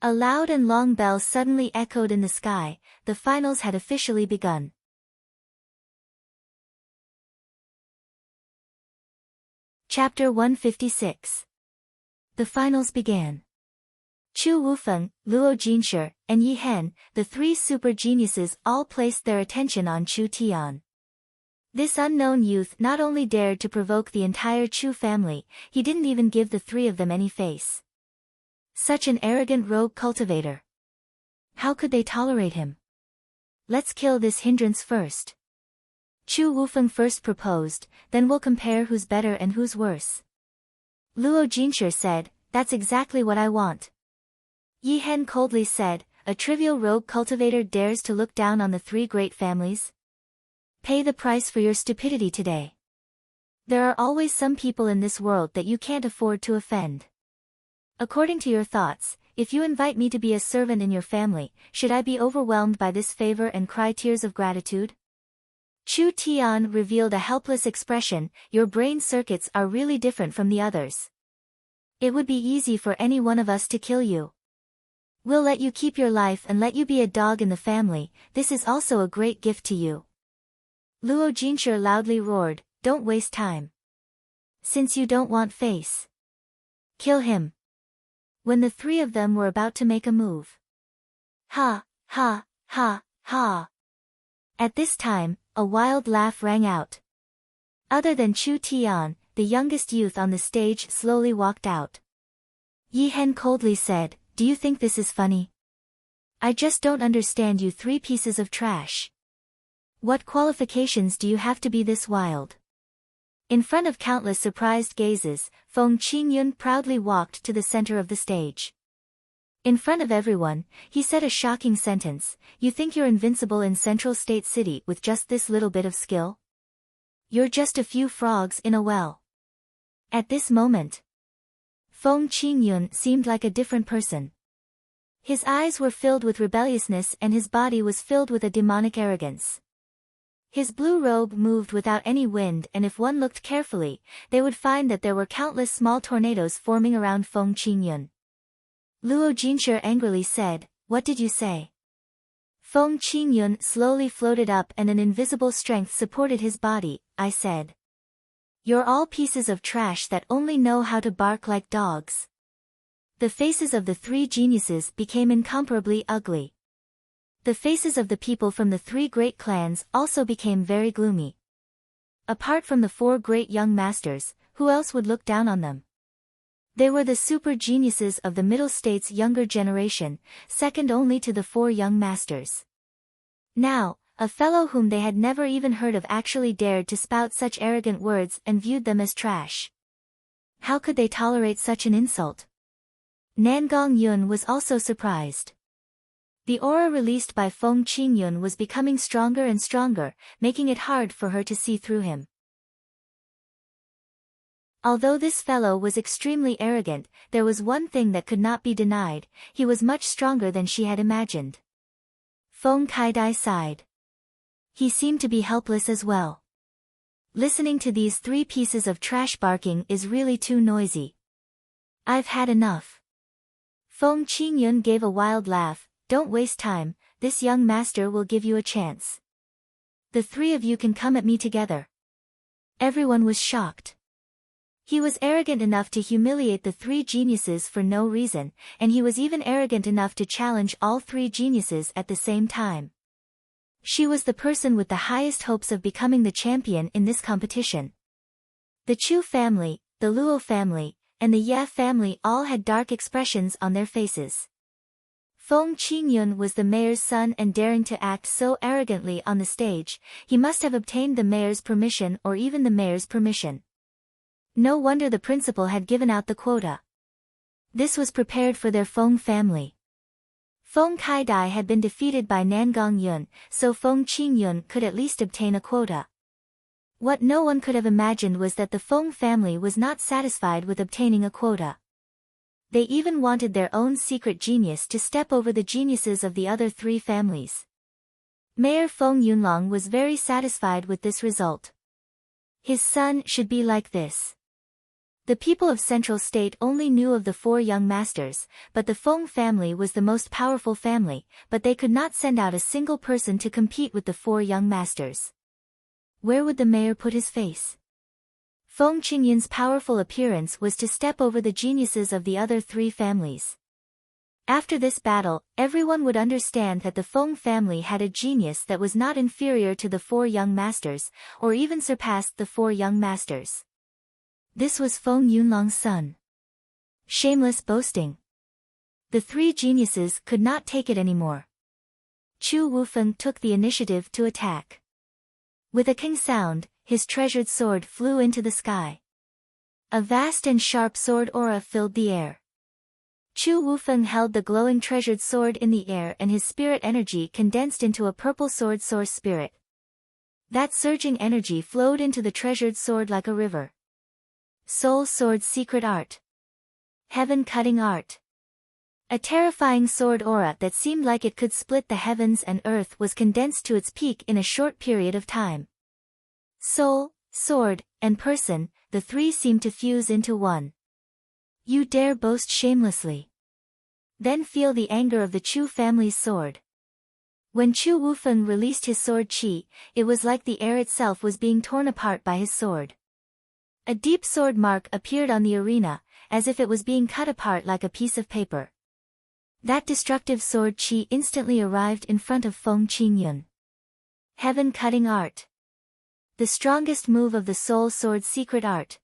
A loud and long bell suddenly echoed in the sky, the finals had officially begun. Chapter 156. The finals began. Chu Wufeng, Luo Jinshi, and Yi Hen, the three super geniuses all placed their attention on Chu Tian. This unknown youth not only dared to provoke the entire Chu family, he didn't even give the three of them any face. Such an arrogant rogue cultivator. How could they tolerate him? Let's kill this hindrance first. Chu Wufeng first proposed, then we'll compare who's better and who's worse. Luo Jinshi said, that's exactly what I want. Yi Hen coldly said, a trivial rogue cultivator dares to look down on the three great families? Pay the price for your stupidity today. There are always some people in this world that you can't afford to offend. According to your thoughts, if you invite me to be a servant in your family, should I be overwhelmed by this favor and cry tears of gratitude? Chu Tian revealed a helpless expression, your brain circuits are really different from the others. It would be easy for any one of us to kill you. We'll let you keep your life and let you be a dog in the family, this is also a great gift to you. Luo Jinshi loudly roared, don't waste time. Since you don't want face. Kill him. When the three of them were about to make a move. Ha, ha, ha, ha. At this time, a wild laugh rang out. Other than Chu Tian, the youngest youth on the stage slowly walked out. Yi Hen coldly said, do you think this is funny? I just don't understand you three pieces of trash. What qualifications do you have to be this wild? In front of countless surprised gazes, Feng Qingyun proudly walked to the center of the stage. In front of everyone, he said a shocking sentence, you think you're invincible in Central State City with just this little bit of skill? You're just a few frogs in a well. At this moment, Feng Qingyun seemed like a different person. His eyes were filled with rebelliousness and his body was filled with a demonic arrogance. His blue robe moved without any wind, and if one looked carefully, they would find that there were countless small tornadoes forming around Feng Qingyun. Luo Jinshi angrily said, "What did you say?" Feng Qingyun slowly floated up and an invisible strength supported his body. "I said, you're all pieces of trash that only know how to bark like dogs." The faces of the three geniuses became incomparably ugly. The faces of the people from the three great clans also became very gloomy. Apart from the four great young masters, who else would look down on them? They were the super geniuses of the Middle States' younger generation, second only to the four young masters. Now, a fellow whom they had never even heard of actually dared to spout such arrogant words and viewed them as trash. How could they tolerate such an insult? Nangong Yun was also surprised. The aura released by Feng Qingyun was becoming stronger and stronger, making it hard for her to see through him. Although this fellow was extremely arrogant, there was one thing that could not be denied: he was much stronger than she had imagined. Feng Kaidai sighed. He seemed to be helpless as well. Listening to these three pieces of trash barking is really too noisy. I've had enough. Feng Qingyun gave a wild laugh. Don't waste time, this young master will give you a chance. The three of you can come at me together. Everyone was shocked. He was arrogant enough to humiliate the three geniuses for no reason, and he was even arrogant enough to challenge all three geniuses at the same time. She was the person with the highest hopes of becoming the champion in this competition. The Chu family, the Luo family, and the Ye family all had dark expressions on their faces. Feng Qingyun was the mayor's son, and daring to act so arrogantly on the stage, he must have obtained the mayor's permission or even the mayor's permission. No wonder the principal had given out the quota. This was prepared for their Feng family. Feng Kaidai had been defeated by Nangong Yun, so Feng Qingyun could at least obtain a quota. What no one could have imagined was that the Feng family was not satisfied with obtaining a quota. They even wanted their own secret genius to step over the geniuses of the other three families. Mayor Feng Yunlong was very satisfied with this result. His son should be like this. The people of Central State only knew of the four young masters, but the Feng family was the most powerful family, but they could not send out a single person to compete with the four young masters. Where would the mayor put his face? Feng Qingyun's powerful appearance was to step over the geniuses of the other three families. After this battle, everyone would understand that the Feng family had a genius that was not inferior to the four young masters, or even surpassed the four young masters. This was Feng Yunlong's son. Shameless boasting. The three geniuses could not take it anymore. Chu Wufeng took the initiative to attack. With a king sound, his treasured sword flew into the sky. A vast and sharp sword aura filled the air. Chu Wufeng held the glowing treasured sword in the air, and his spirit energy condensed into a purple sword source spirit. That surging energy flowed into the treasured sword like a river. Soul Sword Secret Art. Heaven Cutting Art. A terrifying sword aura that seemed like it could split the heavens and earth was condensed to its peak in a short period of time. Soul, sword, and person, the three seemed to fuse into one. You dare boast shamelessly. Then feel the anger of the Chu family's sword. When Chu Wufeng released his sword qi, it was like the air itself was being torn apart by his sword. A deep sword mark appeared on the arena, as if it was being cut apart like a piece of paper. That destructive sword qi instantly arrived in front of Feng Qingyun. Heaven Cutting Art. The strongest move of the Soul Sword Secret Art.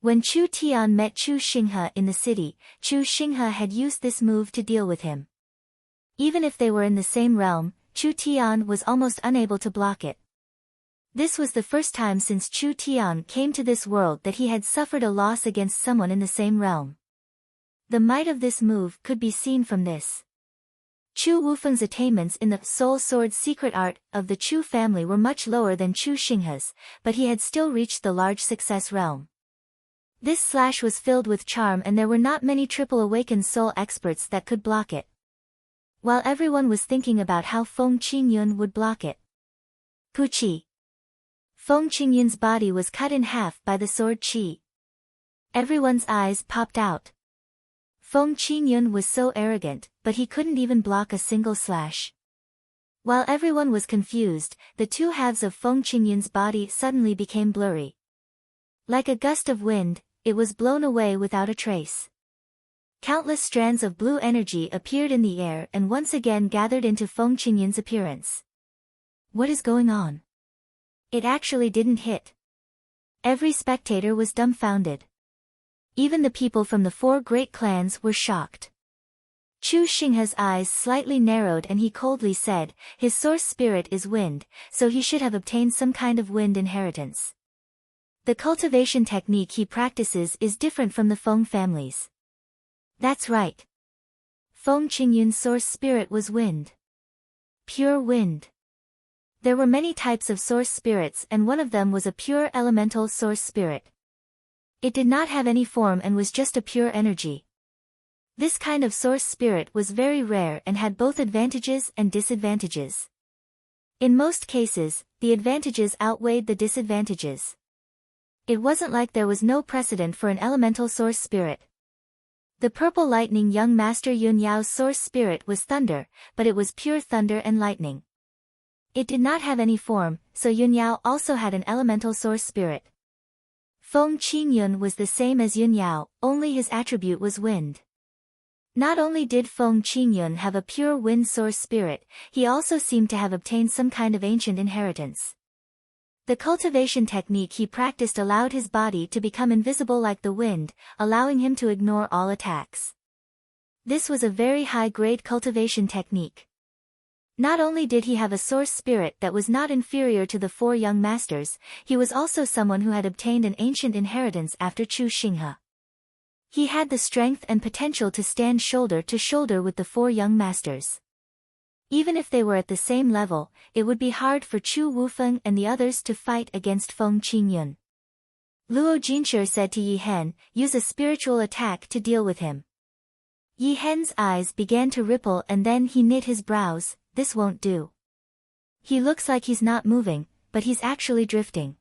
When Chu Tian met Chu Xinghe in the city, Chu Xinghe had used this move to deal with him. Even if they were in the same realm, Chu Tian was almost unable to block it. This was the first time since Chu Tian came to this world that he had suffered a loss against someone in the same realm. The might of this move could be seen from this. Chu Wufeng's attainments in the Soul Sword Secret Art of the Chu family were much lower than Chu Xinghe's, but he had still reached the large success realm. This slash was filled with charm, and there were not many triple awakened soul experts that could block it. while everyone was thinking about how Feng Qingyun would block it. Puchi. Feng Qingyun's body was cut in half by the sword qi. Everyone's eyes popped out. Feng Qingyun was so arrogant, but he couldn't even block a single slash. While everyone was confused, the two halves of Feng Qingyun's body suddenly became blurry. Like a gust of wind, it was blown away without a trace. Countless strands of blue energy appeared in the air and once again gathered into Feng Qingyun's appearance. What is going on? It actually didn't hit. Every spectator was dumbfounded. Even the people from the 4 great clans were shocked. Chu Xinghe's eyes slightly narrowed and he coldly said, his source spirit is wind, so he should have obtained some kind of wind inheritance. The cultivation technique he practices is different from the Feng family's. That's right. Feng Qingyun's source spirit was wind. Pure wind. There were many types of source spirits and one of them was a pure elemental source spirit. It did not have any form and was just a pure energy. This kind of source spirit was very rare and had both advantages and disadvantages. In most cases, the advantages outweighed the disadvantages. It wasn't like there was no precedent for an elemental source spirit. The purple lightning young master Yun Yao's source spirit was thunder, but it was pure thunder and lightning. It did not have any form, so Yun Yao also had an elemental source spirit. Feng Qingyun was the same as Yun Yao, only his attribute was wind. Not only did Feng Qingyun have a pure wind source spirit, he also seemed to have obtained some kind of ancient inheritance. The cultivation technique he practiced allowed his body to become invisible like the wind, allowing him to ignore all attacks. This was a very high-grade cultivation technique. Not only did he have a source spirit that was not inferior to the 4 young masters, he was also someone who had obtained an ancient inheritance after Chu Xinghe. He had the strength and potential to stand shoulder to shoulder with the 4 young masters. Even if they were at the same level, it would be hard for Chu Wufeng and the others to fight against Feng Qingyun. Luo Jinshi said to Yi Hen, use a spiritual attack to deal with him. Yi Hen's eyes began to ripple and then he knit his brows. This won't do. He looks like he's not moving, but he's actually drifting.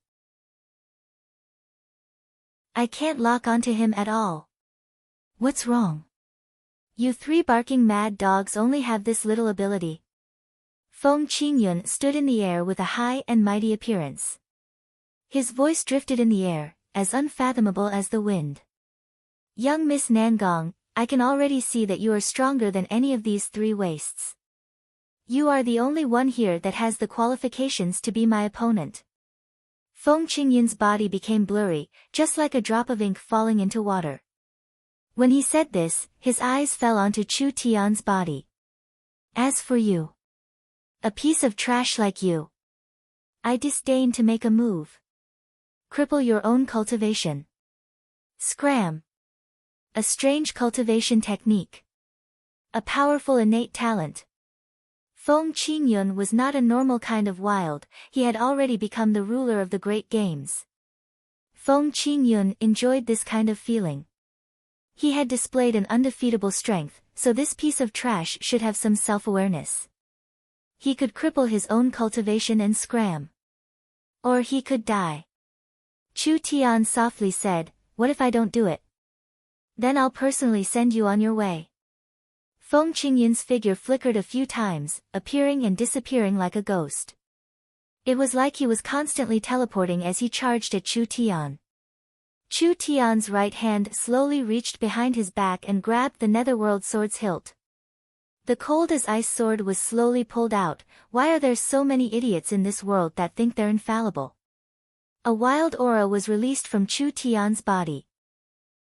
I can't lock onto him at all. What's wrong? You 3 barking mad dogs only have this little ability. Feng Qingyun stood in the air with a high and mighty appearance. His voice drifted in the air, as unfathomable as the wind. Young Miss Nangong, I can already see that you are stronger than any of these 3 wastes. You are the only one here that has the qualifications to be my opponent. Feng Qingyun's body became blurry, just like a drop of ink falling into water. When he said this, his eyes fell onto Chu Tian's body. As for you, a piece of trash like you, I disdain to make a move. Cripple your own cultivation. Scram. A strange cultivation technique. A powerful innate talent. Feng Qingyun was not a normal kind of wild, he had already become the ruler of the great games. Feng Qingyun enjoyed this kind of feeling. He had displayed an undefeatable strength, so this piece of trash should have some self-awareness. He could cripple his own cultivation and scram. Or he could die. Chu Tian softly said, what if I don't do it? Then I'll personally send you on your way. Feng Qingyun's figure flickered a few times, appearing and disappearing like a ghost. It was like he was constantly teleporting as he charged at Chu Tian. Chu Tian's right hand slowly reached behind his back and grabbed the netherworld sword's hilt. The cold-as-ice sword was slowly pulled out. Why are there so many idiots in this world that think they're infallible? A wild aura was released from Chu Tian's body.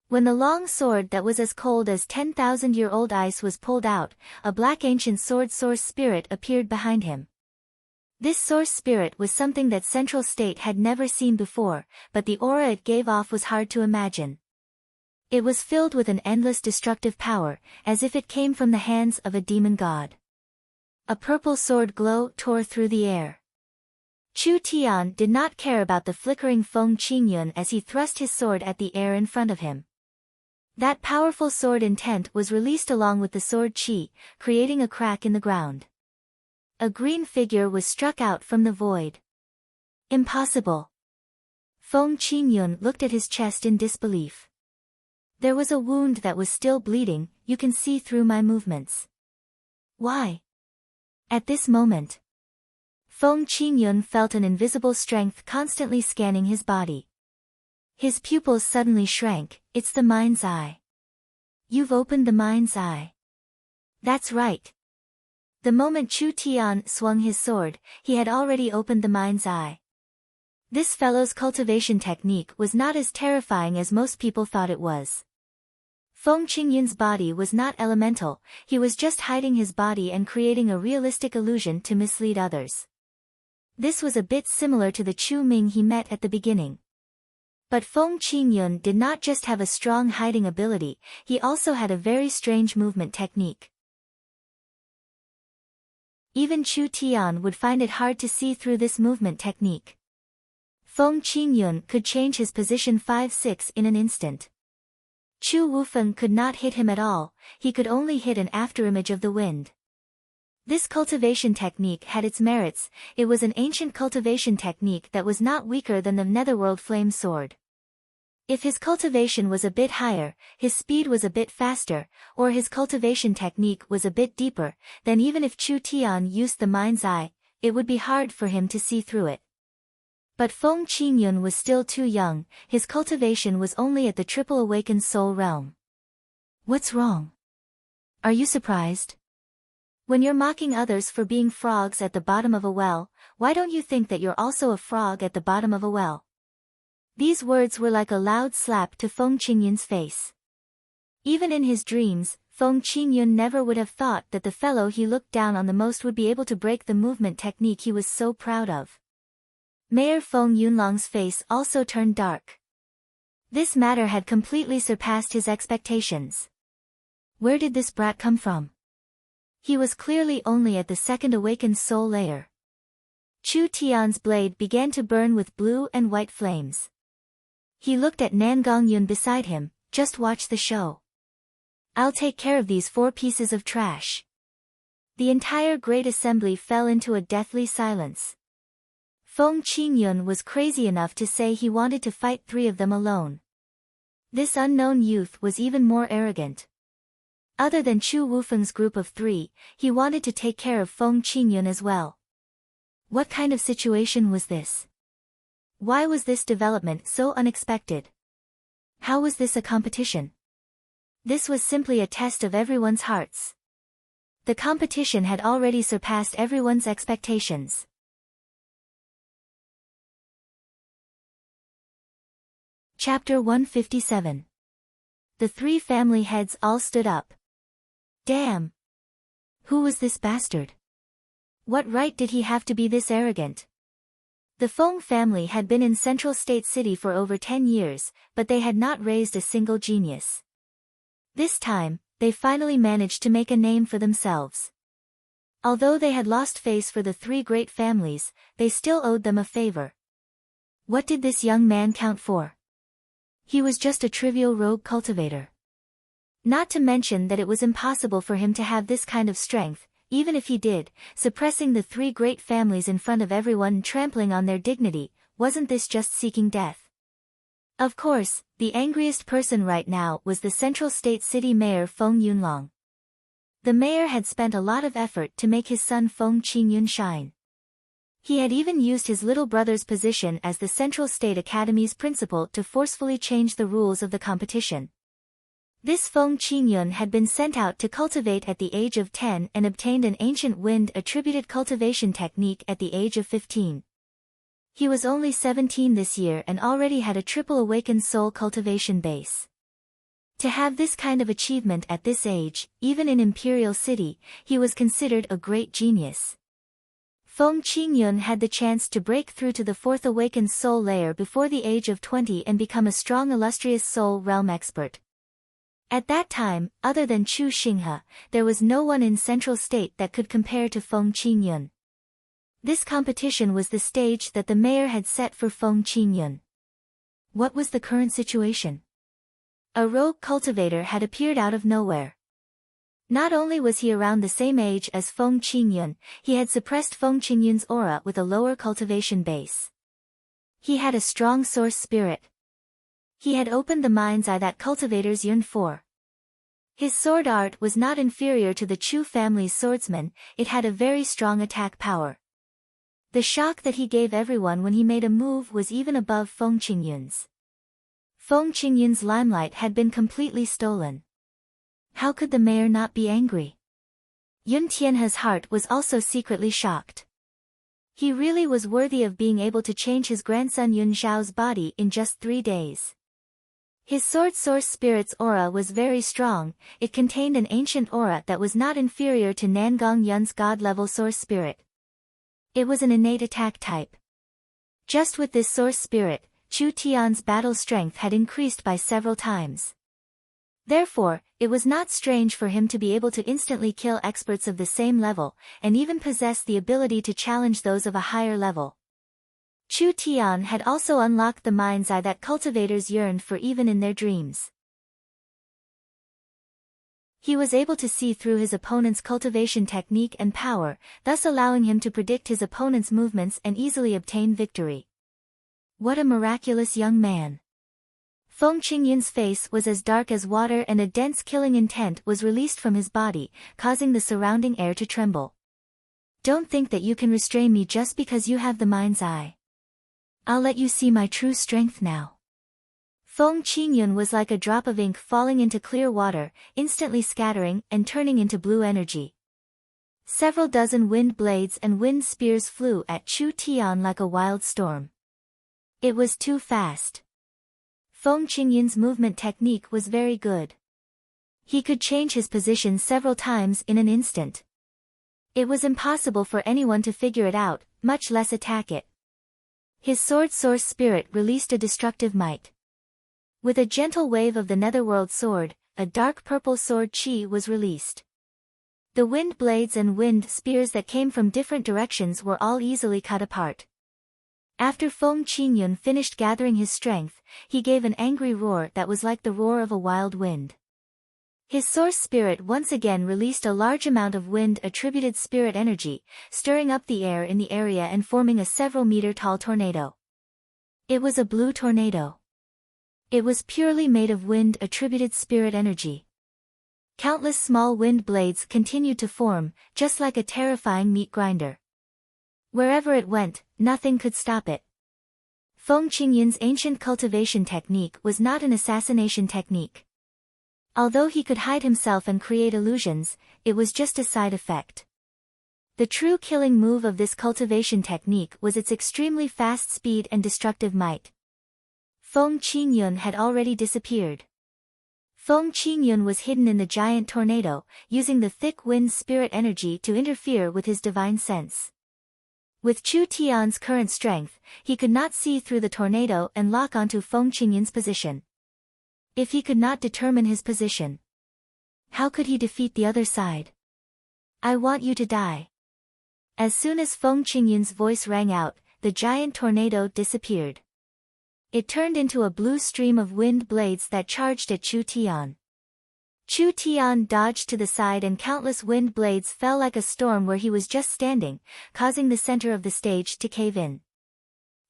When the long sword that was as cold as 10,000-year-old ice was pulled out, a black ancient sword source spirit appeared behind him. This source spirit was something that Central State had never seen before, but the aura it gave off was hard to imagine. It was filled with an endless destructive power, as if it came from the hands of a demon god. A purple sword glow tore through the air. Chu Tian did not care about the flickering Feng Qingyun as he thrust his sword at the air in front of him. That powerful sword intent was released along with the sword chi, creating a crack in the ground. A green figure was struck out from the void. Impossible. Feng Qingyun looked at his chest in disbelief. There was a wound that was still bleeding, you can see through my movements. Why? At this moment, Feng Qingyun felt an invisible strength constantly scanning his body. His pupils suddenly shrank. It's the mind's eye. You've opened the mind's eye. That's right. The moment Chu Tian swung his sword, he had already opened the mind's eye. This fellow's cultivation technique was not as terrifying as most people thought it was. Feng Qingyun's body was not elemental, he was just hiding his body and creating a realistic illusion to mislead others. This was a bit similar to the Chu Ming he met at the beginning. But Feng Qingyun did not just have a strong hiding ability, he also had a very strange movement technique. Even Chu Tian would find it hard to see through this movement technique. Feng Qingyun could change his position 5-6 in an instant. Chu Wufeng could not hit him at all, he could only hit an afterimage of the wind. This cultivation technique had its merits, it was an ancient cultivation technique that was not weaker than the Netherworld Flame Sword. If his cultivation was a bit higher, his speed was a bit faster, or his cultivation technique was a bit deeper, then even if Chu Tian used the mind's eye, it would be hard for him to see through it. But Feng Qingyun was still too young, his cultivation was only at the triple awakened soul realm. What's wrong? Are you surprised? When you're mocking others for being frogs at the bottom of a well, why don't you think that you're also a frog at the bottom of a well? These words were like a loud slap to Feng Qingyun's face. Even in his dreams, Feng Qingyun never would have thought that the fellow he looked down on the most would be able to break the movement technique he was so proud of. Mayor Feng Yunlong's face also turned dark. This matter had completely surpassed his expectations. Where did this brat come from? He was clearly only at the second awakened soul layer. Chu Tian's blade began to burn with blue and white flames. He looked at Nangongyun beside him, just watch the show. I'll take care of these 4 pieces of trash. The entire great assembly fell into a deathly silence. Feng Qingyun was crazy enough to say he wanted to fight 3 of them alone. This unknown youth was even more arrogant. Other than Chu Wufeng's group of 3, he wanted to take care of Feng Qingyun as well. What kind of situation was this? Why was this development so unexpected? How was this a competition? This was simply a test of everyone's hearts. The competition had already surpassed everyone's expectations. Chapter 157. The 3 family heads all stood up. Damn! Who was this bastard? What right did he have to be this arrogant? The Feng family had been in Central State City for over 10 years, but they had not raised a single genius. This time, they finally managed to make a name for themselves. Although they had lost face for the 3 great families, they still owed them a favor. What did this young man count for? He was just a trivial rogue cultivator. Not to mention that it was impossible for him to have this kind of strength, even if he did, suppressing the 3 great families in front of everyone and trampling on their dignity, wasn't this just seeking death? Of course, the angriest person right now was the Central State City Mayor Feng Yunlong. The mayor had spent a lot of effort to make his son Feng Qingyun shine. He had even used his little brother's position as the Central State Academy's principal to forcefully change the rules of the competition. This Feng Qingyun had been sent out to cultivate at the age of 10 and obtained an ancient wind-attributed cultivation technique at the age of 15. He was only 17 this year and already had a triple awakened soul cultivation base. To have this kind of achievement at this age, even in Imperial City, he was considered a great genius. Feng Qingyun had the chance to break through to the 4th awakened soul layer before the age of 20 and become a strong illustrious soul realm expert. At that time, other than Chu Xinghe, there was no one in Central State that could compare to Feng Qingyun. This competition was the stage that the mayor had set for Feng Qingyun. What was the current situation? A rogue cultivator had appeared out of nowhere. Not only was he around the same age as Feng Qingyun, he had suppressed Feng Qingyun's aura with a lower cultivation base. He had a strong source spirit. He had opened the mind's eye that cultivators yearned for. His sword art was not inferior to the Chu family's swordsman, it had a very strong attack power. The shock that he gave everyone when he made a move was even above Feng Qingyun's. Feng Qingyun's limelight had been completely stolen. How could the mayor not be angry? Yun Tianhe's heart was also secretly shocked. He really was worthy of being able to change his grandson Yun Zhao's body in just 3 days. His sword source spirit's aura was very strong, it contained an ancient aura that was not inferior to Nangong Yun's god-level source spirit. It was an innate attack type. Just with this source spirit, Chu Tian's battle strength had increased by several times. Therefore, it was not strange for him to be able to instantly kill experts of the same level, and even possess the ability to challenge those of a higher level. Chu Tian had also unlocked the mind's eye that cultivators yearned for even in their dreams. He was able to see through his opponent's cultivation technique and power, thus allowing him to predict his opponent's movements and easily obtain victory. What a miraculous young man! Feng Qingyun's face was as dark as water and a dense killing intent was released from his body, causing the surrounding air to tremble. Don't think that you can restrain me just because you have the mind's eye. I'll let you see my true strength now. Feng Qingyun was like a drop of ink falling into clear water, instantly scattering and turning into blue energy. Several dozen wind blades and wind spears flew at Chu Tian like a wild storm. It was too fast. Feng Qingyun's movement technique was very good. He could change his position several times in an instant. It was impossible for anyone to figure it out, much less attack it. His sword source spirit released a destructive might. With a gentle wave of the netherworld sword, a dark purple sword chi was released. The wind blades and wind spears that came from different directions were all easily cut apart. After Feng Qingyun finished gathering his strength, he gave an angry roar that was like the roar of a wild wind. His source spirit once again released a large amount of wind-attributed spirit energy, stirring up the air in the area and forming a several-meter-tall tornado. It was a blue tornado. It was purely made of wind-attributed spirit energy. Countless small wind blades continued to form, just like a terrifying meat grinder. Wherever it went, nothing could stop it. Feng Qingyun's ancient cultivation technique was not an assassination technique. Although he could hide himself and create illusions, it was just a side effect. The true killing move of this cultivation technique was its extremely fast speed and destructive might. Feng Qingyun had already disappeared. Feng Qingyun was hidden in the giant tornado, using the thick wind spirit energy to interfere with his divine sense. With Chu Tian's current strength, he could not see through the tornado and lock onto Feng Qingyun's position. If he could not determine his position, how could he defeat the other side? I want you to die. As soon as Feng Qingyun's voice rang out, the giant tornado disappeared. It turned into a blue stream of wind blades that charged at Chu Tian. Chu Tian dodged to the side and countless wind blades fell like a storm where he was just standing, causing the center of the stage to cave in.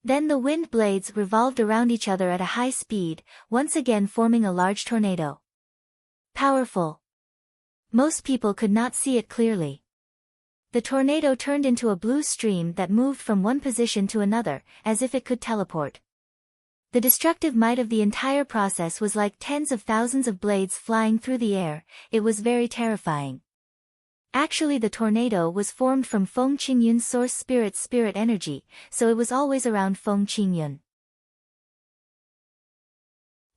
Then the wind blades revolved around each other at a high speed, once again forming a large tornado. Powerful. Most people could not see it clearly. The tornado turned into a blue stream that moved from one position to another, as if it could teleport. The destructive might of the entire process was like tens of thousands of blades flying through the air, it was very terrifying. Actually the tornado was formed from Feng Qingyun's source spirit energy, so it was always around Feng Qingyun.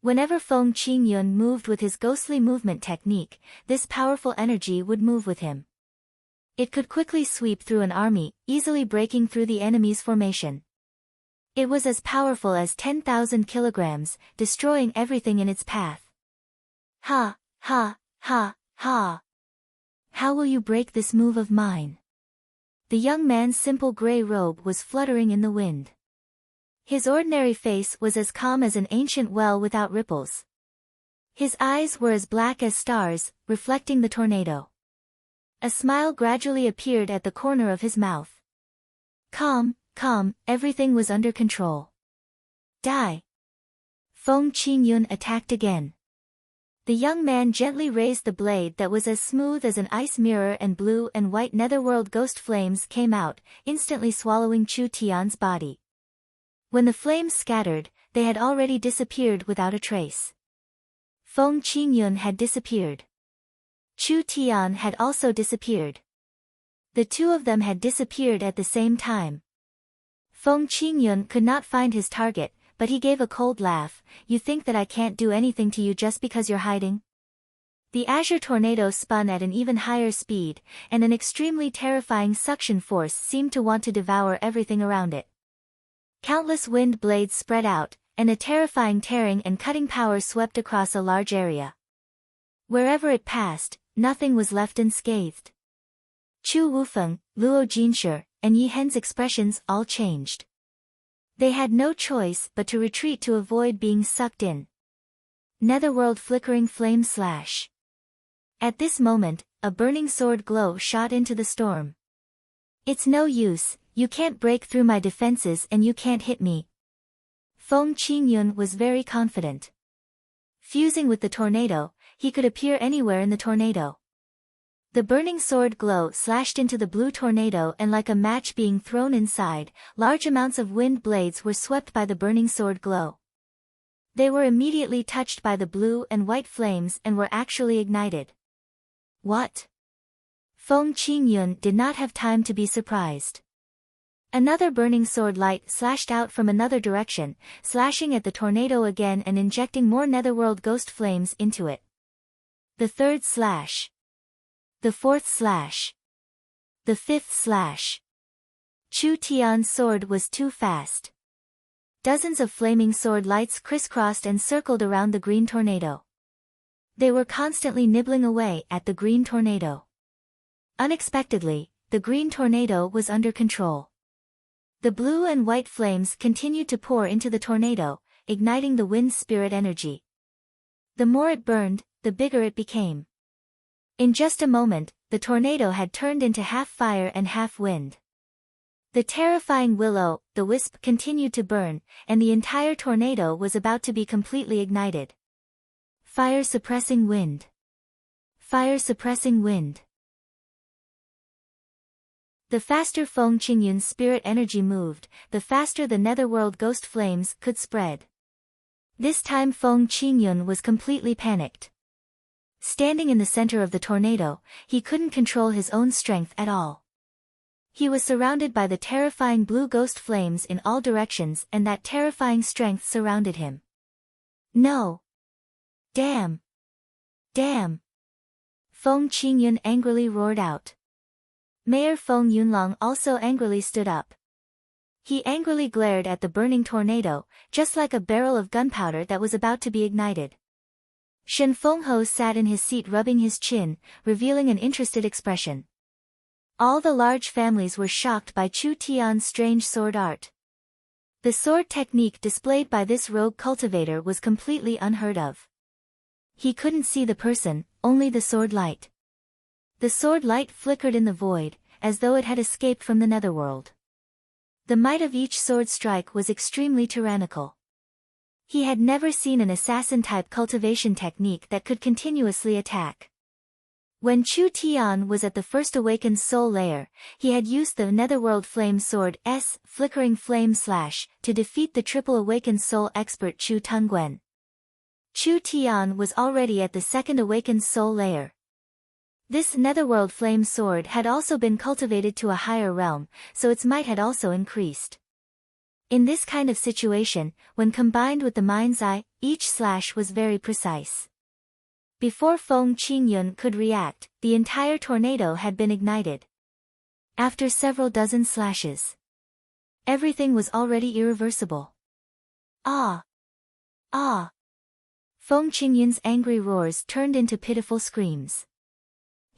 Whenever Feng Qingyun moved with his ghostly movement technique, this powerful energy would move with him. It could quickly sweep through an army, easily breaking through the enemy's formation. It was as powerful as 10,000 kilograms, destroying everything in its path. Ha, ha, ha, ha. How will you break this move of mine? The young man's simple gray robe was fluttering in the wind. His ordinary face was as calm as an ancient well without ripples. His eyes were as black as stars, reflecting the tornado. A smile gradually appeared at the corner of his mouth. Calm, calm, everything was under control. Die. Feng Qingyun attacked again. The young man gently raised the blade that was as smooth as an ice mirror, and blue and white netherworld ghost flames came out, instantly swallowing Chu Tian's body. When the flames scattered, they had already disappeared without a trace. Feng Qingyun had disappeared. Chu Tian had also disappeared. The two of them had disappeared at the same time. Feng Qingyun could not find his target, but he gave a cold laugh. You think that I can't do anything to you just because you're hiding? The azure tornado spun at an even higher speed, and an extremely terrifying suction force seemed to want to devour everything around it. Countless wind blades spread out, and a terrifying tearing and cutting power swept across a large area. Wherever it passed, nothing was left unscathed. Chu Wufeng, Luo Jinshi, and Yi Hen's expressions all changed. They had no choice but to retreat to avoid being sucked in. Netherworld flickering flame slash. At this moment, a burning sword glow shot into the storm. It's no use, you can't break through my defenses and you can't hit me. Feng Qingyun was very confident. Fusing with the tornado, he could appear anywhere in the tornado. The burning sword glow slashed into the blue tornado, and like a match being thrown inside, large amounts of wind blades were swept by the burning sword glow. They were immediately touched by the blue and white flames and were actually ignited. What? Feng Qingyun did not have time to be surprised. Another burning sword light slashed out from another direction, slashing at the tornado again and injecting more netherworld ghost flames into it. The third slash. The fourth slash. The fifth slash. Chu Tian's sword was too fast. Dozens of flaming sword lights crisscrossed and circled around the green tornado. They were constantly nibbling away at the green tornado. Unexpectedly, the green tornado was under control. The blue and white flames continued to pour into the tornado, igniting the wind spirit energy. The more it burned, the bigger it became. In just a moment, the tornado had turned into half fire and half wind. The terrifying will-o'-the-wisp continued to burn, and the entire tornado was about to be completely ignited. Fire-suppressing wind. Fire-suppressing wind. The faster Feng Qingyun's spirit energy moved, the faster the netherworld ghost flames could spread. This time Feng Qingyun was completely panicked. Standing in the center of the tornado, he couldn't control his own strength at all. He was surrounded by the terrifying blue ghost flames in all directions, and that terrifying strength surrounded him. No! Damn! Damn! Feng Qingyun angrily roared out. Mayor Feng Yunlong also angrily stood up. He angrily glared at the burning tornado, just like a barrel of gunpowder that was about to be ignited. Shen Fengho sat in his seat rubbing his chin, revealing an interested expression. All the large families were shocked by Chu Tian's strange sword art. The sword technique displayed by this rogue cultivator was completely unheard of. He couldn't see the person, only the sword light. The sword light flickered in the void, as though it had escaped from the netherworld. The might of each sword strike was extremely tyrannical. He had never seen an assassin-type cultivation technique that could continuously attack. When Chu Tian was at the first awakened soul layer, he had used the netherworld flame sword flickering flame slash to defeat the triple awakened soul expert Chu Tongwen. Chu Tian was already at the second awakened soul layer. This netherworld flame sword had also been cultivated to a higher realm, so its might had also increased. In this kind of situation, when combined with the mind's eye, each slash was very precise. Before Feng Qingyun could react, the entire tornado had been ignited. After several dozen slashes, everything was already irreversible. Ah! Ah! Feng Qingyun's angry roars turned into pitiful screams.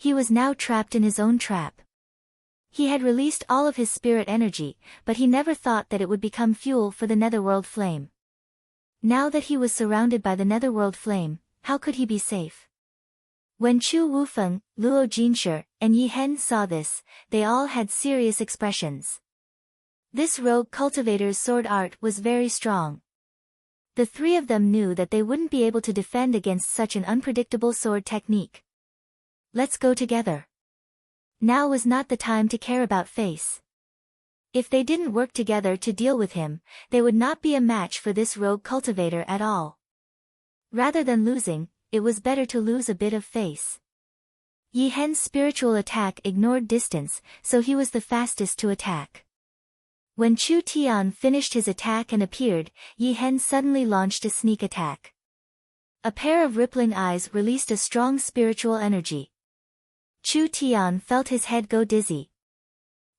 He was now trapped in his own trap. He had released all of his spirit energy, but he never thought that it would become fuel for the netherworld flame. Now that he was surrounded by the netherworld flame, how could he be safe? When Chu Wufeng, Luo Jinshe, and Yi Hen saw this, they all had serious expressions. This rogue cultivator's sword art was very strong. The three of them knew that they wouldn't be able to defend against such an unpredictable sword technique. Let's go together. Now was not the time to care about face. If they didn't work together to deal with him, they would not be a match for this rogue cultivator at all. Rather than losing, it was better to lose a bit of face. Yi Hen's spiritual attack ignored distance, so he was the fastest to attack. When Chu Tian finished his attack and appeared, Yi Hen suddenly launched a sneak attack. A pair of rippling eyes released a strong spiritual energy. Chu Tian felt his head go dizzy.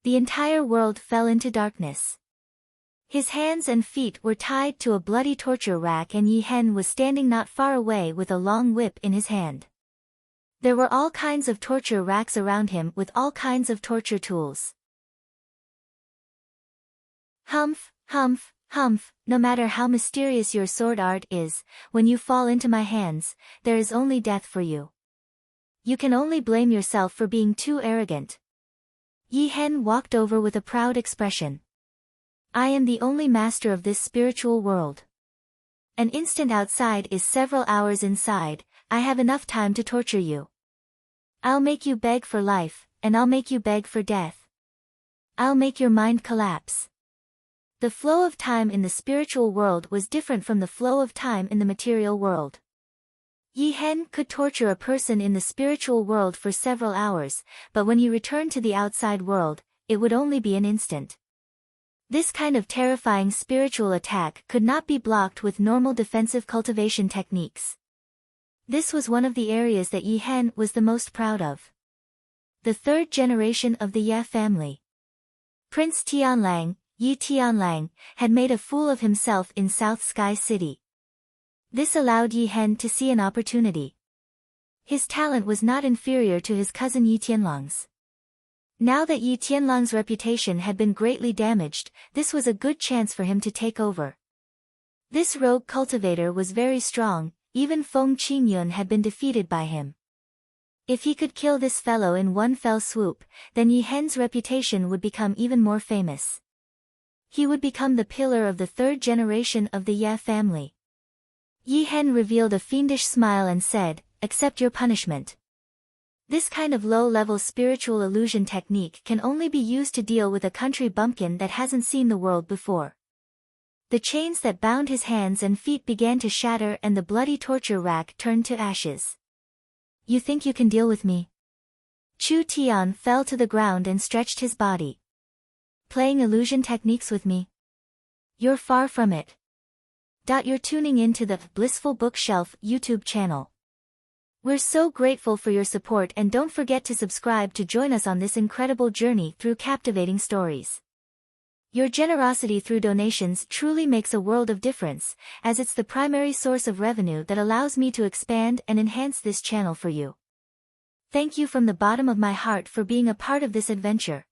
The entire world fell into darkness. His hands and feet were tied to a bloody torture rack and Yi Hen was standing not far away with a long whip in his hand. There were all kinds of torture racks around him with all kinds of torture tools. Humph, humph, humph, no matter how mysterious your sword art is, when you fall into my hands, there is only death for you. You can only blame yourself for being too arrogant. Yi Hen walked over with a proud expression. I am the only master of this spiritual world. An instant outside is several hours inside, I have enough time to torture you. I'll make you beg for life, and I'll make you beg for death. I'll make your mind collapse. The flow of time in the spiritual world was different from the flow of time in the material world. Yi Hen could torture a person in the spiritual world for several hours, but when he returned to the outside world, it would only be an instant. This kind of terrifying spiritual attack could not be blocked with normal defensive cultivation techniques. This was one of the areas that Yi Hen was the most proud of. The third generation of the Ye family. Prince Tianlang, Yi Tianlang, had made a fool of himself in South Sky City. This allowed Yi Hen to see an opportunity. His talent was not inferior to his cousin Yi Tianlang's. Now that Yi Tianlang's reputation had been greatly damaged, this was a good chance for him to take over. This rogue cultivator was very strong, even Feng Qingyun had been defeated by him. If he could kill this fellow in one fell swoop, then Yi Hen's reputation would become even more famous. He would become the pillar of the third generation of the Ye family. Yi Hen revealed a fiendish smile and said, accept your punishment. This kind of low-level spiritual illusion technique can only be used to deal with a country bumpkin that hasn't seen the world before. The chains that bound his hands and feet began to shatter and the bloody torture rack turned to ashes. You think you can deal with me? Chu Tian fell to the ground and stretched his body. Playing illusion techniques with me? You're far from it. You're tuning in to the Blissful Bookshelf YouTube channel. We're so grateful for your support and don't forget to subscribe to join us on this incredible journey through captivating stories. Your generosity through donations truly makes a world of difference, as it's the primary source of revenue that allows me to expand and enhance this channel for you. Thank you from the bottom of my heart for being a part of this adventure.